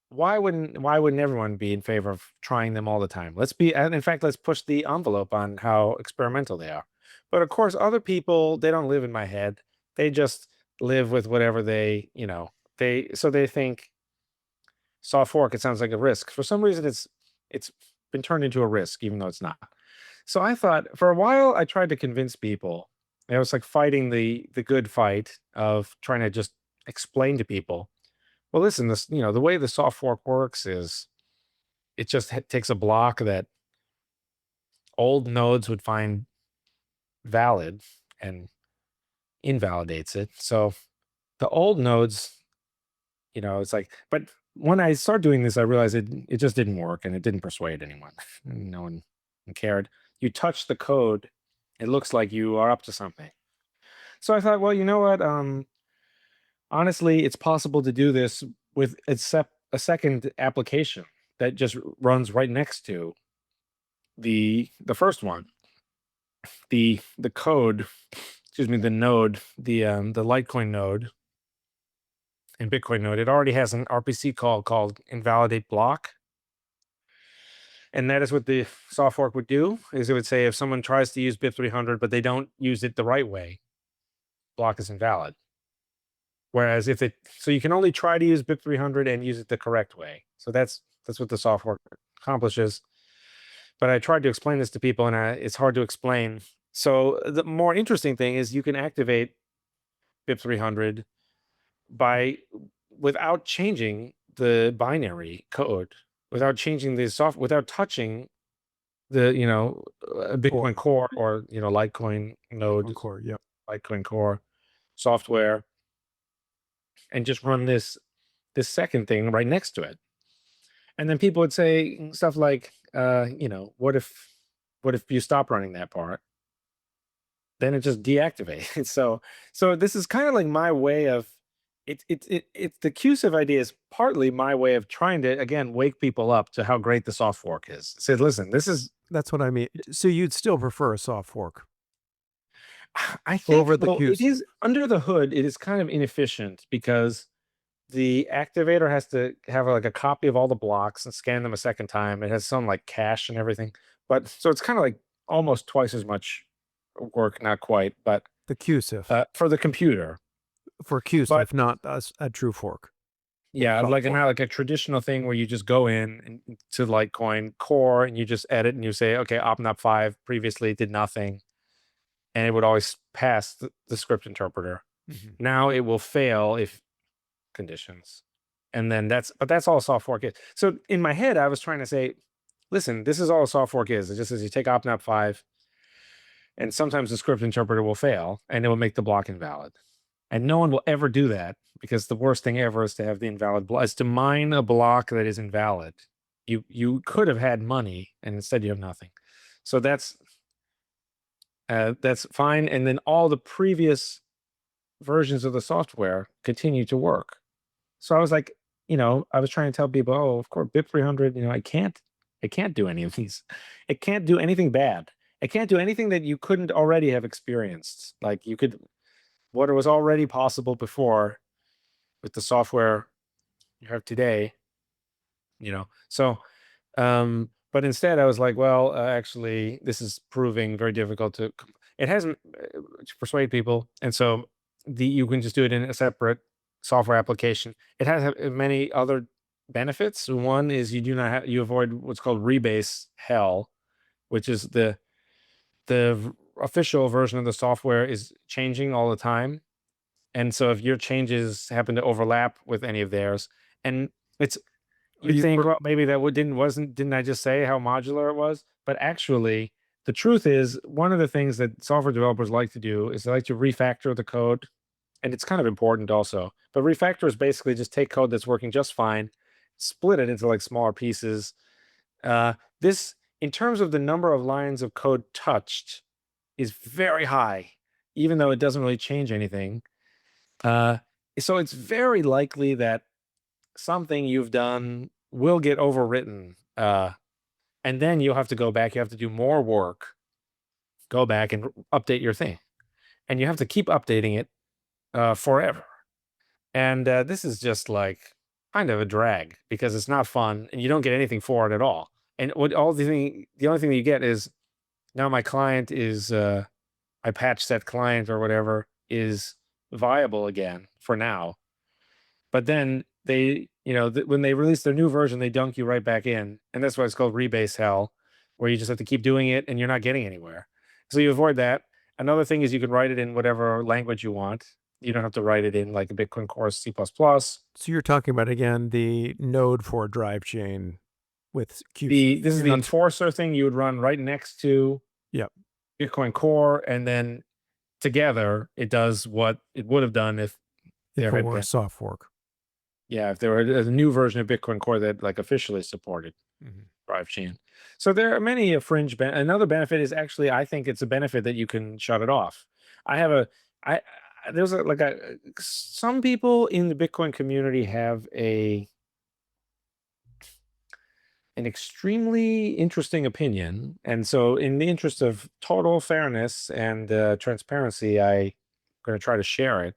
why wouldn't everyone be in favor of trying them all the time? And in fact, let's push the envelope on how experimental they are. But of course, other people, they don't live in my head. They just live with whatever they think soft fork, it sounds like a risk. For some reason, it's been turned into a risk, even though it's not. So I thought for a while I tried to convince people. It was like fighting the good fight of trying to just explain to people. Well, listen, the way the soft fork works is it just takes a block that old nodes would find valid and invalidates it. So the old nodes, it's like, but when I started doing this, I realized it just didn't work and it didn't persuade anyone. No one cared. You touch the code, it looks like you are up to something. So I thought, well, you know what? Honestly, it's possible to do this with a second application that just runs right next to the first one. The code, excuse me, the node, the Litecoin node and Bitcoin node, it already has an RPC call called invalidate block. And that is what the soft fork would do, is it would say if someone tries to use BIP 300, but they don't use it the right way, block is invalid. Whereas so you can only try to use BIP 300 and use it the correct way. So that's what the soft fork accomplishes. But I tried to explain this to people, and it's hard to explain. So the more interesting thing is you can activate BIP 300 without changing the binary code, without changing without touching the Bitcoin Core or Litecoin node, Core, yeah. Litecoin Core software, and just run this second thing right next to it. And then people would say stuff like, what if you stop running that part? Then it just deactivates. So this is kind of like my way of It's the QSIF idea is partly my way of trying to again wake people up to how great the soft fork is. Say, listen, this is That's what I mean. So you'd still prefer a soft fork I think over the well, it QSIF? is under the hood, it is kind of inefficient because the activator has to have like a copy of all the blocks and scan them a second time. It has some like cache and everything. But so it's kind of like almost twice as much work, not quite, but The QSIF. for the computer. For But QSIF, not a true fork. yeah, Soft like fork. not like a traditional thing where you just go in to Litecoin core and you just edit and you say, okay, OpNap 5 previously did nothing, and it would always pass the script interpreter. Mhm. Now it will fail if conditions. And then that's all a soft fork is. So in my head, I was trying to say, listen, this is all a soft fork is. It just says you take OpNap 5, and sometimes the script interpreter will fail and it will make the block invalid. And no one will ever do that because the worst thing ever is to have the invalid block, is to mine a block that is invalid. You could have had money and instead you have nothing. So that's fine. And then all the previous versions of the software continue to work. So I was like, I was trying to tell people, oh, of course, BIP 300, I can't do any of these. It can't do anything bad. It can't do anything that you couldn't already have experienced. Like what was already possible before with the software you have today, So, but instead I was like, well, actually, this is proving very difficult it hasn't to persuade people. And so you can just do it in a separate software application. It has many other benefits. One is you avoid what's called rebase hell, which is the official version of the software is changing all the time. And so if your changes happen to overlap with any of theirs, and it's Are you you think, well, maybe that didn't I just say how modular it was? But actually, the truth is one of the things that software developers like to do is they like to refactor the code, and it's kind of important also. But refactor is basically just take code that's working just fine, split it into like smaller pieces. This, in terms of the number of lines of code touched, is very high, even though it doesn't really change anything. Uh, so it's very likely that something you've done will get overwritten. And then you'll have to go back. You have to do more work, go back and update your thing. And you have to keep updating it forever. And this is just like kind of a drag because it's not fun and you don't get anything for it at all. And the only thing that you get is now my client is, I patched that client or whatever is viable again for now. But then when they release their new version, they dunk you right back in, and that's why it's called rebase hell, where you just have to keep doing it and you're not getting anywhere. So you avoid that. Another thing is you can write it in whatever language you want. You don't have to write it in like a Bitcoin Core C++. So you're talking about again the node for drive chain with QSIF. This is You're the not. enforcer thing you would run right next to Yep. Bitcoin Core, and then together it does what it would have done if If there it had were a been, soft fork. yeah, if there were a new version of Bitcoin Core that like officially supported Mhm. Drivechain. So there are many another benefit is actually I think it's a benefit that you can shut it off. I have a I there's a like a some people in the Bitcoin community have an extremely interesting opinion, and so in the interest of total fairness and transparency, I'm going to try to share it.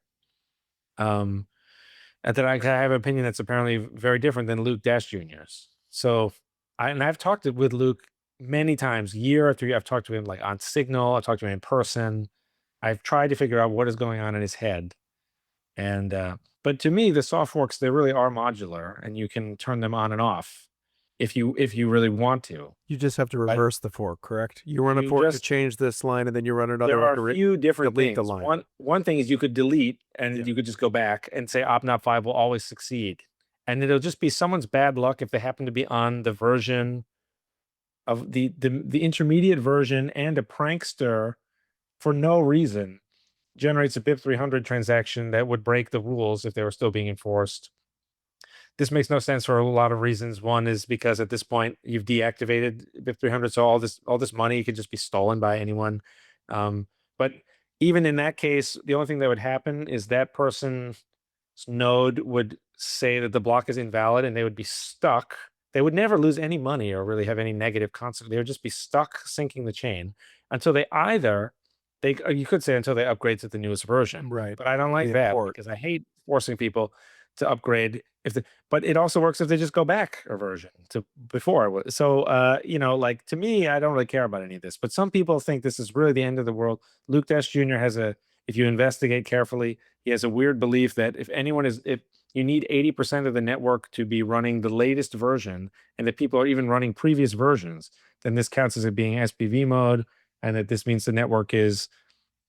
Um, and that I have an opinion that's apparently very different than Luke Dash Jr.'s. So, I've talked with Luke many times, year after year. I've talked to him like on Signal. I've talked to him in person. I've tried to figure out what is going on in his head. And but to me, the soft forks they really are modular, and you can turn them on and off if you really want to. You just have to But reverse the fork, correct? You run a you fork to just change this line, and then you run another there one are a to few different delete the things. line. One thing is you could delete Yeah. and you could just go back and say OpNap 5 will always succeed. And it'll just be someone's bad luck if they happen to be on the version of the intermediate version, and a prankster for no reason generates a BIP 300 transaction that would break the rules if they were still being enforced. This makes no sense for a lot of reasons. One is because at this point you've deactivated BIP 300, so all this money could just be stolen by anyone. But even in that case, the only thing that would happen is that person node would say that the block is invalid and they would be stuck. They would never lose any money or really have any negative consequence. They would just be stuck syncing the chain until they either you could say until they upgrade to the newest version. Right. But I don't like The that import. because I hate forcing people to upgrade if the but it also works if they just go back a version to before it was. So like to me, I don't really care about any of this. But some people think this is really the end of the world. Luke Dash Jr. has if you investigate carefully, he has a weird belief that if you need 80% of the network to be running the latest version, and that people are even running previous versions, then this counts as it being SPV mode, and that this means the network is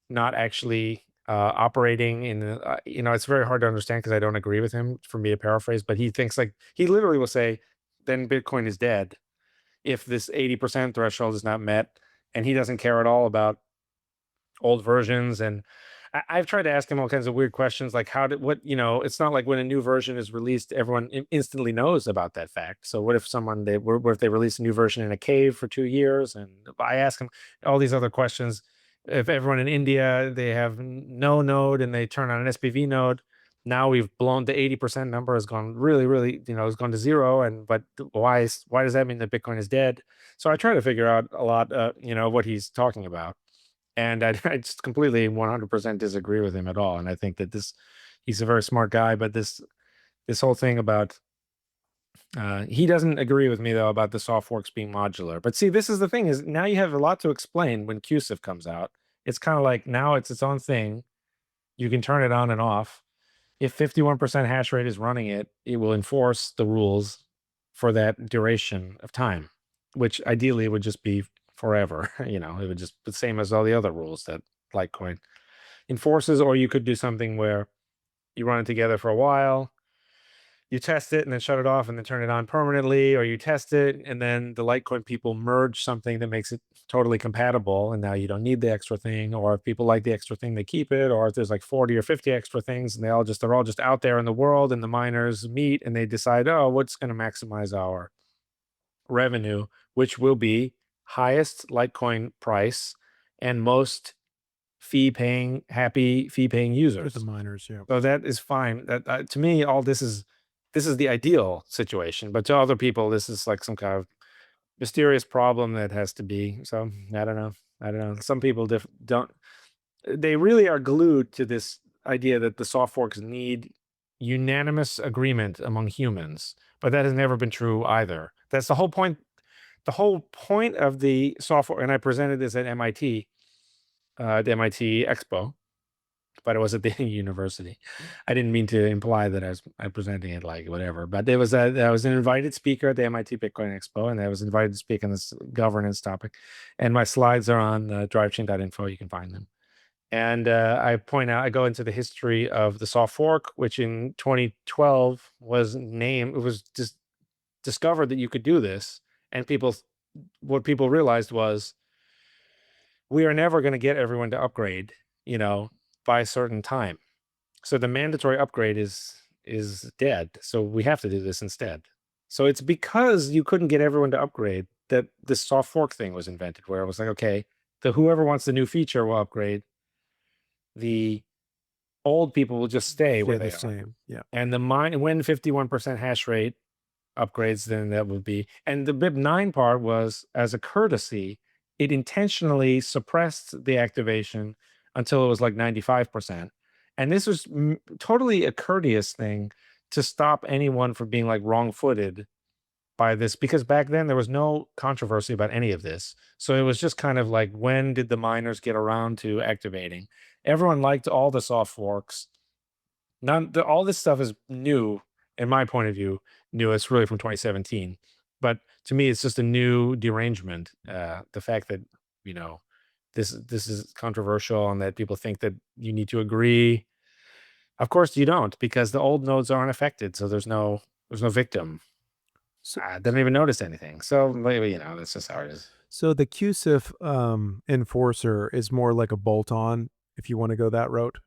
not actually operating in the, it's very hard to understand because I don't agree with him for me to paraphrase, but he thinks like he literally will say, then Bitcoin is dead if this 80% threshold is not met. And he doesn't care at all about old versions. And I've tried to ask him all kinds of weird questions, like it's not like when a new version is released, everyone instantly knows about that fact. So what if what if they release a new version in a cave for 2 years? And I ask him all these other questions. If everyone in India, they have no node and they turn on an SPV node, now we've blown the 80% number has gone really, really, has gone to zero. But why does that mean that Bitcoin is dead? So I try to figure out a lot, what he's talking about. And I just completely 100% disagree with him at all. And I think that he's a very smart guy, but this whole thing about, he doesn't agree with me though about the soft forks being modular. But see, this is the thing, is now you have a lot to explain when QSIF comes out. It's kind of like now it's its own thing. You can turn it on and off. If 51% hash rate is running it, it will enforce the rules for that duration of time, which ideally would just be forever. It would just be the same as all the other rules that Litecoin enforces. Or you could do something where you run it together for a while, you test it and then shut it off and then turn it on permanently, or you test it and then the Litecoin people merge something that makes it totally compatible and now you don't need the extra thing. Or if people like the extra thing, they keep it. Or if there's like 40 or 50 extra things and they're all just out there in the world, and the miners meet and they decide, oh, what's going to maximize our revenue, which will be highest Litecoin price and most happy fee paying For users. the miners, yeah. So that is fine. That to me, all this is the ideal situation. But to other people, this is like some kind of mysterious problem that has to be. So I don't know. I don't know. Some people don't. They really are glued to this idea that the soft forks need unanimous agreement among humans, but that has never been true either. That's the whole point. The whole point of the software, and I presented this at MIT, the MIT Expo, but it was at the university. I didn't mean to imply that I'm presenting it like whatever, but I was an invited speaker at the MIT Bitcoin Expo, and I was invited to speak on this governance topic. And my slides are on drivechain.info. You can find them. And I go into the history of the soft fork, which in 2012 it was just discovered that you could do this. And what people realized was, we are never going to get everyone to upgrade, by a certain time. So the mandatory upgrade is dead. So we have to do this instead. So it's because you couldn't get everyone to upgrade that this soft fork thing was invented, where it was like, okay, whoever wants the new feature will upgrade. The old people will just stay where Stay they the are. same. Yeah. And when 51% hash rate upgrades, then that would be. And the BIP9 part was, as a courtesy, it intentionally suppressed the activation until it was like 95%. And this was totally a courteous thing to stop anyone from being like wrong-footed by this, because back then there was no controversy about any of this. So it was just kind of like, when did the miners get around to activating? Everyone liked all the soft forks. All this stuff is new, in my point of view. New, it's really from 2017. But to me, it's just a new derangement. The fact that, this is controversial and that people think that you need to agree. Of course you don't, because the old nodes aren't affected. So there's no victim. So, I didn't even notice anything. So maybe, that's just how it is. so the QSIF enforcer is more like a bolt-on if you want to go that route.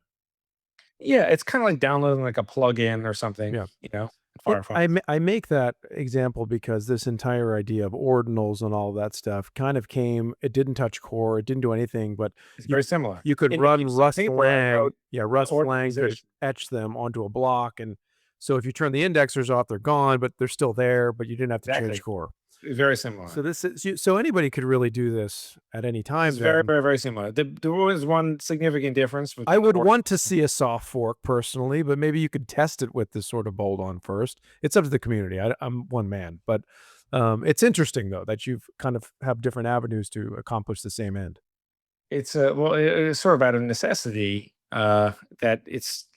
Yeah, it's kind of like downloading like a plugin or something, Yeah. Firefox. I make that example because this entire idea of ordinals and all that stuff kind of came. It didn't touch core. It didn't do anything, but It's you very similar. you could In the run Q6 Rust paper, I lang. wrote Yeah, the Rust lang could organization. etch them onto a block, and so if you turn the indexers off, they're gone, but they're still there. But you didn't have to change Exactly. core. Very So similar. this is so anybody could really do this at any time. It's very, Then very, very similar. There was one significant difference I between would want to see a soft fork personally, but maybe you could test it with this sort of bolt on first. It's up to the community. I'm one man, but it's interesting though that you've kind of have different avenues to accomplish the same end. it's well, it's sort of out of necessity that it's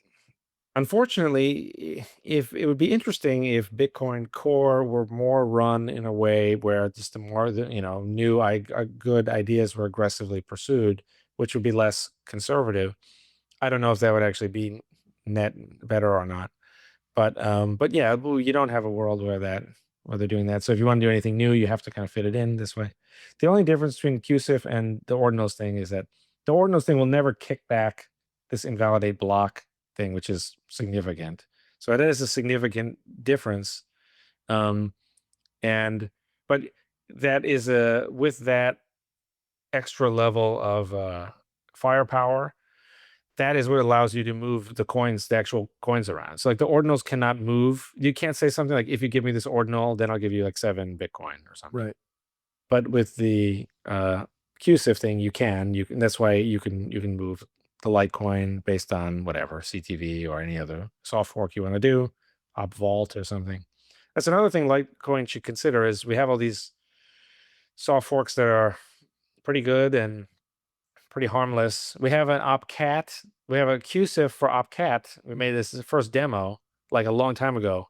unfortunately, if it would be interesting if Bitcoin Core were more run in a way where just the more new good ideas were aggressively pursued, which would be less conservative. I don't know if that would actually be net better or not. But yeah, well, you don't have a world where they're doing that. So if you want to do anything new, you have to kind of fit it in this way. The only difference between QSIF and the ordinals thing is that the ordinals thing will never kick back this invalidate block thing, which is significant. So it is a significant difference. Um, and but that is a with that extra level of firepower, that is what allows you to move the actual coins around. So like the ordinals cannot move. You can't say something like, if you give me this ordinal, then I'll give you like 7 Bitcoin or something. Right. But with the QSIF thing, you can that's why you can move the Litecoin based on whatever CTV or any other soft fork you want to do, op vault or something. That's another thing Litecoin should consider is we have all these soft forks that are pretty good and pretty harmless. We have an opcat. We have a QSIF for opcat. We made this first demo like a long time ago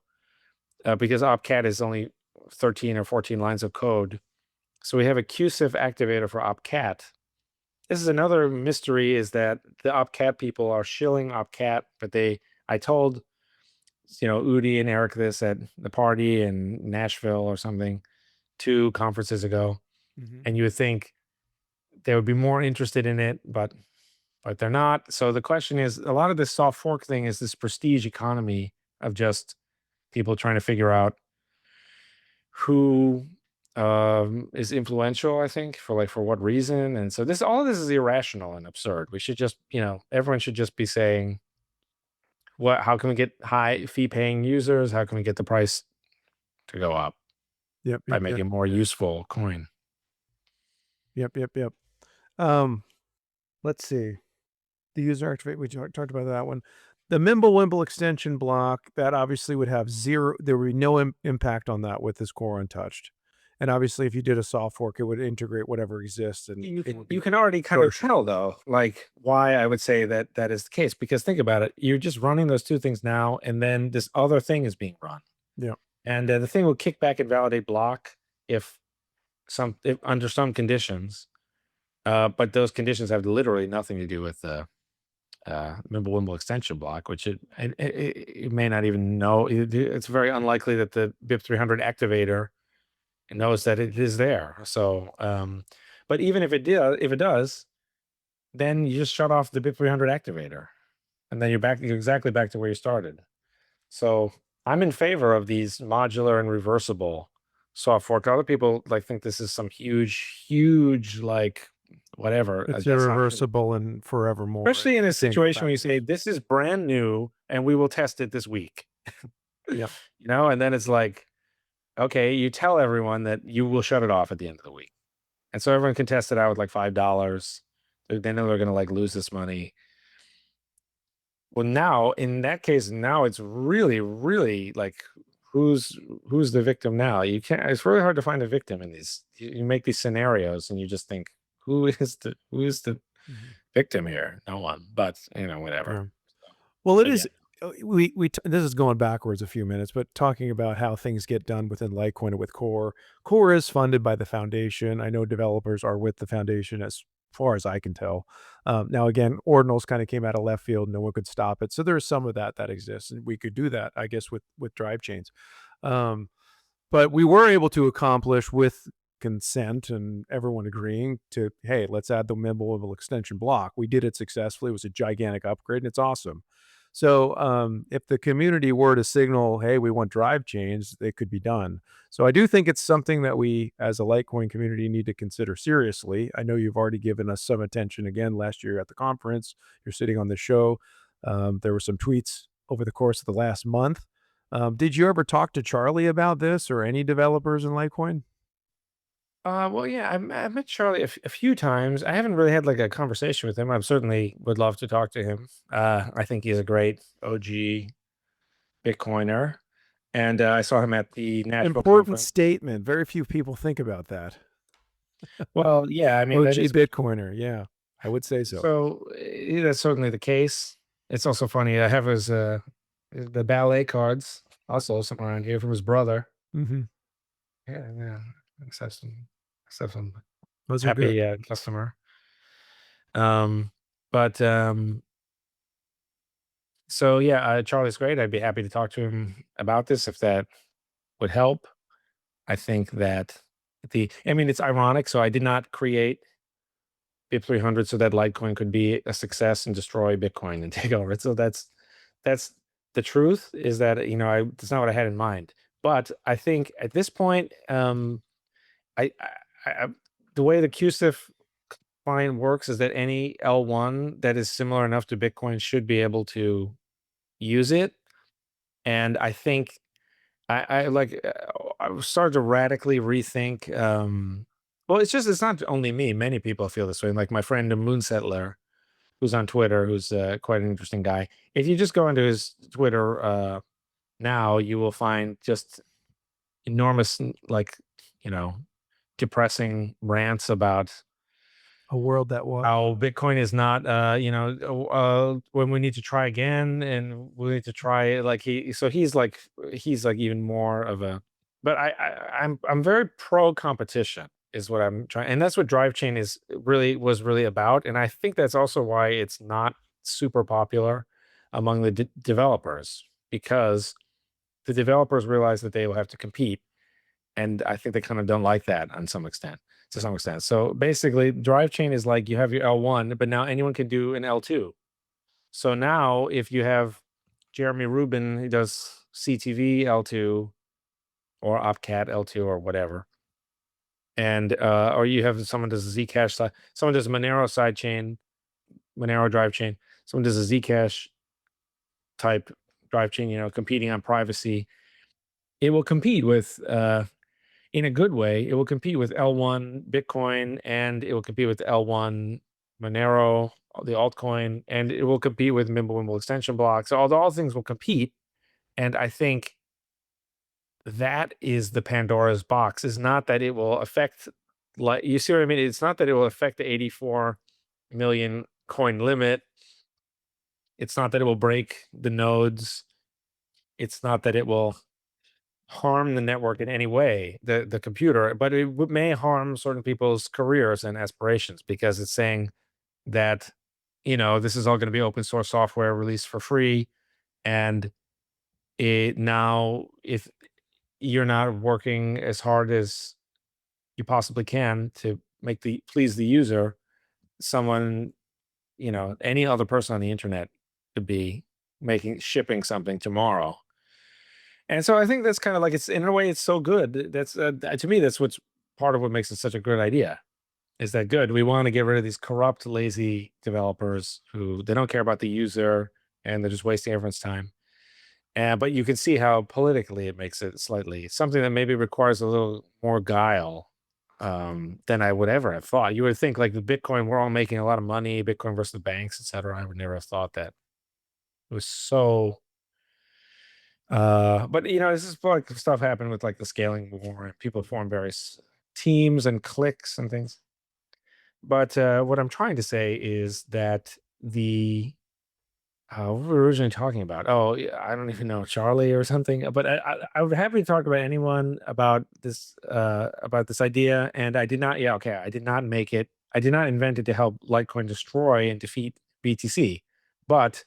because opcat is only 13 or 14 lines of code. So we have a QSIF activator for opcat. This is another mystery, is that the opcat people are shilling opcat, but I told, Udi and Eric this at the party in Nashville or something 2 conferences ago. Mhm. And you would think they would be more interested in it, but they're not. So the question is, a lot of this soft fork thing is this prestige economy of just people trying to figure out who is influential, I think, for what reason. And so all of this is irrational and absurd. We should just, everyone should just be saying, how can we get high fee paying users? How can we get the price to go up Yep. by Yep. Yep. making more useful coin? Yep. Yep. Yep. Um, let's see. The user activate. We talked about that one. The Mimblewimble extension block, that obviously would have zero. There would be no impact on that with this core untouched. And obviously, if you did a soft fork, it would integrate whatever exists, and it would You be can already kind of tell though, like why I would say that is the case. Because think about it, you're just running those two things now, and then this other thing is being run, yeah. and the thing will kick back and validate block if under some conditions, but those conditions have literally nothing to do with the Mimblewimble extension block, which it may not even know. It's very unlikely that the BIP 300 activator knows that it is there. So, but even if it does, then you just shut off the BIP 300 activator, and then you're exactly back to where you started. So I'm in favor of these modular and reversible soft fork. Other people think this is some huge like whatever. It's That's not true. irreversible and forevermore. Especially in a Single situation where you say factors. this is brand new and we will test it this week. Yeah. And then it's like, okay, you tell everyone that you will shut it off at the end of the week. And so everyone can test it out with like $5. They know they're going to lose this money. Well, now in that case, now it's really, really like who's the victim now? You can't. It's really hard to find a victim in these. You make these scenarios and you just think, who is the Mhm. victim here? No one. But whatever. Yeah. Well, it But yeah, is. This is going backwards a few minutes, but talking about how things get done within Litecoin and with Core. Core is funded by the foundation. I know developers are with the foundation as far as I can tell. Now, again, ordinals kind of came out of left field. No one could stop it. So there's some of that exists, and we could do that, I guess, with drive chains. Um, but we were able to accomplish with consent and everyone agreeing to, hey, let's add the Mempool extension block. We did it successfully. It was a gigantic upgrade, and it's awesome. So if the community were to signal, hey, we want drive chains, they could be done. So I do think it's something that we, as a Litecoin community, need to consider seriously. I know you've already given us some attention again last year at the conference. You're sitting on the show. There were some tweets over the course of the last month. Did you ever talk to Charlie about this or any developers in Litecoin? Well, yeah, I met Charlie a few times. I haven't really had like a conversation with him. I certainly would love to talk to him. I think he's a great OG Bitcoiner, and I saw him at the Nashville Important conference. statement. Very few people think about that. Well, yeah, I mean that OG is Bitcoiner. Yeah, I would say so. so. That's certainly the case. It's also funny. I have his the ballet cards also somewhere around here from his brother. Hmm. Yeah, yeah. Let's have some Those are good. happy customer. Um, but so yeah, Charlie's great. I'd be happy to talk to him about this if that would help. I think that I mean, it's ironic. So I did not create BIP 300 so that Litecoin could be a success and destroy Bitcoin and take over it. So that's the truth is that, that's not what I had in mind. But I think at this point, I the way the QSIF client works is that any L1 that is similar enough to Bitcoin should be able to use it. And I think I like I started to radically rethink. Well, it's not only me. Many people feel this way. Like my friend Moonsettler, who's on Twitter, who's quite an interesting guy. If you just go into his Twitter now, you will find just enormous, like, you know, depressing rants about A world that what? how Bitcoin is not, when we need to try again and we need to try it. Like he's like even more of a, but I'm very pro competition is what I'm trying. And that's what Drivechain was really about. And I think that's also why it's not super popular among the developers because the developers realize that they will have to compete and I think they kind of don't like that on some extent, to some extent. So basically, drive chain is like you have your L1, but now anyone can do an L2. So now if you have Jeremy Rubin, who does CTV L2 or Opcat L2 or whatever, and or you have someone does a Zcash side, someone does Monero side chain, Monero drive chain, someone does a Zcash type drive chain, competing on privacy. It will compete with in a good way, it will compete with L1 Bitcoin and it will compete with L1 Monero, the altcoin, and it will compete with Mempool extension blocks. So all things will compete. And I think that is the Pandora's box, is not that it will affect, like, you see what I mean? It's not that it will affect the 84 million coin limit. It's not that it will break the nodes. It's not that it will harm the network in any way, the computer, but it may harm certain people's careers and aspirations because it's saying that this is all going to be open source software released for free, and it now if you're not working as hard as you possibly can to make the please the user, someone any other person on the internet could be shipping something tomorrow. And so I think that's kind of like it's in a way it's so good. That's to me that's what's part of what makes it such a good idea. Is that good? We want to get rid of these corrupt, lazy developers who they don't care about the user and they're just wasting everyone's time. And but you can see how politically it makes it slightly something that maybe requires a little more guile than I would ever have thought. You would think like the Bitcoin, we're all making a lot of money, Bitcoin versus the banks, etc. I would never have thought that it was so but this is like stuff happened with like the scaling war and people form various teams and cliques and things. But what I'm trying to say is that what were we originally talking about? Oh, yeah, I don't even know, Charlie or something. But I would happy to talk about anyone about this idea. And I did not. Yeah, okay. I did not make it. I did not invent it to help Litecoin destroy and defeat BTC. But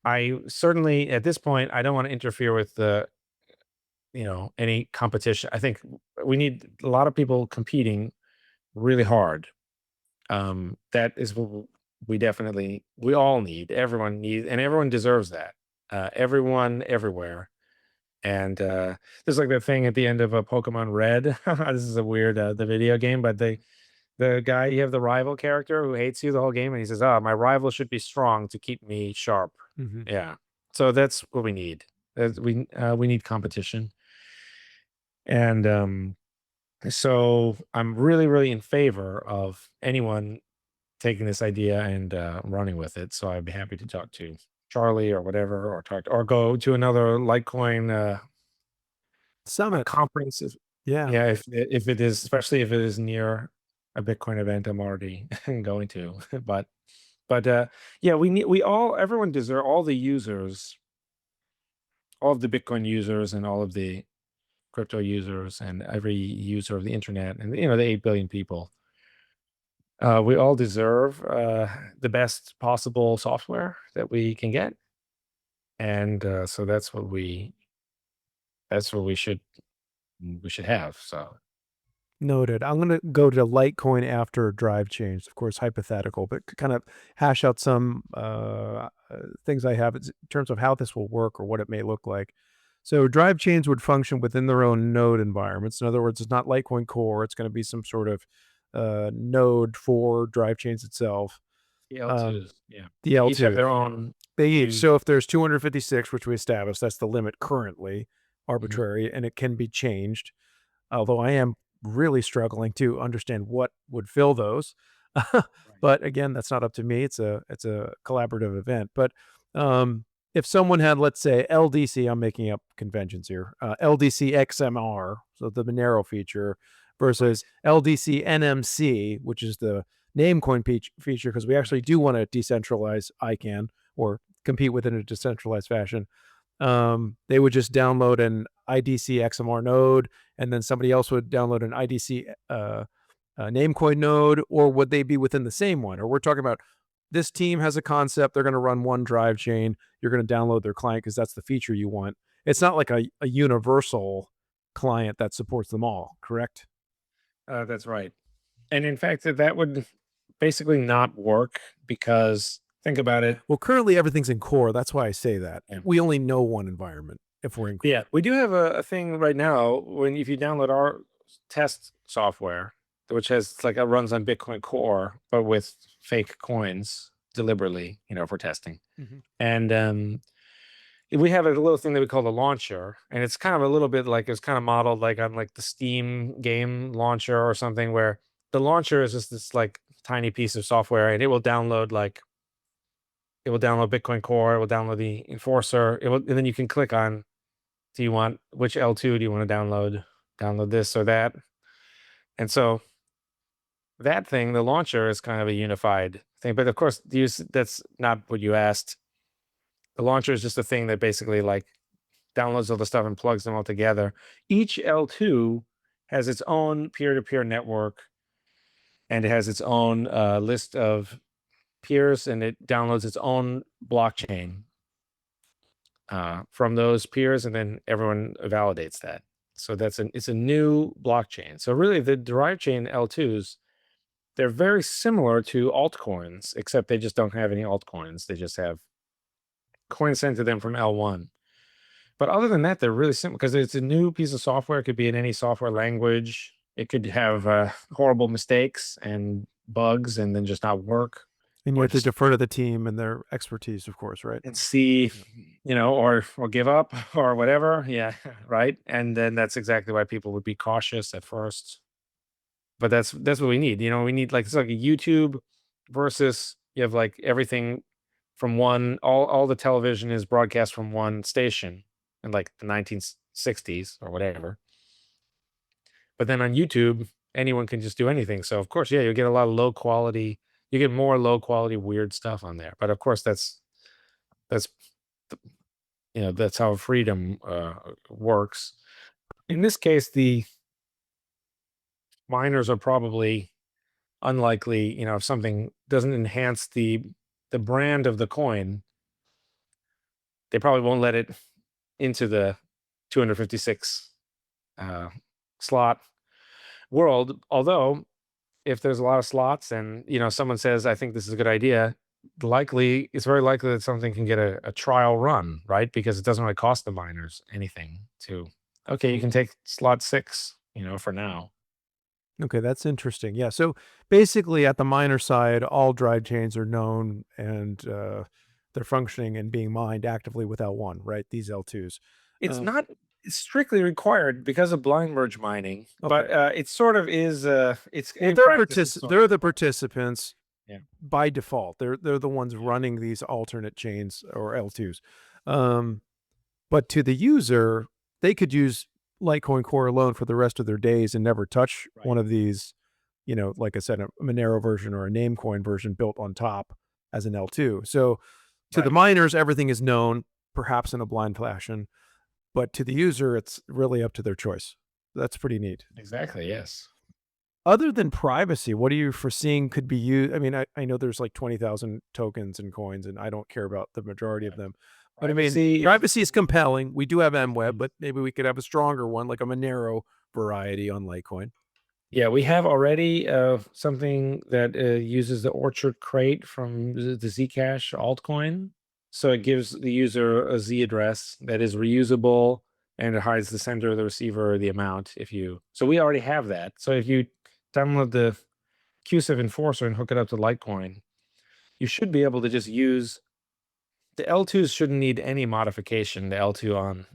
I certainly, at this point, I don't want to interfere with any competition. I think we need a lot of people competing really hard. That is we all need, everyone needs, and everyone deserves that. Everyone, everywhere. And there's like that thing at the end of a Pokemon Red. This is a weird the video game, but the guy, you have the rival character who hates you the whole game, and he says, "Oh, my rival should be strong to keep me sharp." Hmm. Yeah. So that's what we need. We need competition. And so I'm really, really in favor of anyone taking this idea and running with it. So I'd be happy to talk to Charlie or whatever, or or go to another Litecoin Summit. conference. Yeah. Yeah, if it is, especially if it is near a Bitcoin event, I'm already going to. But yeah, we all, everyone deserve, all the users, all of the Bitcoin users, and all of the crypto users, and every user of the internet, and the 8 billion people. We all deserve the best possible software that we can get, and so that's what we should have. So Noted. I'm gonna go to Litecoin after Drivechains, of course, hypothetical, but kind of hash out some things I have in terms of how this will work or what it may look like. So Drivechains would function within their own node environments. In other words, it's not Litecoin Core. It's going to be some sort of node for Drivechains itself. the Um, L2s, yeah, the they each have L2. their own They each. huge. So if there's 256, which we established, that's the limit currently, Mhm. arbitrary, and it can be changed, although I am really struggling to understand what would fill those. Right. But again, that's not up to me. It's a collaborative event. But um, if someone had, let's say, LDC, I'm making up conventions here, LDC XMR, so the Monero feature, versus Right. LDC NMC, which is the Namecoin feature, because we actually Right. do want to decentralize ICANN or compete within a decentralized fashion. They would just download an IDC XMR node, and then somebody else would download an IDC Namecoin node, or would they be within the same one? Or we're talking about this team has a concept, they're going to run one drive chain, you're going to download their client because that's the feature you want. It's not like a universal client that supports them all, correct? That's right. And in fact, that would basically not work, because think about it. Well, currently everything's in core. That's why I say that. Yeah. We only know one environment if we're in Yeah, core. we do have a thing right now, when if you download our test software, which has like, it runs on Bitcoin Core, but with fake coins deliberately, for testing. Mhm. And we have a little thing that we call the launcher, and it's kind of a little bit like, it's kind of modeled like on like the Steam game launcher or something, where the launcher is just this like tiny piece of software, and it will download Bitcoin Core, it will download the enforcer, and then you can click on, do you want, which L2 do you want to download? Download this or that. And so that thing, the launcher, is kind of a unified thing. But of course, that's not what you asked. The launcher is just a thing that basically like downloads all the stuff and plugs them all together. Each L2 has its own peer-to-peer network, and it has its own list of peers, and it downloads its own blockchain from those peers, and then everyone validates that. So it's a new blockchain. So really, the derived chain L2s, they're very similar to altcoins, except they just don't have any altcoins. They just have coins sent to them from L1. But other than that, they're really simple, because it's a new piece of software. It could be in any software language. It could have horrible mistakes and bugs, and then just not work, And you or have to just defer to the team and their expertise, of course, right? and see, Yeah. or give up or whatever. Yeah, right. And then that's exactly why people would be cautious at first. But that's what we need. We need, like, it's like a YouTube versus, you have like everything from one, all the television is broadcast from one station in like the 1960s or whatever. But then on YouTube, anyone can just do anything. So of course, yeah, you'll get a lot of low quality, you get more low quality weird stuff on there. But of course, that's that's how freedom works. In this case, the miners are probably unlikely, if something doesn't enhance the brand of the coin, they probably won't let it into the 256 uh, slot world. Although if there's a lot of slots and, someone says, I think this is a good idea, it's very likely that something can get a trial run, right? Because it doesn't really cost the miners anything to, okay, you can take slot 6, for now. Okay, that's interesting. Yeah, so basically at the miner side, all drive chains are known and they're functioning and being mined actively without one, right? These L2s. It's Um, not strictly required because of blind merge mining, okay. but it sort of is. It's Well, in practice. It's sort of they're the required. participants Yeah. by default. They're the ones Yeah. running these alternate chains or L2s. Um, but to the user, they could use Litecoin Core alone for the rest of their days and never touch Right. one of these, like I said, a Monero version or a Namecoin version built on top as an L2. So to the Right. miners, everything is known, perhaps in a blind fashion, but to the user, it's really up to their choice. That's pretty neat. Exactly. Yes. Other than privacy, what are you foreseeing could be used? I mean, I know there's like 20,000 tokens and coins, and I don't care about the majority of Right. them. But I mean, Privacy. privacy is compelling. We do have MWeb, Mhm. but maybe we could have a stronger one, like a Monero variety on Litecoin. Yeah, we have already something that uses the Orchard crate from the Zcash altcoin. So it gives the user a Z address that is reusable and it hides the sender, the receiver, the amount. So we already have that. So if you download the QSIV enforcer and hook it up to Litecoin, you should be able to just use the L2s shouldn't need any modification. The L2 on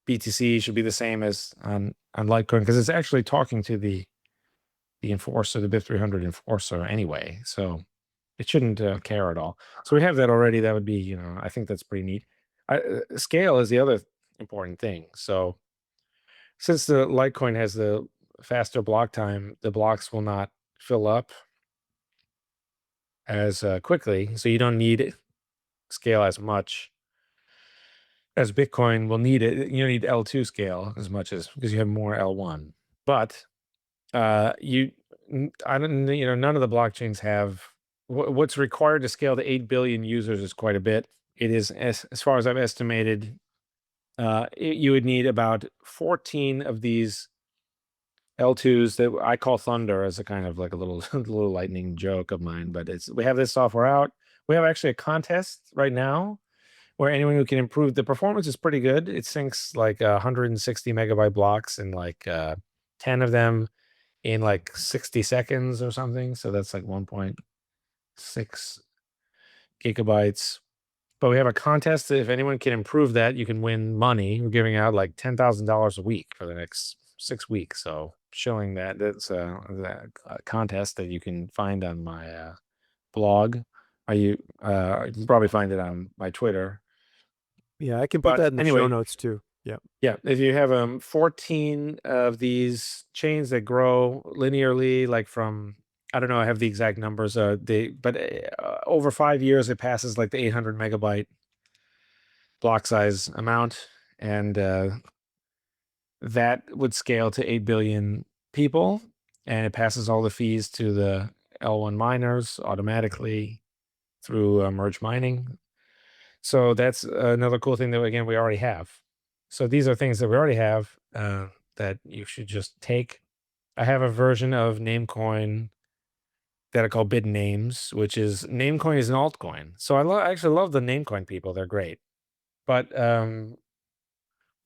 BTC should be the same as on Litecoin because it's actually talking to the enforcer, the BIP 300 enforcer anyway. So it shouldn't care at all. So we have that already. That would be, I think that's pretty neat. Scale is the other important thing. So since the Litecoin has the faster block time, the blocks will not fill up as quickly. So you don't need scale as much as Bitcoin will need it. You don't need L2 scale as much as because you have more L1. But I don't, none of the blockchains have what's required to scale to 8 billion users is quite a bit. It is, as far as I've estimated, you would need about 14 of these L2s that I call Thunder as a kind of like a little little lightning joke of mine. But we have this software out. We have actually a contest right now where anyone who can improve the performance is pretty good. It syncs like 160 megabyte blocks and like 10 of them in like 60 seconds or something. So that's like 1.6 gigabytes. But we have a contest that if anyone can improve that, you can win money. We're giving out like $10,000 a week for the next 6 weeks. So showing that's a contest that you can find on my blog. You can probably find it on my Twitter. Yeah, I can put But that in the show anyway, notes too. Yeah. yeah, if you have 14 of these chains that grow linearly, like from I don't know, I have the exact numbers. Over 5 years, it passes like the 800 megabyte block size amount, and that would scale to 8 billion people, and it passes all the fees to the L1 miners automatically through merge mining. So that's another cool thing that again we already have. So these are things that we already have that you should just take. I have a version of Namecoin that I call Bid Names, which is Namecoin is an altcoin. So I actually love the Namecoin people; they're great. But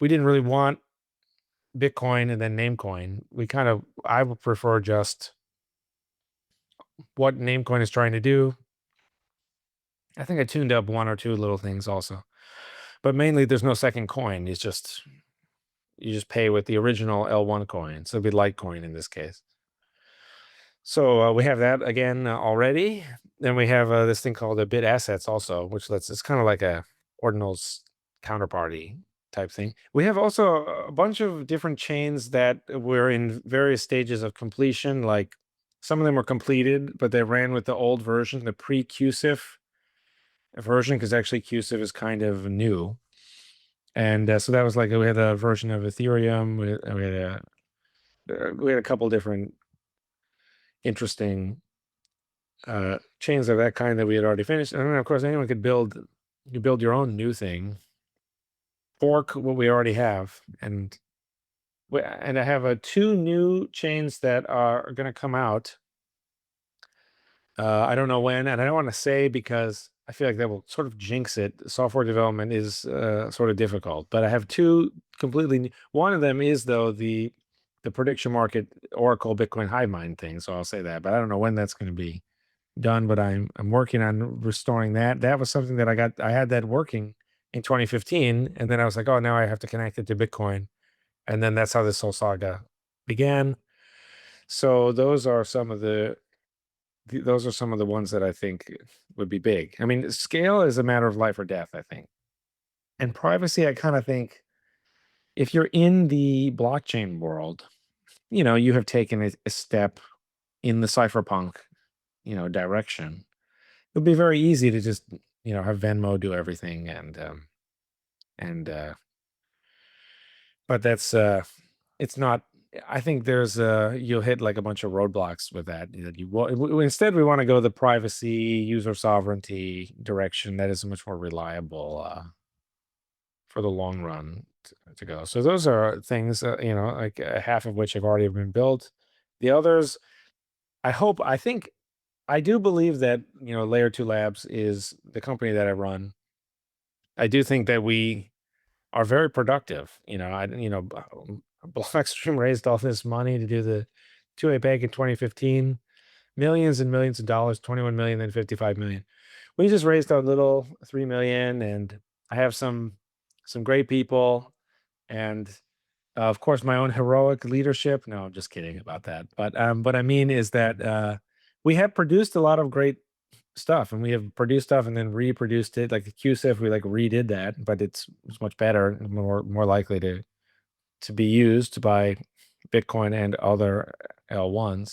we didn't really want Bitcoin and then Namecoin. I would prefer just what Namecoin is trying to do. I think I tuned up one or two little things also, but mainly there's no second coin. You just pay with the original L1 coin. So it'd be Litecoin in this case. So we have that again already. Then we have this thing called the bit assets also, which it's kind of like a ordinals counterparty type thing. We have also a bunch of different chains that were in various stages of completion. Like some of them were completed, but they ran with the old version, the pre-QSIF version, because actually QSIF is kind of new. And so that was like we had a version of Ethereum. We had a couple different interesting chains of that kind that we had already finished. And then, of course, anyone could build your own new thing, fork what we already have, and I have two new chains that are going to come out. I don't know when, and I don't want to say because I feel like that will sort of jinx it. Software development is sort of difficult, but I have two completely. One of them is though the prediction market Oracle Bitcoin Hivemind thing. So I'll say that, but I don't know when that's going to be done. But I'm working on restoring that. That was something that I had that working in 2015, and then I was like, oh, now I have to connect it to Bitcoin, and then that's how this whole saga began. So those are some of those are some of the ones that I think would be big. I mean, scale is a matter of life or death, I think. And privacy, I kind of think if you're in the blockchain world, you have taken a step in the cypherpunk, direction. It'll be very easy to just, have Venmo do everything and but that's it's not. I think there's you'll hit like a bunch of roadblocks with that. Instead we want to go the privacy, user sovereignty direction that is much more reliable for the long run to go. So those are things like half of which have already been built. The others, I think I do believe that Layer2Labs is the company that I run. I do think that we are very productive. Blockstream raised all this money to do the 2A peg in 2015, millions and millions of dollars, 21 million, then 55 million. We just raised a little 3 million, and I have some great people, and of course my own heroic leadership. No, I'm just kidding about that. But what I mean is that we have produced a lot of great stuff, and we have produced stuff and then reproduced it. Like the QSIF, we like redid that, but it's much better and more likely to be used by Bitcoin and other L1s.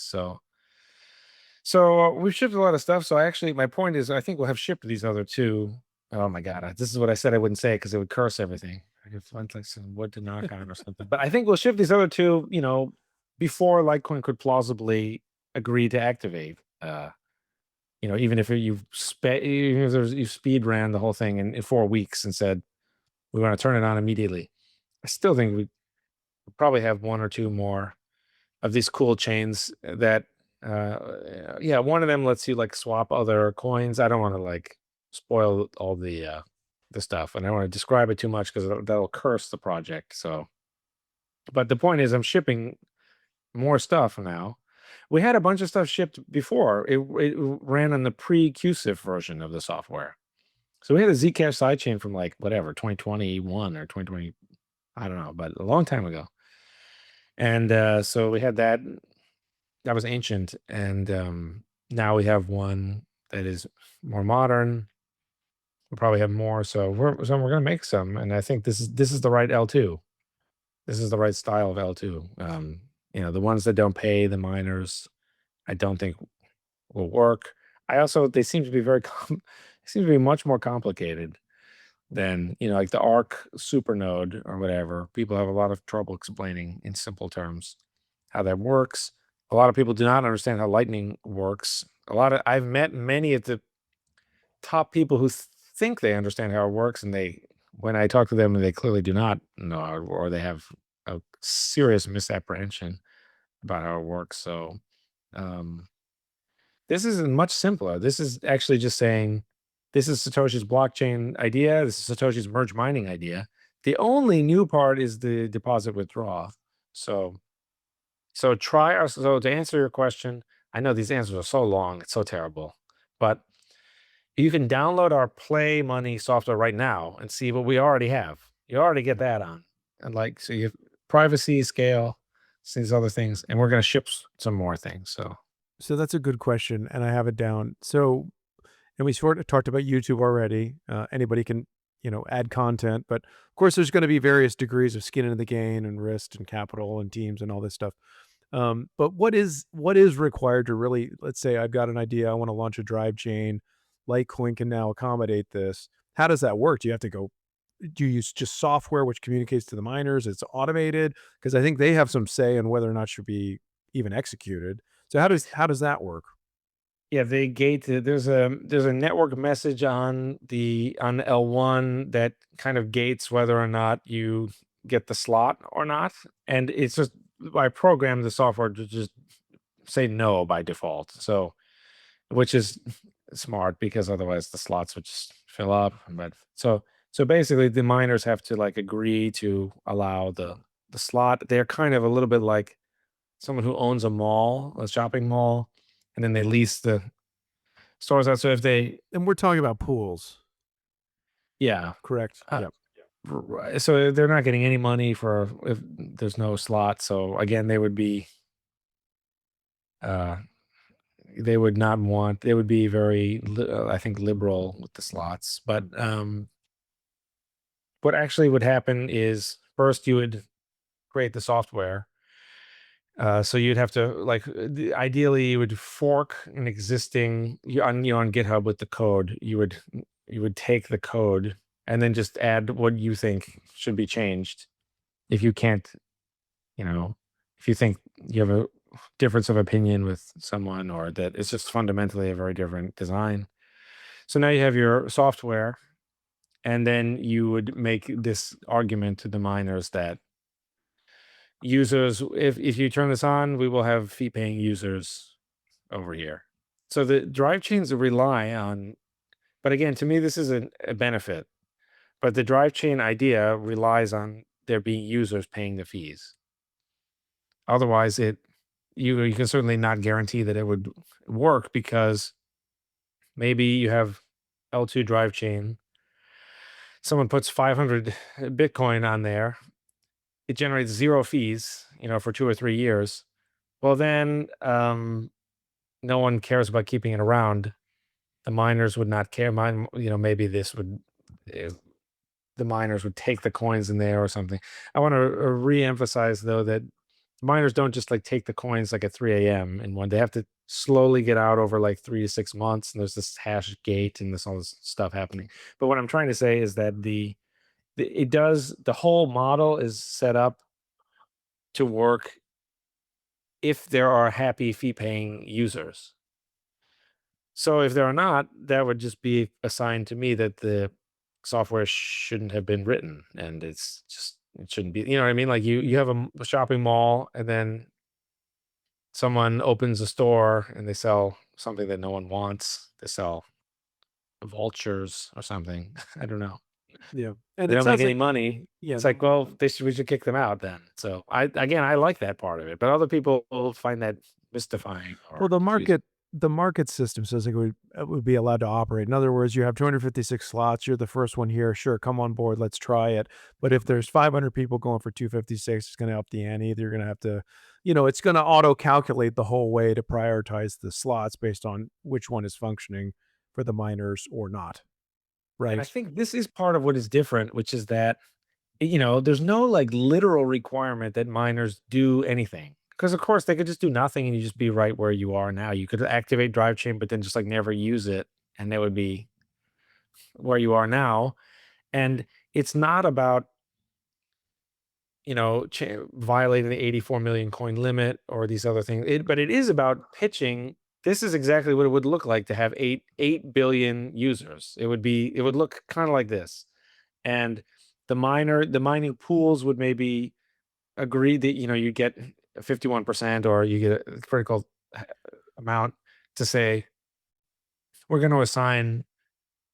So we've shipped a lot of stuff. So actually, my point is, I think we'll have shipped these other two. Oh my god, this is what I said I wouldn't say because it would curse everything. I could find like some wood to knock on or something. But I think we'll ship these other two, before Litecoin could plausibly agree to activate. Even if you speed ran the whole thing in 4 weeks and said we want to turn it on immediately, I still think we probably have one or two more of these cool chains that one of them lets you like swap other coins. I don't want to like spoil all the stuff, and I don't want to describe it too much because that'll curse the project. So but the point is I'm shipping more stuff now. We had a bunch of stuff shipped before. It ran on the pre-QSIF version of the software. So we had a Zcash sidechain from like whatever 2021 or 2020, I don't know, but a long time ago. And so we had that was ancient, and now we have one that is more modern. We'll probably have more, so we're gonna make some, and I think this is the right L2. This is the right style of L2. The ones that don't pay the miners, I don't think will work. They seem to be seem to be much more complicated than like the ARC supernode or whatever. People have a lot of trouble explaining in simple terms how that works. A lot of people do not understand how Lightning works. I've met many of the top people who think they understand how it works, and when I talk to them, they clearly do not know, or they have a serious misapprehension about how it works. So um, this is much simpler. This is actually just saying this is Satoshi's blockchain idea. This is Satoshi's merge mining idea. The only new part is the deposit withdraw. So so to answer your question, I know these answers are so long, it's so terrible, but you can download our Play Money software right now and see what we already have. You already get that on, and so you have privacy, scale, these other things, and we're going to ship some more things. So that's a good question, and I have it down. So, and we sort of talked about YouTube already. Anybody can, add content, but of course, there's going to be various degrees of skin in the game and risk and capital and teams and all this stuff. But what is required to really, let's say I've got an idea, I want to launch a drive chain, Litecoin can now accommodate this. How does that work? Do you use just software which communicates to the miners? It's automated because I think they have some say in whether or not it should be even executed. So how does that work? Yeah, they gate. There's a network message on L1 that kind of gates whether or not you get the slot or not, and it's just I program the software to just say no by default. So which is smart because otherwise the slots would just fill up. But so basically the miners have to like agree to allow the slot. They're kind of a little bit like someone who owns a mall, a shopping mall, and then they lease the stores out. So if they, And we're talking about pools, yeah, correct? uh, Yep. right. So they're not getting any money for if there's no slot. So again, they would be, uh, they would not want. They would be very, I think, liberal with the slots. But what actually would happen is first you would create the software. So you'd have to like ideally you would fork an existing on GitHub with the code. You would take the code and then just add what you think should be changed. If you can't, you know, if you think you have a difference of opinion with someone or that it's just fundamentally a very different design. So now you have your software, and then you would make this argument to the miners that users, if you turn this on, we will have fee paying users over here. So the drive chains rely on, but again, to me, this is a benefit. But the drive chain idea relies on there being users paying the fees. Otherwise, you can certainly not guarantee that it would work because maybe you have L2 drive chain. Someone puts 500 Bitcoin on there. It generates zero fees, for 2 or 3 years. Well, then no one cares about keeping it around. The miners would not care. Maybe this would, the miners would take the coins in there or something. I want to re-emphasize though that miners don't just like take the coins like at 3 a.m. and one. They have to slowly get out over like 3 to 6 months, and there's this hash gate and all this stuff happening. But what I'm trying to say is that the whole model is set up to work if there are happy fee paying users. So if there are not, that would just be a sign to me that the software shouldn't have been written, and it shouldn't be. You know what I mean? Like you have a shopping mall, and then someone opens a store and they sell something that no one wants. They sell vultures or something. I don't know. Yeah. And They it don't make sounds any like, money. yeah, It's like, well, we should kick them out then. So I like that part of it, but other people will find that mystifying well, or the confusing. market system says it would be allowed to operate. In other words, you have 256 slots. You're the first one here. Sure, come on board. Let's try it. But if there's 500 people going for 256, it's going to up the ante. You're going to have to, it's going to auto calculate the whole way to prioritize the slots based on which one is functioning for the miners or not. And I Right. think this is part of what is different, which is that, there's no like literal requirement that miners do anything. Because of course they could just do nothing and you just be right where you are now. You could activate drive chain, but then just like never use it, and that would be where you are now. And it's not about, violating the 84 million coin limit or these other things. But it is about pitching. This is exactly what it would look like to have 8 billion users. It would look kind of like this. And the mining pools would maybe agree that you get 51% or you get a critical amount to say we're going to assign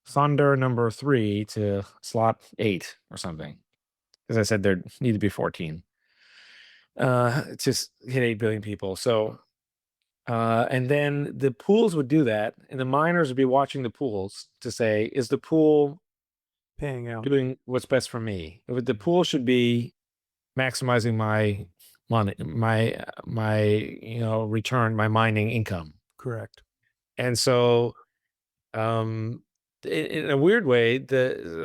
Thunder number 3 to slot 8 or something. As I said, there need to be 14 to hit 8 billion people. So and then the pools would do that, and the miners would be watching the pools to say, is the pool Paying out. doing what's best for me? The pool should be maximizing my money, my return, my mining income. Correct. And so in a weird way,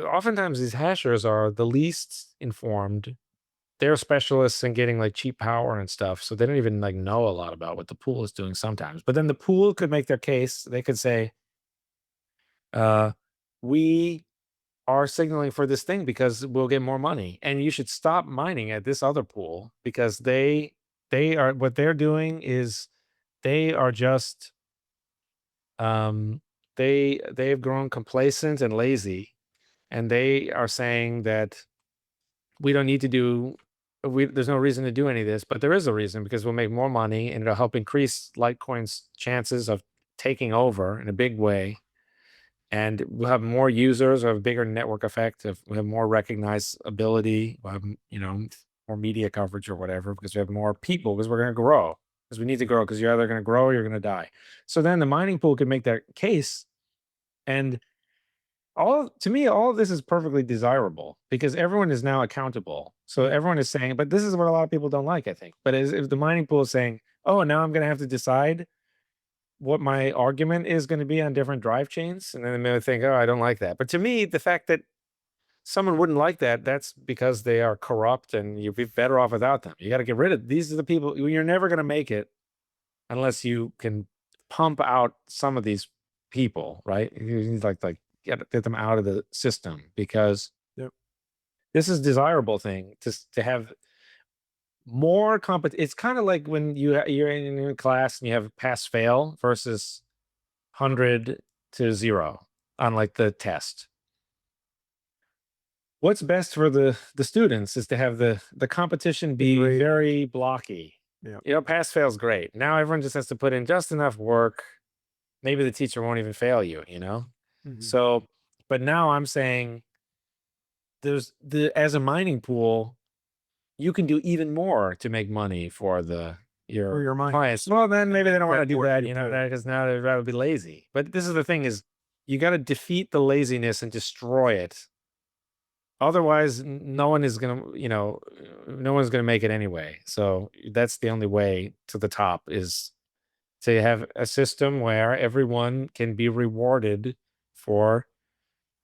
oftentimes these hashers are the least informed. They're specialists in getting like cheap power and stuff, so they don't even like know a lot about what the pool is doing sometimes. But then the pool could make their case. They could say, we are signaling for this thing because we'll get more money, and you should stop mining at this other pool because they are what they're doing is they are just um they've grown complacent and lazy, and they are saying that we don't need to do there's no reason to do any of this, but there is a reason because we'll make more money and it'll help increase Litecoin's chances of taking over in a big way, and we'll have more users, we'll have a bigger network effect, we have more recognizability, we'll have, more media coverage or whatever, because we have more people, because we're going to grow, because we need to grow, because you're either going to grow or you're going to die. So then the mining pool could make that case, and to me, all of this is perfectly desirable because everyone is now accountable. So everyone is saying, but this is what a lot of people don't like, I think. But if the mining pool is saying, oh, now I'm going to have to decide what my argument is going to be on different drive chains, and then they may think, oh, I don't like that. But to me, the fact that someone wouldn't like that, that's because they are corrupt and you'd be better off without them. You got to get rid of these are the people. You're never going to make it unless you can pump out some of these people, right? You need like get them out of the system, because Yep. this is desirable thing to have more it's kind of like when you're in your class and you have pass fail versus 100 to 0 on like the test. What's best for the students is to have the competition be very blocky. Yeah. Pass fail is great. Now everyone just has to put in just enough work. Maybe the teacher won't even fail you, So, but now I'm saying as a mining pool, you can do even more to make money for your mine. clients. Well, then maybe they don't want to do that, you pull. because now they'd rather be lazy. But this is the thing: is you got to defeat the laziness and destroy it. Otherwise, no one is gonna, no one's gonna make it anyway. So that's the only way to the top, is to have a system where everyone can be rewarded for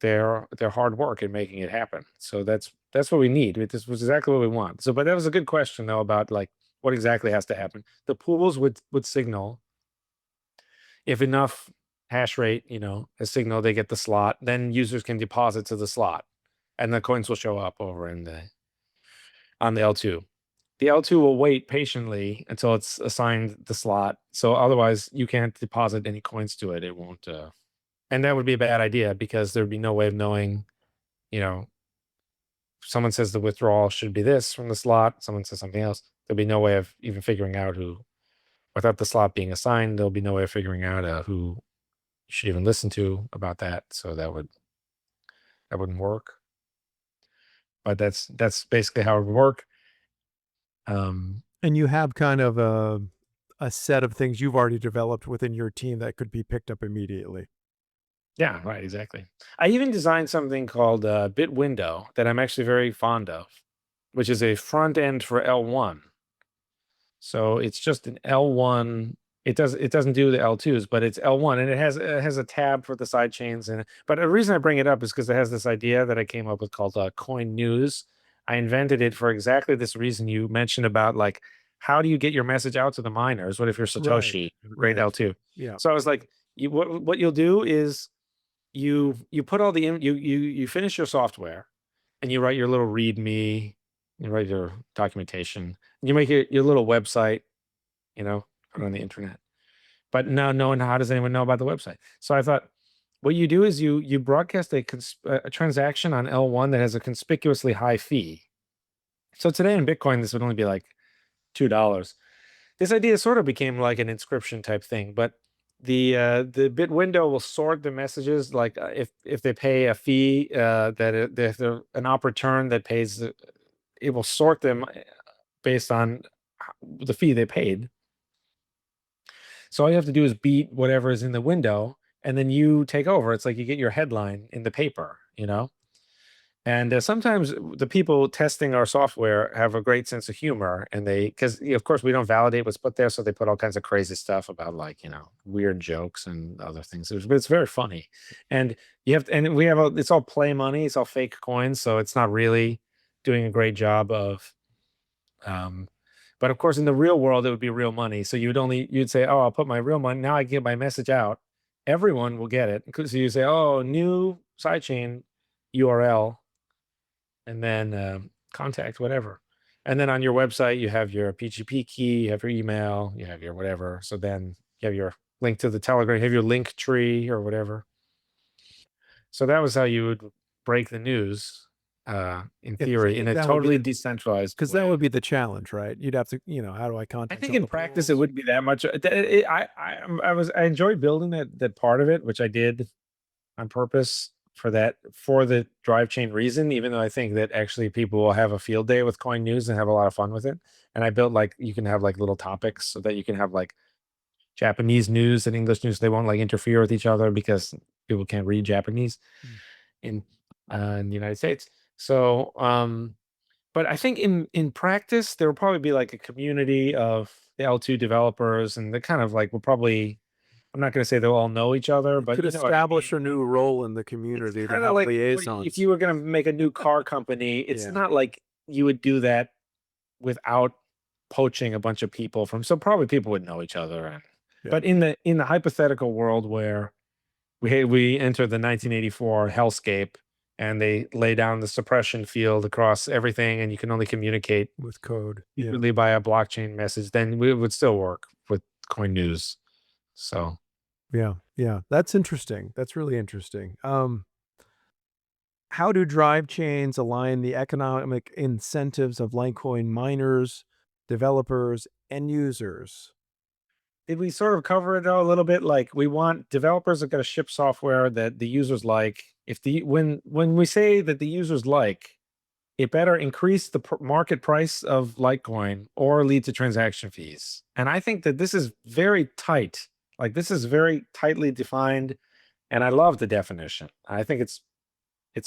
their hard work in making it happen. So that's what we need. This was exactly what we want. So, but that was a good question though, about like what exactly has to happen. The pools would signal if enough hash rate, a signal, they get the slot, then users can deposit to the slot, and the coins will show up over on the L2. The L2 will wait patiently until it's assigned the slot. So otherwise, you can't deposit any coins to it. It won't. And that would be a bad idea, because there'd be no way of knowing, someone says the withdrawal should be this from the slot, someone says something else. There'll be no way of even figuring out who, without the slot being assigned, there'll be no way of figuring out who you should even listen to about that. So that wouldn't work. But that's basically how it would work. And you have kind of a set of things you've already developed within your team that could be picked up immediately. Yeah, right, exactly. I even designed something called Bit Window that I'm actually very fond of, which is a front end for L1. So it's just an L1. It doesn't do the L2s, but it's L1, and it has a tab for the side chains. But the reason I bring it up is because it has this idea that I came up with called Coin News. I invented it for exactly this reason you mentioned about, like, how do you get your message out to the miners? What if you're Satoshi, Right. L2? Yeah. So I was like, what you'll do is you put all the you finish your software, and you write your little README, you write your documentation, you make your little website, put it on the internet. But now, how does anyone know about the website? So I thought, what you do is you broadcast a transaction on L1 that has a conspicuously high fee. So today in Bitcoin, this would only be like $2. This idea sort of became like an inscription type thing, but the bit window will sort the messages, like if they pay a fee, if they're an op return that pays, it will sort them based on the fee they paid. So all you have to do is beat whatever is in the window, and then you take over. It's like you get your headline in the paper, And sometimes the people testing our software have a great sense of humor, and because of course we don't validate what's put there, so they put all kinds of crazy stuff about, like, weird jokes and other things. But it's very funny, and it's all play money, it's all fake coins, so it's not really doing a great job of. But of course, in the real world, it would be real money. So you'd say, "Oh, I'll put my real money now. I get my message out. Everyone will get it." So you say, "Oh, new sidechain URL." And then contact whatever. And then on your website, you have your PGP key, you have your email, you have your whatever. So then you have your link to the Telegram, you have your link tree or whatever. So that was how you would break the news. in Yeah, 'cause I theory, in think a that would be totally the decentralized because that way. would be the challenge, right? You'd have to, how do I I contact think all in the practice it pools? wouldn't be that much. I enjoyed building that part of it, which I did on purpose for the drive chain reason. Even though I think that actually people will have a field day with coin news and have a lot of fun with it. And I built like you can have like little topics so that you can have like Japanese news and English news. They won't like interfere with each other because people can't read Japanese Mm. in in the United States. So but I think in practice, there will probably be like a community of the L2 developers, and they kind of like will probably. I'm not going to say they'll all know each other, You but could you know what I mean. establish a new role in the It's community to kind of have like if liaisons. you were going to make a new car company, it's Yeah. not like you would do that without poaching a bunch of people from. So probably people would know each other, and Yeah. but in the hypothetical world where we enter the 1984 hellscape and they lay down the suppression field across everything and you can only communicate With code. Yeah. secretly by a blockchain message, then we would still work with coin news. So Yeah. Yeah. That's interesting. That's really interesting. How do drive chains align the economic incentives of Litecoin miners, developers, and users? did we sort of cover it a little bit? Like we want developers are going to ship software that the users like. If the when we say that the users like, it better increase the market price of Litecoin or lead to transaction fees. And I think that this is very tight. Like this is very tightly defined, and I love the definition. I think it's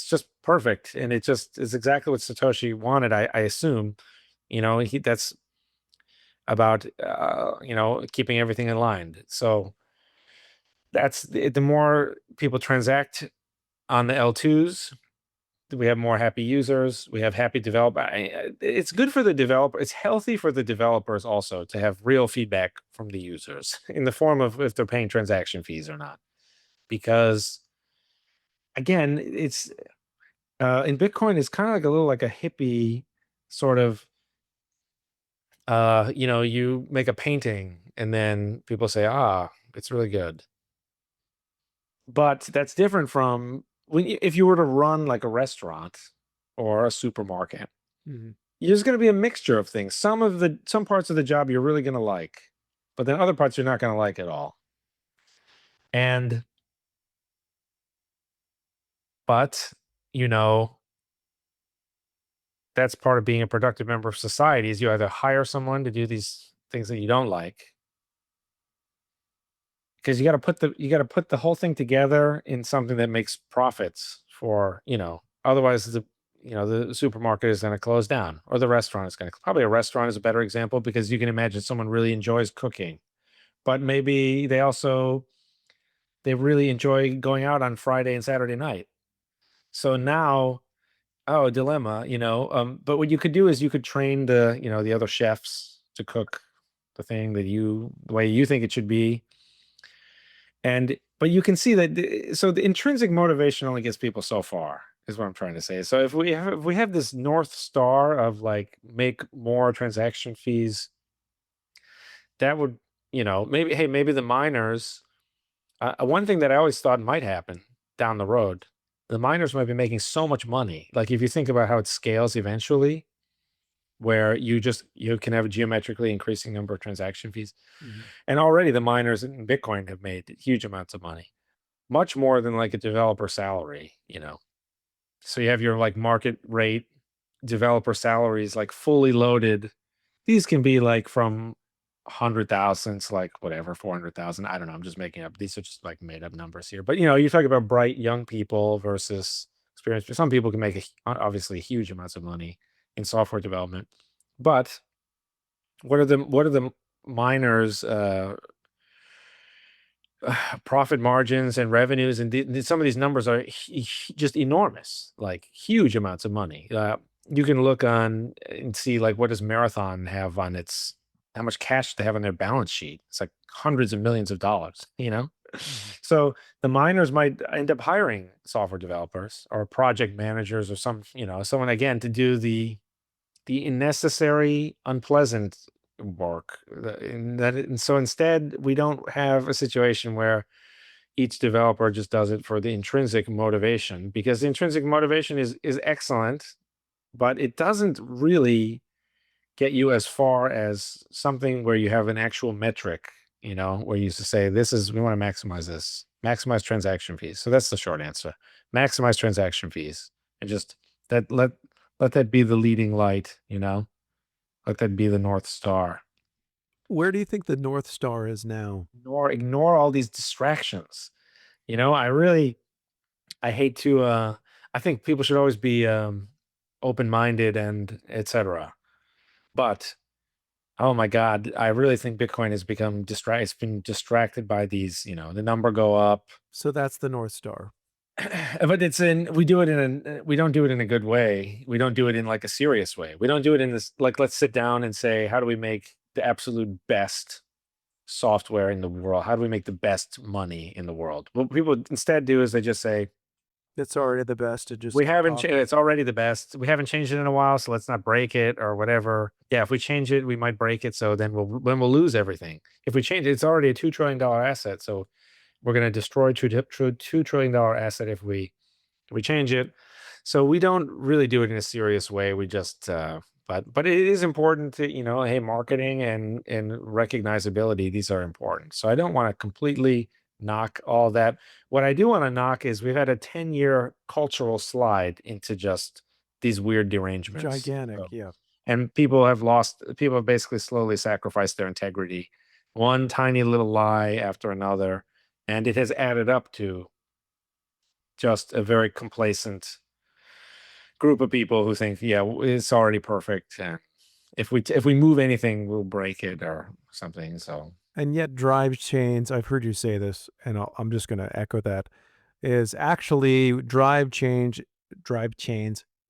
just perfect, and it just is exactly what Satoshi wanted. I assume, that's about keeping everything in line. So that's the more people transact on the L2s, we have more happy users, we have happy developer. It's good for the developer. It's healthy for the developers also to have real feedback from the users in the form of if they're paying transaction fees or not. Because again, it's in Bitcoin, it's kind of like a little like a hippie sort of you make a painting and then people say, ah, it's really good. But that's different from if you were to run like a restaurant or a supermarket. Mhm. There's going to be a mixture of things. Some parts of the job you're really going to like, but then other parts you're not going to like at all. And but you know that's part of being a productive member of society is you either hire someone to do these things that you don't like because you got to put the whole thing together in something that makes profits for otherwise the supermarket is going to close down or the restaurant is going to probably a restaurant is a better example because you can imagine someone really enjoys cooking but maybe they really enjoy going out on Friday and Saturday night. So now, oh, dilemma, but what you could do is you could train the other chefs to cook the thing the way you think it should be. And but you can see that so the intrinsic motivation only gets people so far is what I'm trying to say. So if we have this north star of like make more transaction fees, that would maybe the miners. One thing that I always thought might happen down the road, the miners might be making so much money. Like if you think about how it scales eventually, where you can have a geometrically increasing number of transaction fees, Mhm. and already the miners in Bitcoin have made huge amounts of money, much more than like a developer salary. So you have your like market rate developer salaries like fully loaded. These can be like from 100,000 to like whatever 400,000. I don't know. I'm just making up. These are just like made up numbers here. But you talk about bright young people versus experienced. Some people can make obviously huge amounts of money in software development. But what are the miners profit margins and revenues and some of these numbers are just enormous, like huge amounts of money. You can look on and see like what does Marathon have on its how much cash they have on their balance sheet. It's like hundreds of millions of dollars. Mhm. So the miners might end up hiring software developers or project managers or someone again to do the unnecessary, unpleasant work. And so instead, we don't have a situation where each developer just does it for the intrinsic motivation, because the intrinsic motivation is excellent, but it doesn't really get you as far as something where you have an actual metric, where you used to say, we want to maximize this, maximize transaction fees. So that's the short answer. Maximize transaction fees, and just that let that be the leading light, let that be the North Star. Where do you think the North Star is now? Ignore all these distractions. I hate to I think people should always be open-minded and etc. But oh my God, I really think Bitcoin has become it's been distracted by these, the number go up. So that's the North Star. But we don't do it in a good way. We don't do it in like a serious way. We don't do it in this, like, let's sit down and say, how do we make the absolute best software in the world? How do we make the best money in the world? What people instead do is they just say, It's already the best to just we haven't it's already the best. We haven't changed it in a while, so let's not break it or whatever. Yeah, if we change it, we might break it, so then we'll lose everything. If we change it, it's already a $2 trillion asset, so we're going to destroy $2 trillion asset if we change it. So we don't really do it in a serious way. We just but it is important to, hey, marketing and recognizability, these are important. So I don't want to completely knock all that. What I do want to knock is we've had a 10-year cultural slide into just these weird derangements. gigantic. So, Yeah. and people have basically slowly sacrificed their integrity, one tiny little lie after another, and it has added up to just a very complacent group of people who think, yeah, it's already perfect, and if we move anything, we'll break it or something. So And yet drive chains, I've heard you say this, and I'm just going to echo that, is actually drive chains,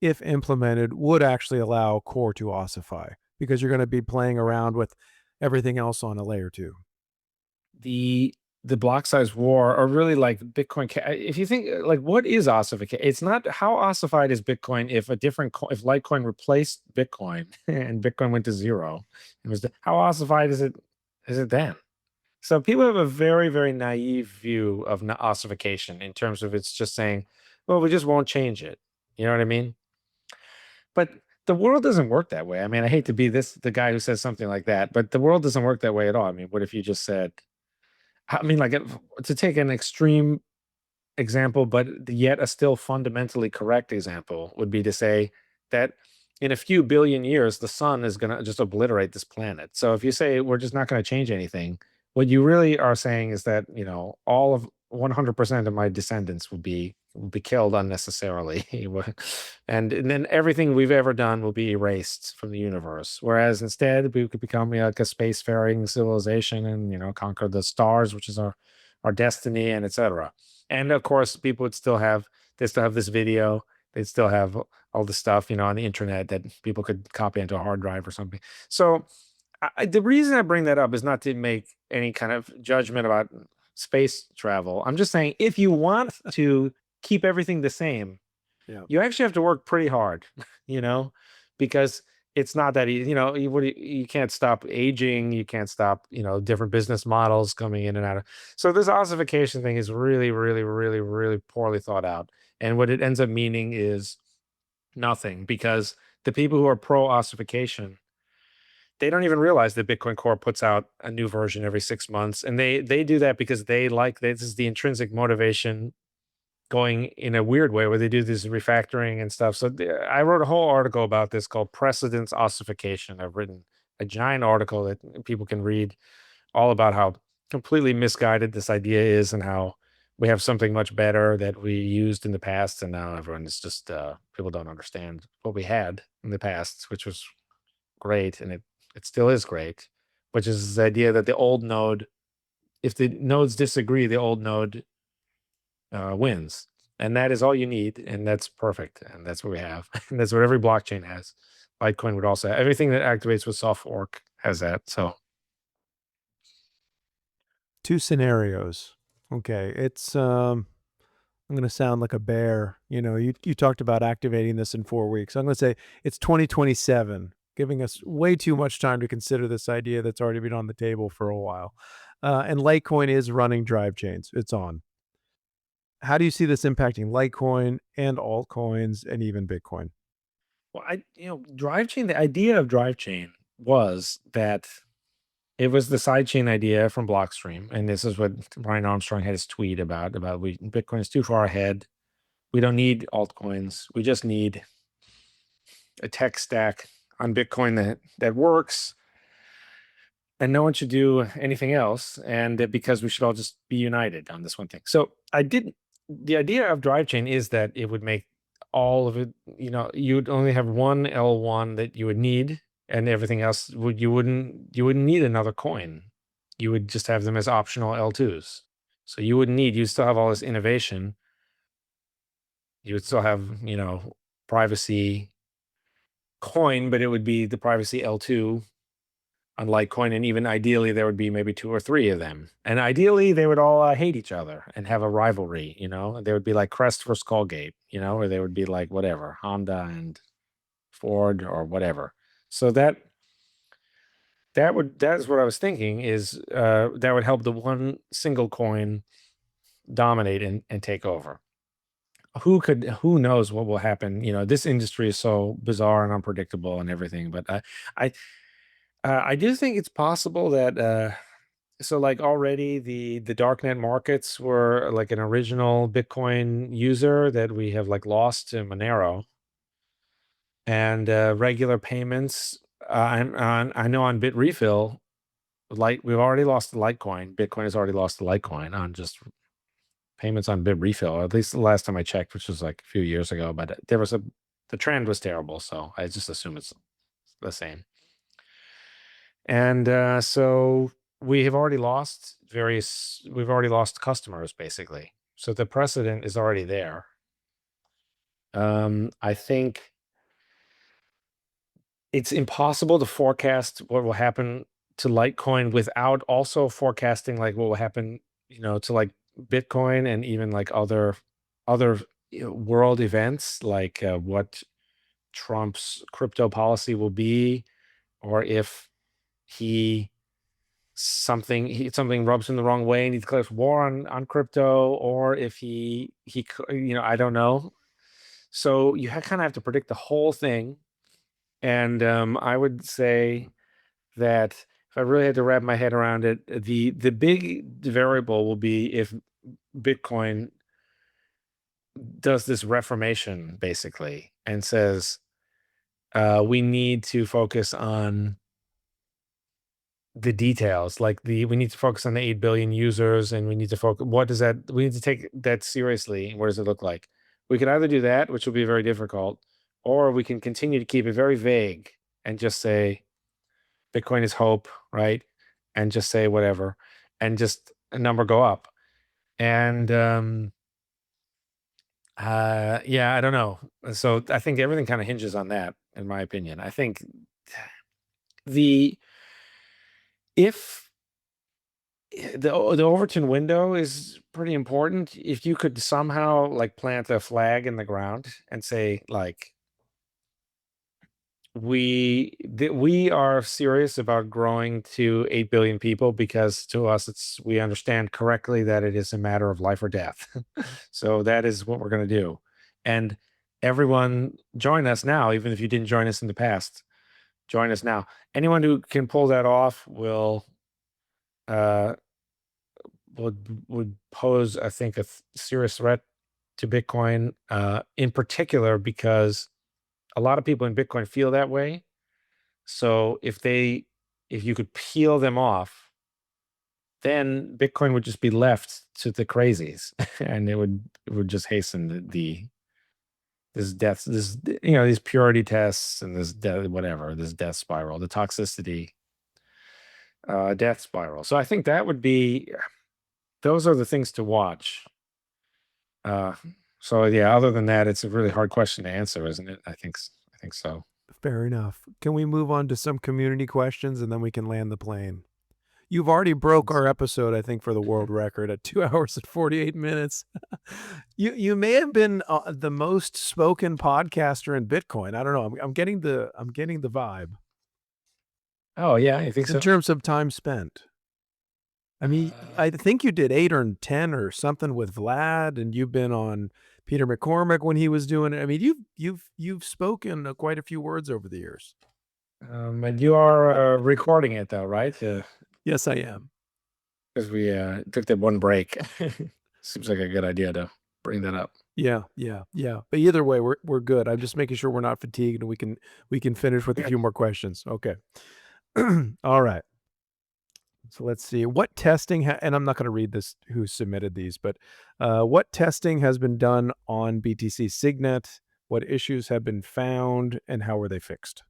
if implemented, would actually allow core to ossify because you're going to be playing around with everything else on a layer two. the the block size war, or really like Bitcoin. If you think like, what is ossification? It's not how ossified is Bitcoin if if Litecoin replaced Bitcoin and Bitcoin went to zero. How ossified is it? Is it then? So people have a very, very naive view of ossification in terms of it's just saying, well, we just won't change it. You know what I mean? But the world doesn't work that way. I mean, I hate to be the guy who says something like that, but the world doesn't work that way at all. I mean, what if you just said, I mean, like, to take an extreme example, but yet a still fundamentally correct example would be to say that in a few billion years, the sun is going to just obliterate this planet. So if you say we're just not going to change anything, what you really are saying is that, all of 100% of my descendants will be killed unnecessarily. And then everything we've ever done will be erased from the universe. Whereas instead we could become like a spacefaring civilization and, conquer the stars, which is our destiny, and etc. And of course, people would they still have this video. They'd still have all the stuff, on the internet that people could copy into a hard drive or something. So the reason I bring that up is not to make any kind of judgment about space travel. I'm just saying, if you want to keep everything the same, Yeah. you actually have to work pretty hard, because it's not that easy. You can't stop aging. You can't stop, different business models coming in and out of. So this ossification thing is really, really, really, really poorly thought out. And what it ends up meaning is nothing, because the people who are pro ossification, they don't even realize that Bitcoin Core puts out a new version every 6 months. And they do that because this is the intrinsic motivation going in a weird way, where they do this refactoring and stuff. So I wrote a whole article about this called Precedence Ossification. I've written a giant article that people can read, all about how completely misguided this idea is, and how we have something much better that we used in the past, and now everyone is just people don't understand what we had in the past, which was great, and it still is great, which is the idea that the old node, if the nodes disagree, the old node wins. And that is all you need. And that's perfect. And that's what we have. And that's what every blockchain has. Litecoin would also have. Everything that activates with soft fork has that. So Two scenarios. Okay. I'm going to sound like a bear. You talked about activating this in 4 weeks. I'm going to say it's 2027, giving us way too much time to consider this idea that's already been on the table for a while. And Litecoin is running drive chains. It's on. How do you see this impacting Litecoin and altcoins and even Bitcoin? Well, Drivechain, the idea of Drivechain was that it was the sidechain idea from Blockstream. And this is what Brian Armstrong had his tweet about Bitcoin is too far ahead. We don't need altcoins. We just need a tech stack on Bitcoin that works, and no one should do anything else. And because we should all just be united on this one thing. So the idea of Drivechain is that it would make all of it, you'd only have one L1 that you would need, and everything else you wouldn't need another coin. You would just have them as optional L2s. So you'd still have all this innovation. You would still have, privacy coin, but it would be the privacy L2 on Litecoin, and even ideally there would be maybe 2 or 3 of them, and ideally they would all hate each other and have a rivalry. They would be like Crest versus Colgate, or they would be like whatever, Honda and Ford or whatever. So that's what I was thinking, is that would help the one single coin dominate and take over. Who knows what will happen? This industry is so bizarre and unpredictable and everything, but I I do think it's possible that so like already the darknet markets were like an original Bitcoin user that we have like lost to Monero, and regular payments. I know on Bitrefill, we've already lost the Litecoin. Bitcoin has already lost the Litecoin on just payments on Bitrefill. At least the last time I checked, which was like a few years ago. But the trend was terrible, so I just assume it's the same. And so we've already lost customers basically. So the precedent is already there. I think it's impossible to forecast what will happen to Litecoin without also forecasting like what will happen, to like Bitcoin and even like other world events, like what Trump's crypto policy will be, or if he something rubs him the wrong way and he declares war on crypto, or if I don't know. So you kind of have to predict the whole thing. And I would say that if I really had to wrap my head around it, the big variable will be if Bitcoin does this reformation basically and says we need to focus on the details, like we need to focus on the 8 billion users, and we need to focus, we need to take that seriously. What does it look like? We could either do that, which will be very difficult, or we can continue to keep it very vague and just say Bitcoin is hope, right? And just say whatever, and just a number go up. And yeah, I don't know. So I think everything kind of hinges on that, in my opinion. I think the if the Overton window is pretty important. If you could somehow like plant a flag in the ground and say like we are serious about growing to 8 billion people, because to us we understand correctly that it is a matter of life or death. So that is what we're going to do. And everyone join us now, even if you didn't join us in the past. Join us now. Anyone who can pull that off will uh would pose, I think, a serious threat to Bitcoin, in particular, because a lot of people in Bitcoin feel that way. So if you could peel them off, then Bitcoin would just be left to the crazies, and it would just hasten this death, these purity tests and this this death spiral, the toxicity, death spiral. So I think those are the things to watch. Uh, so yeah, other than that, it's a really hard question to answer, isn't it? I think so. Fair enough. Can we move on to some community questions and then we can land the plane? You've already broke our episode, I think, for the world record at 2 hours and 48 minutes. You may have been the most spoken podcaster in Bitcoin. I don't know. I'm getting the vibe Oh yeah, I think in so. terms of time spent. I mean, I think you did 8 or 10 or something with Vlad, and you've been on Peter McCormick when he was doing it. I mean, you've spoken quite a few words over the years. And you are recording it though, right? Yes, I am. Because we took that one break. Seems like a good idea to bring that up. Yeah, yeah, yeah. But either way, we're good. I'm just making sure we're not fatigued and we can finish with a few more questions. Okay. All right. So let's see. What testing and I'm not going to read this who submitted these, but what testing has been done on BTC Signet? What issues have been found and how were they fixed?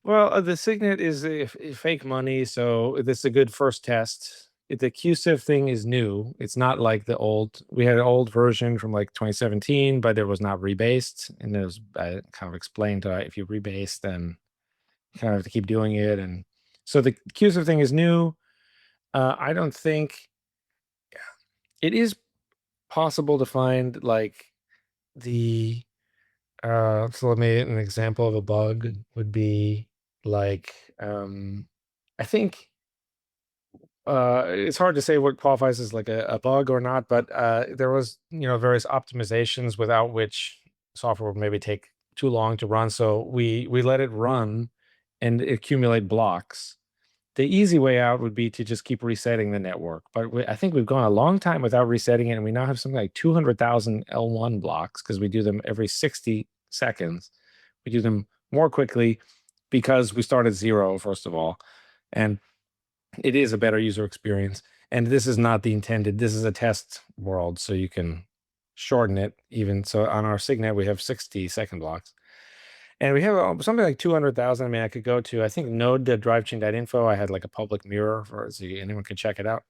Well, the Signet is fake money, so this is a good first test. The QSIF thing is new. It's not like the old. We had an old version from like 2017, but it was not rebased, and it was kind of explained if you rebase, then you kind of have to keep doing it. And so the QSIF thing is new. I don't think it is possible to find like the so let me an example of a bug would be like I think it's hard to say what qualifies as like a bug or not, but there was various optimizations without which software would maybe take too long to run. So we let it run and accumulate blocks. The easy way out would be to just keep resetting the network, but I think we've gone a long time without resetting it, and we now have something like 200,000 L1 blocks because we do them every 60 seconds. We do them more quickly because we start at zero, first of all, and it is a better user experience. And this is not the intended. This is a test world, so you can shorten it even. So on our Signet, we have 60-second blocks. And we have something like 200,000. I mean, I could go to, I think, node.drivechain.info. I had like a public mirror for so anyone could check it out,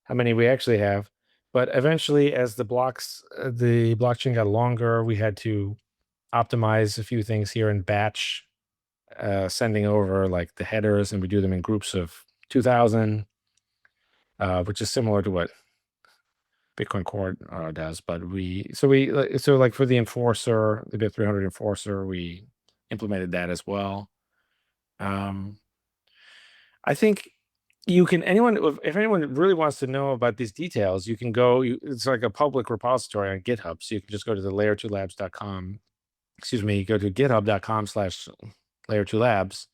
how many we actually have. But eventually, as the blockchain got longer, we had to optimize a few things here in batch, sending over like the headers, and we do them in groups of 2,000, which is similar to what Bitcoin Core does. But so like for the enforcer, the BIP 300 enforcer, we implemented that as well. I think if anyone really wants to know about these details, you can go. It's like a public repository on GitHub, so you can just go to the layer2labs.com. Excuse me, go to github.com/layer2labs,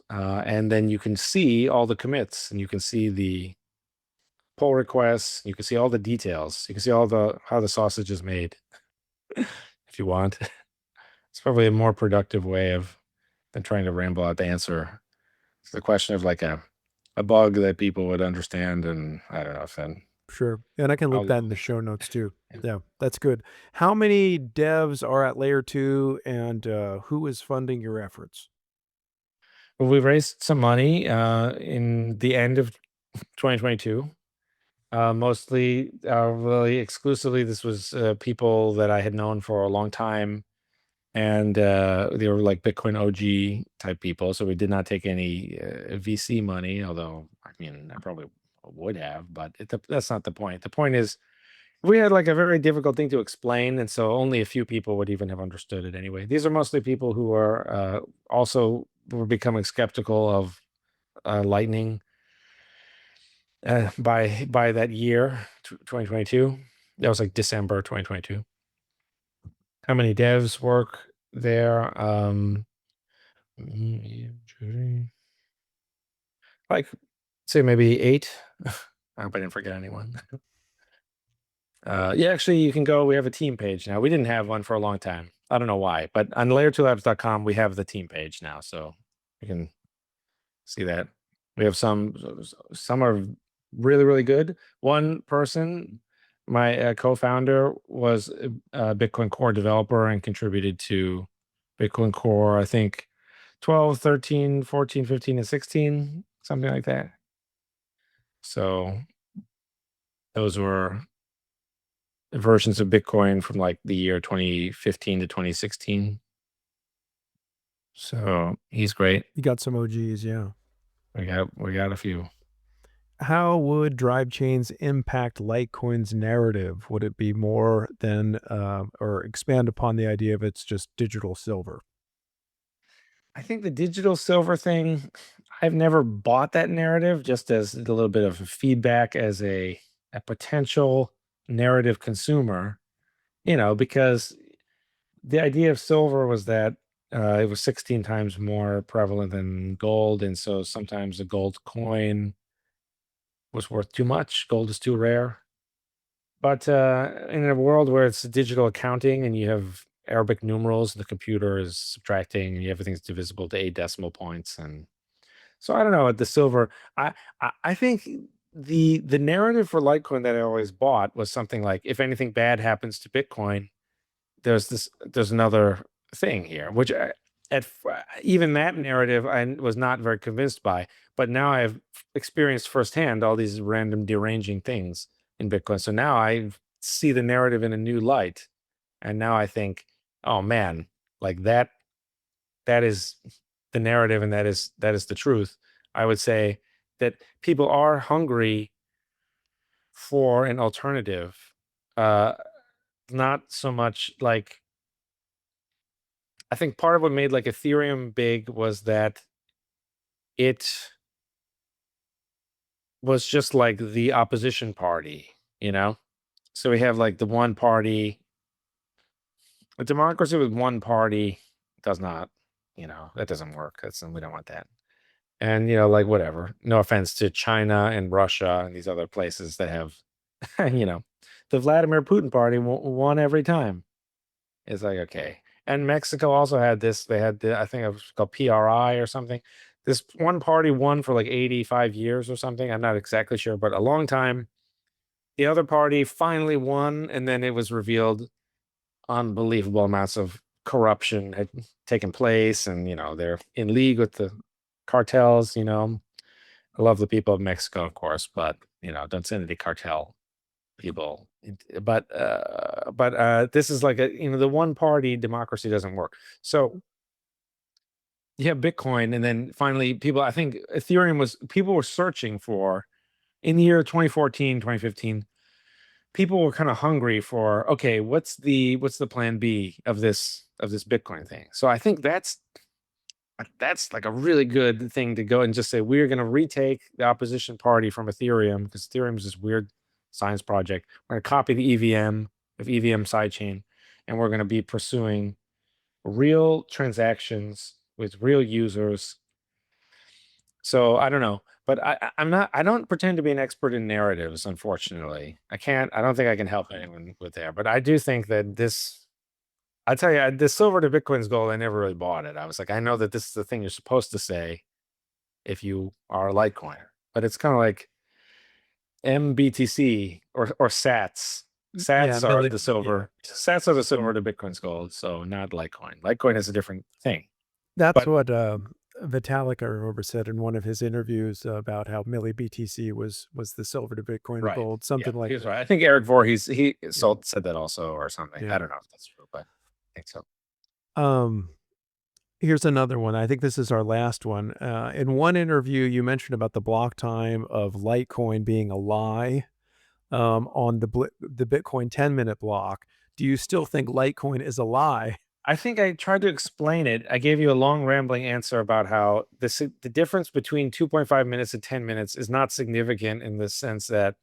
and then you can see all the commits, and you can see the pull requests. You can see all the details. You can see how the sausage is made, if you want. It's probably a more productive way than trying to ramble out the answer. It's the question of like a bug that people would understand, and I don't know if then Sure. And I can link I'll, that in the show notes too. yeah. Yeah, that's good. How many devs are at layer 2 and who is funding your efforts? Well, we raised some money in the end of 2022. Mostly, really exclusively, this was people that I had known for a long time, and they were like Bitcoin OG type people. So we did not take any VC money, although I mean I probably would have, but that's not the point. The point is we had like a very difficult thing to explain, and so only a few people would even have understood it anyway. These are mostly people who are also were becoming skeptical of Lightning by that year, 2022. That was like December 2022. How many devs work there? Like say maybe 8. I hope I didn't forget anyone. Yeah, actually, you can go. We have a team page now. We didn't have one for a long time. I don't know why, but on layer2labs.com, we have the team page now, so you can see that. We have some are really, really good. One person, my co-founder, was a Bitcoin Core developer and contributed to Bitcoin Core, I think 12, 13, 14, 15, and 16, something like that. So those were versions of Bitcoin from like the year 2015 to 2016. So he's great. You got some OGs, yeah. We got a few. How would drive chains impact Litecoin's narrative? Would it be more than or expand upon the idea of it's just digital silver? I think the digital silver thing, I've never bought that narrative, just as a little bit of feedback as a potential narrative consumer, because the idea of silver was that it was 16 times more prevalent than gold. And so sometimes a gold coin was worth too much. Gold is too rare. But in a world where it's digital accounting and you have Arabic numerals, the computer is subtracting and everything's divisible to 8 decimal points. And so I don't know, the silver, I think the narrative for Litecoin that I always bought was something like, if anything bad happens to Bitcoin, there's another thing here, which even that narrative I was not very convinced by. But now I've experienced firsthand all these random deranging things in Bitcoin. So now I see the narrative in a new light, and now I think, oh man, like that is the narrative, and that is the truth. I would say that people are hungry for an alternative, uh, not so much like, I think part of what made like Ethereum big was that it was just like the opposition party, you know? So we have like the one party, a democracy with one party does not, that doesn't work. We don't want that. And, like whatever. No offense to China and Russia and these other places that have, you know, the Vladimir Putin party won every time. It's like, okay. And Mexico also had this. They had I think it was called PRI or something. This one party won for like 85 years or something. I'm not exactly sure, but a long time. The other party finally won, and then it was revealed unbelievable amounts of corruption had taken place, and they're in league with the cartels. I love the people of Mexico, of course, but don't send any cartel people. But this is like the one party democracy doesn't work. So you have Bitcoin, and then finally I think people were searching for, in the year 2014, 2015, people were kind of hungry for, okay, what's the plan B of this Bitcoin thing. So I think that's like a really good thing to go and just say, we're going to retake the opposition party from Ethereum, because Ethereum is this weird science project. We're going to copy the EVM sidechain, and we're going to be pursuing real transactions with real users. So I don't know, but I don't pretend to be an expert in narratives, unfortunately. I don't think I can help anyone with that, but I do think that I tell you, the silver to Bitcoin's gold, I never really bought it. I was like, I know that this is the thing you're supposed to say if you are a Litecoiner, but it's kind of like MBTC or Sats. Yeah, Sats are the silver. yeah. Sats are the silver to Bitcoin's gold, so not Litecoin. Litecoin is a different thing. That's But what Vitalik, I remember, said in one of his interviews about how Milli BTC was the silver to Bitcoin right, gold, yeah, something like he's that. right. I think Eric Voorhees Yeah. said that also, or something. I Yeah. don't know if that's true, but I think so. Um, Here's another one. I think this is our last one. In one interview, you mentioned about the block time of Litecoin being a lie on the Bitcoin 10-minute block. Do you still think Litecoin is a lie? I think I tried to explain it. I gave you a long rambling answer about how the difference between 2.5 minutes and 10 minutes is not significant, in the sense that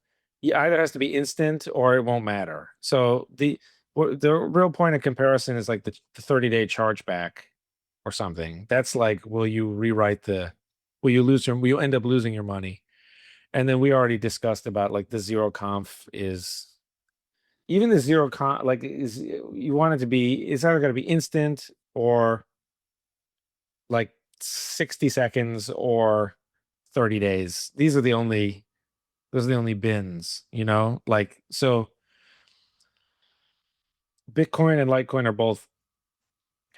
it either has to be instant or it won't matter. So the real point of comparison is like the 30-day chargeback or something. That's like, will you will you end up losing your money? And then we already discussed about like the zero conf is, even the zero con, like, is, you want it to be, it's either going to be instant or like 60 seconds or 30 days. Those are the only bins, like, so Bitcoin and Litecoin are both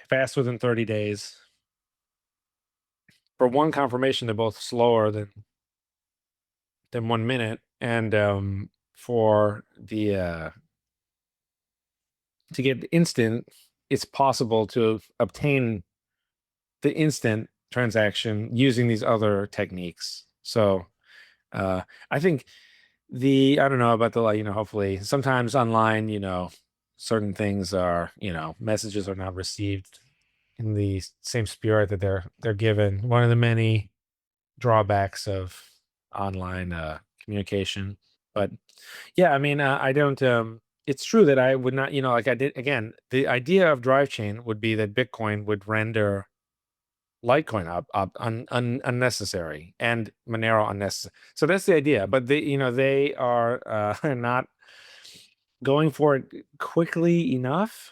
fast within 30 days. For one confirmation, they're both slower than 1 minute. And for the to get instant, it's possible to obtain the instant transaction using these other techniques. So I think I don't know about the, like, hopefully sometimes online, certain things are, messages are not received in the same spirit that they're given. One of the many drawbacks of online communication. But yeah, I mean, I don't. It's true that I would not, like I did again. The idea of Drivechain would be that Bitcoin would render Litecoin unnecessary and Monero unnecessary. So that's the idea. But they are not going for it quickly enough,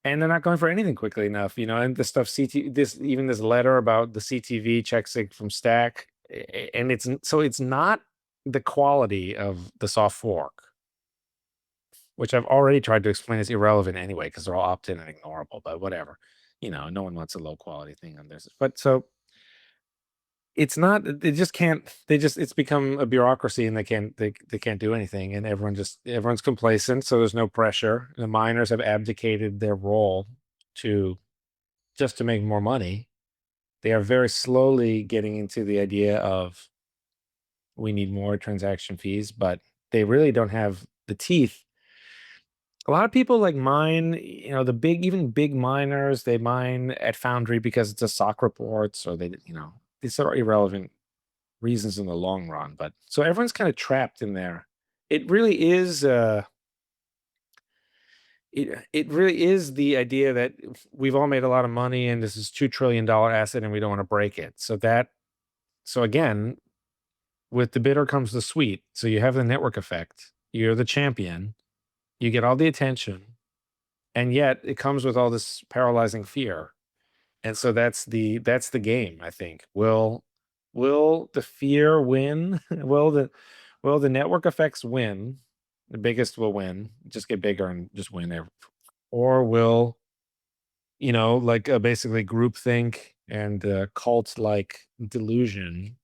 and they're not going for anything quickly enough. And the stuff this letter about the CTV checksig from Stack, and it's not the quality of the soft fork, which I've already tried to explain is irrelevant anyway because they're all opt-in and ignorable. But whatever, no one wants a low quality thing on this. But so it's not. They just can't. It's become a bureaucracy, and they can't do anything, and everyone's complacent. So there's no pressure. The miners have abdicated their role to make more money. They are very slowly getting into the idea of we need more transaction fees, but they really don't have the teeth. A lot of people like mine, even big miners, they mine at Foundry because it's a SOC reports, or these are irrelevant reasons in the long run. But so everyone's kind of trapped in there. It really is it really is the idea that we've all made a lot of money and this is $2 trillion asset and we don't want to break it. So again, with the bitter comes the sweet. So you have the network effect. You're the champion. You get all the attention, and yet it comes with all this paralyzing fear. And so that's the game, I think. Will the fear win? Will the network effects win? The biggest will win, just get bigger and just win. Or will, basically groupthink and cult like delusion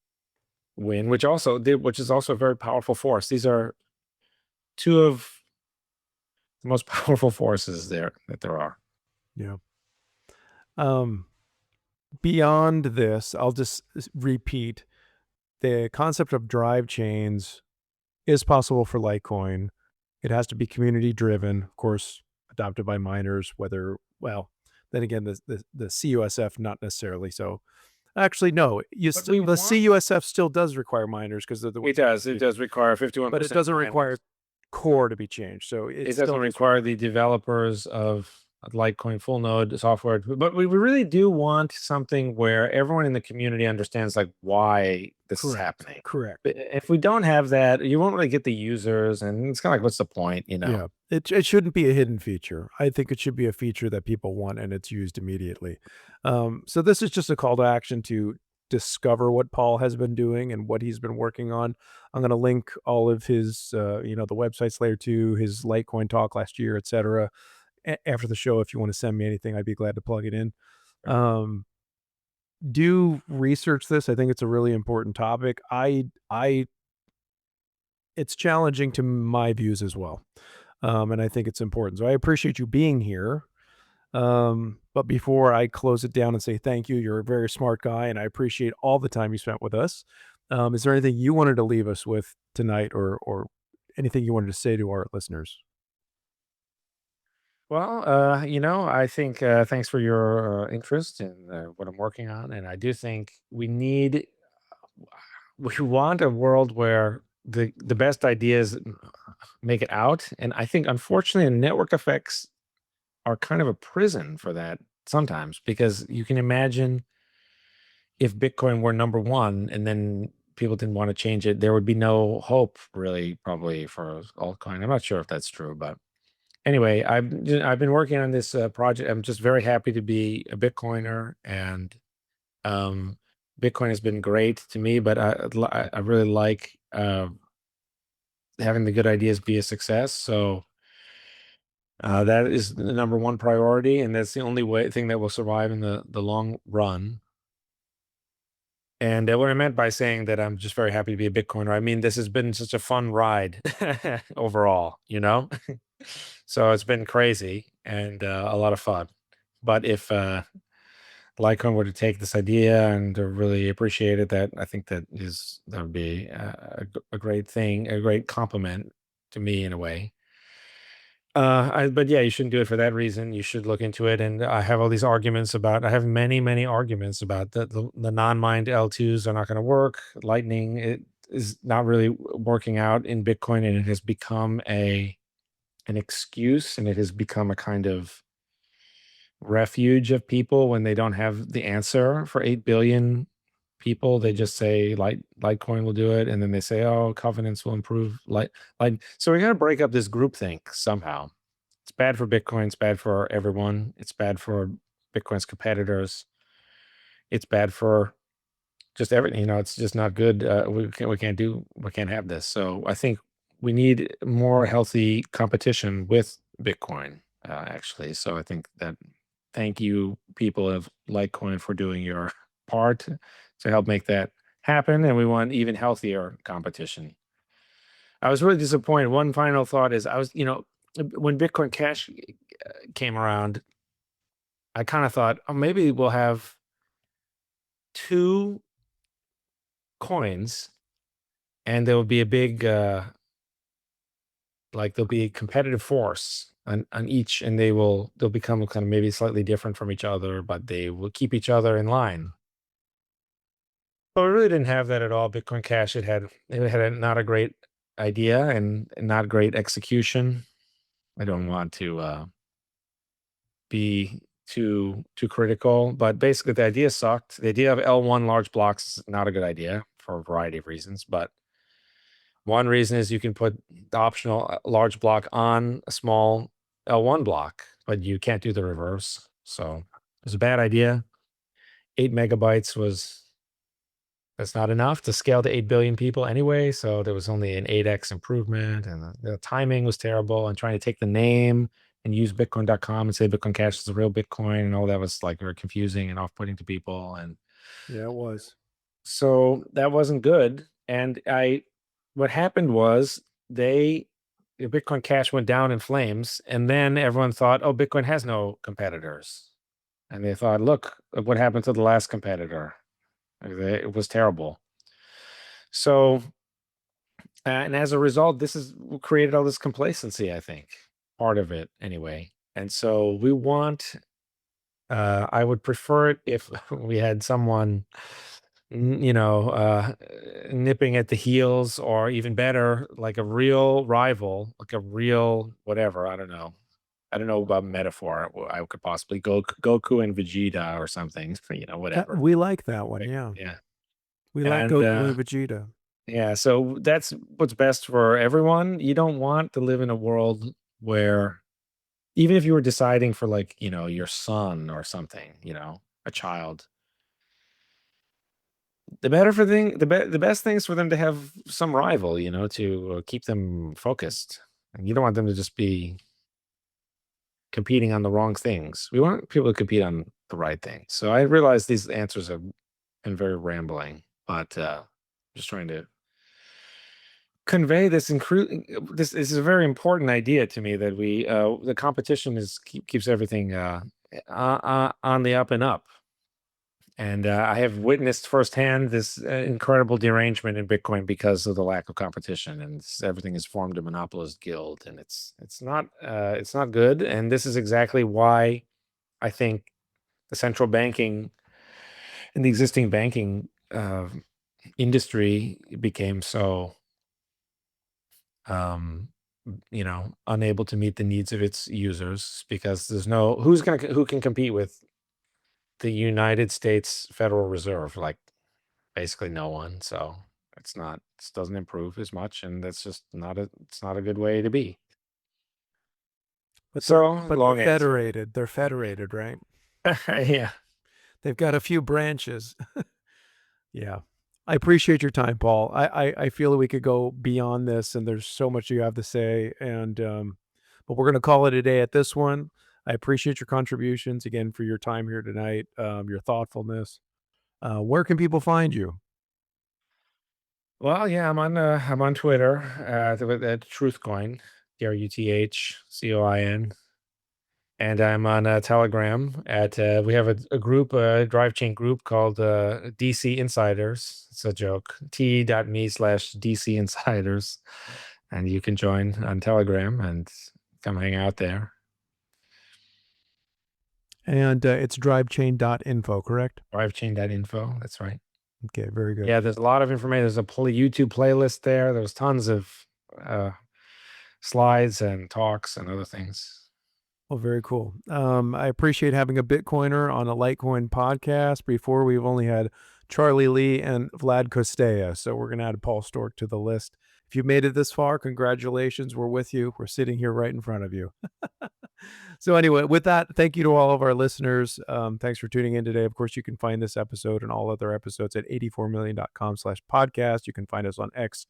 win, which is also a very powerful force. These are two of the most powerful forces that there are. Yeah. Beyond this, I'll just repeat, the concept of drive chains is possible for Litecoin. It has to be community driven, of course, adopted by miners, then again, the CUSF, not necessarily. So actually, no, the CUSF still does require miners because It does require 51%, but it doesn't require core to be changed. So it doesn't require the developers of Litecoin full node software. But we really do want something where everyone in the community understands why this is happening. Correct. But if we don't have that, you won't really get the users, and it's kind of what's the point, Yeah, it shouldn't be a hidden feature. I think it should be a feature that people want and it's used immediately. So this is just a call to action to discover what Paul has been doing and what he's been working on. I'm going to link all of his, the websites, Layer 2, his Litecoin talk last year, etc. After the show, if you want to send me anything, I'd be glad to plug it in. Do research this. I think it's a really important topic. It's challenging to my views as well. And I think it's important. So I appreciate you being here. But before I close it down and say thank you, you're a very smart guy, and I appreciate all the time you spent with us. Is there anything you wanted to leave us with tonight, or anything you wanted to say to our listeners? Well, I think thanks for your interest in what I'm working on, and I do think we want a world where the best ideas make it out, and I think unfortunately the network effects are kind of a prison for that sometimes, because you can imagine if Bitcoin were number one and then people didn't want to change it, there would be no hope really probably for altcoin. I'm not sure if that's true, but anyway, I've been working on this project. I'm just very happy to be a Bitcoiner, and Bitcoin has been great to me. But I really like having the good ideas be a success. So that is the number one priority, and that's the only thing that will survive in the long run. And what I meant by saying that I'm just very happy to be a Bitcoiner, I mean, this has been such a fun ride overall, So it's been crazy and a lot of fun. But if Litecoin were to take this idea and to really appreciate it, I think that would be a great thing, a great compliment to me in a way. But yeah, you shouldn't do it for that reason. You should look into it. And I have all these arguments about, I have many arguments about the non-mined L2s are not going to work. Lightning, it is not really working out in Bitcoin, and it has become an excuse, and it has become a kind of refuge of people when they don't have the answer for 8 billion people. They just say Litecoin will do it, and then they say, oh, covenants will improve so we got to break up this groupthink somehow. It's bad for Bitcoin, it's bad for everyone, it's bad for Bitcoin's competitors, it's bad for just everything. It's just not good. We can't have this. So I think we need more healthy competition with Bitcoin, actually. So I think that, thank you, people of Litecoin, for doing your part to help make that happen. And we want even healthier competition. I was really disappointed. One final thought is, when Bitcoin Cash came around, I kind of thought, oh, maybe we'll have two coins and there will be a big, there'll be a competitive force on each, and they'll become kind of maybe slightly different from each other, but they will keep each other in line. But we really didn't have that at all. Bitcoin Cash, it had not a great idea and not great execution. I don't want to be too critical, but basically the idea sucked. The idea of L1 large blocks is not a good idea for a variety of reasons, but one reason is you can put the optional large block on a small L1 block, but you can't do the reverse. So it's a bad idea. 8 megabytes that's not enough to scale to 8 billion people anyway. So there was only an 8x improvement, and the timing was terrible. And trying to take the name and use Bitcoin.com and say Bitcoin Cash is the real Bitcoin and all that was very confusing and off-putting to people. And Yeah, it was. so that wasn't good. And what happened was the Bitcoin Cash went down in flames, and then everyone thought, oh, Bitcoin has no competitors. And they thought, look, what happened to the last competitor? It was terrible. So, and as a result, this has created all this complacency, I think, part of it anyway. And so we want, I would prefer it if we had someone, nipping at the heels, or even better, like a real rival, like a real whatever. I don't know. I don't know about metaphor. I could possibly Goku and Vegeta or something, whatever. We like that one. Right. Yeah. Yeah. We like And Goku and Vegeta. yeah, so that's what's best for everyone. You don't want to live in a world where, even if you were deciding for your son or something, a child, the best thing is for them to have some rival, to keep them focused. And you don't want them to just be competing on the wrong things. We want people to compete on the right things. So I realize these answers have been very rambling, but just trying to convey this is a very important idea to me, that the competition keeps everything on the up and up. And I have witnessed firsthand this incredible derangement in Bitcoin because of the lack of competition, and everything has formed a monopolist guild, and it's not good. And this is exactly why I think the central banking and the existing banking industry became so unable to meet the needs of its users, because there's no who can compete with the United States Federal Reserve, like basically no one. So it doesn't improve as much, and that's just it's not a good way to be. But So they're long answer. federated. They're federated, right? Yeah. They've got a few branches. Yeah. I appreciate your time, Paul. I feel that we could go beyond this, and there's so much you have to say. And but we're gonna call it a day at this one. I appreciate your contributions again for your time here tonight, your thoughtfulness. Where can people find you? Well, yeah, I'm on Twitter at Truthcoin, TRUTHCOIN. And I'm on Telegram at we have a group, a drive chain group called DC Insiders. It's a joke. T.me/DC Insiders. And you can join on Telegram, and come hang out there. And it's drivechain.info, correct? Drivechain.info. That's right. Okay, very good. Yeah, there's a lot of information. There's a YouTube playlist there. There's tons of slides and talks and other things. Well, very cool. I appreciate having a Bitcoiner on a Litecoin podcast. Before, we've only had Charlie Lee and Vlad Costea, so we're going to add Paul Sztorc to the list. If you've made it this far, congratulations. We're with you. We're sitting here right in front of you. So anyway, with that, thank you to all of our listeners. Thanks for tuning in today. Of course, you can find this episode and all other episodes at 84million.com/podcast. You can find us on X,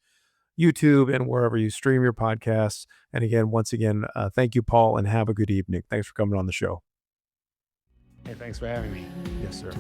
YouTube, and wherever you stream your podcasts. And again, once again, thank you, Paul, and have a good evening. Thanks for coming on the show. Hey, thanks for having me. Yes, sir.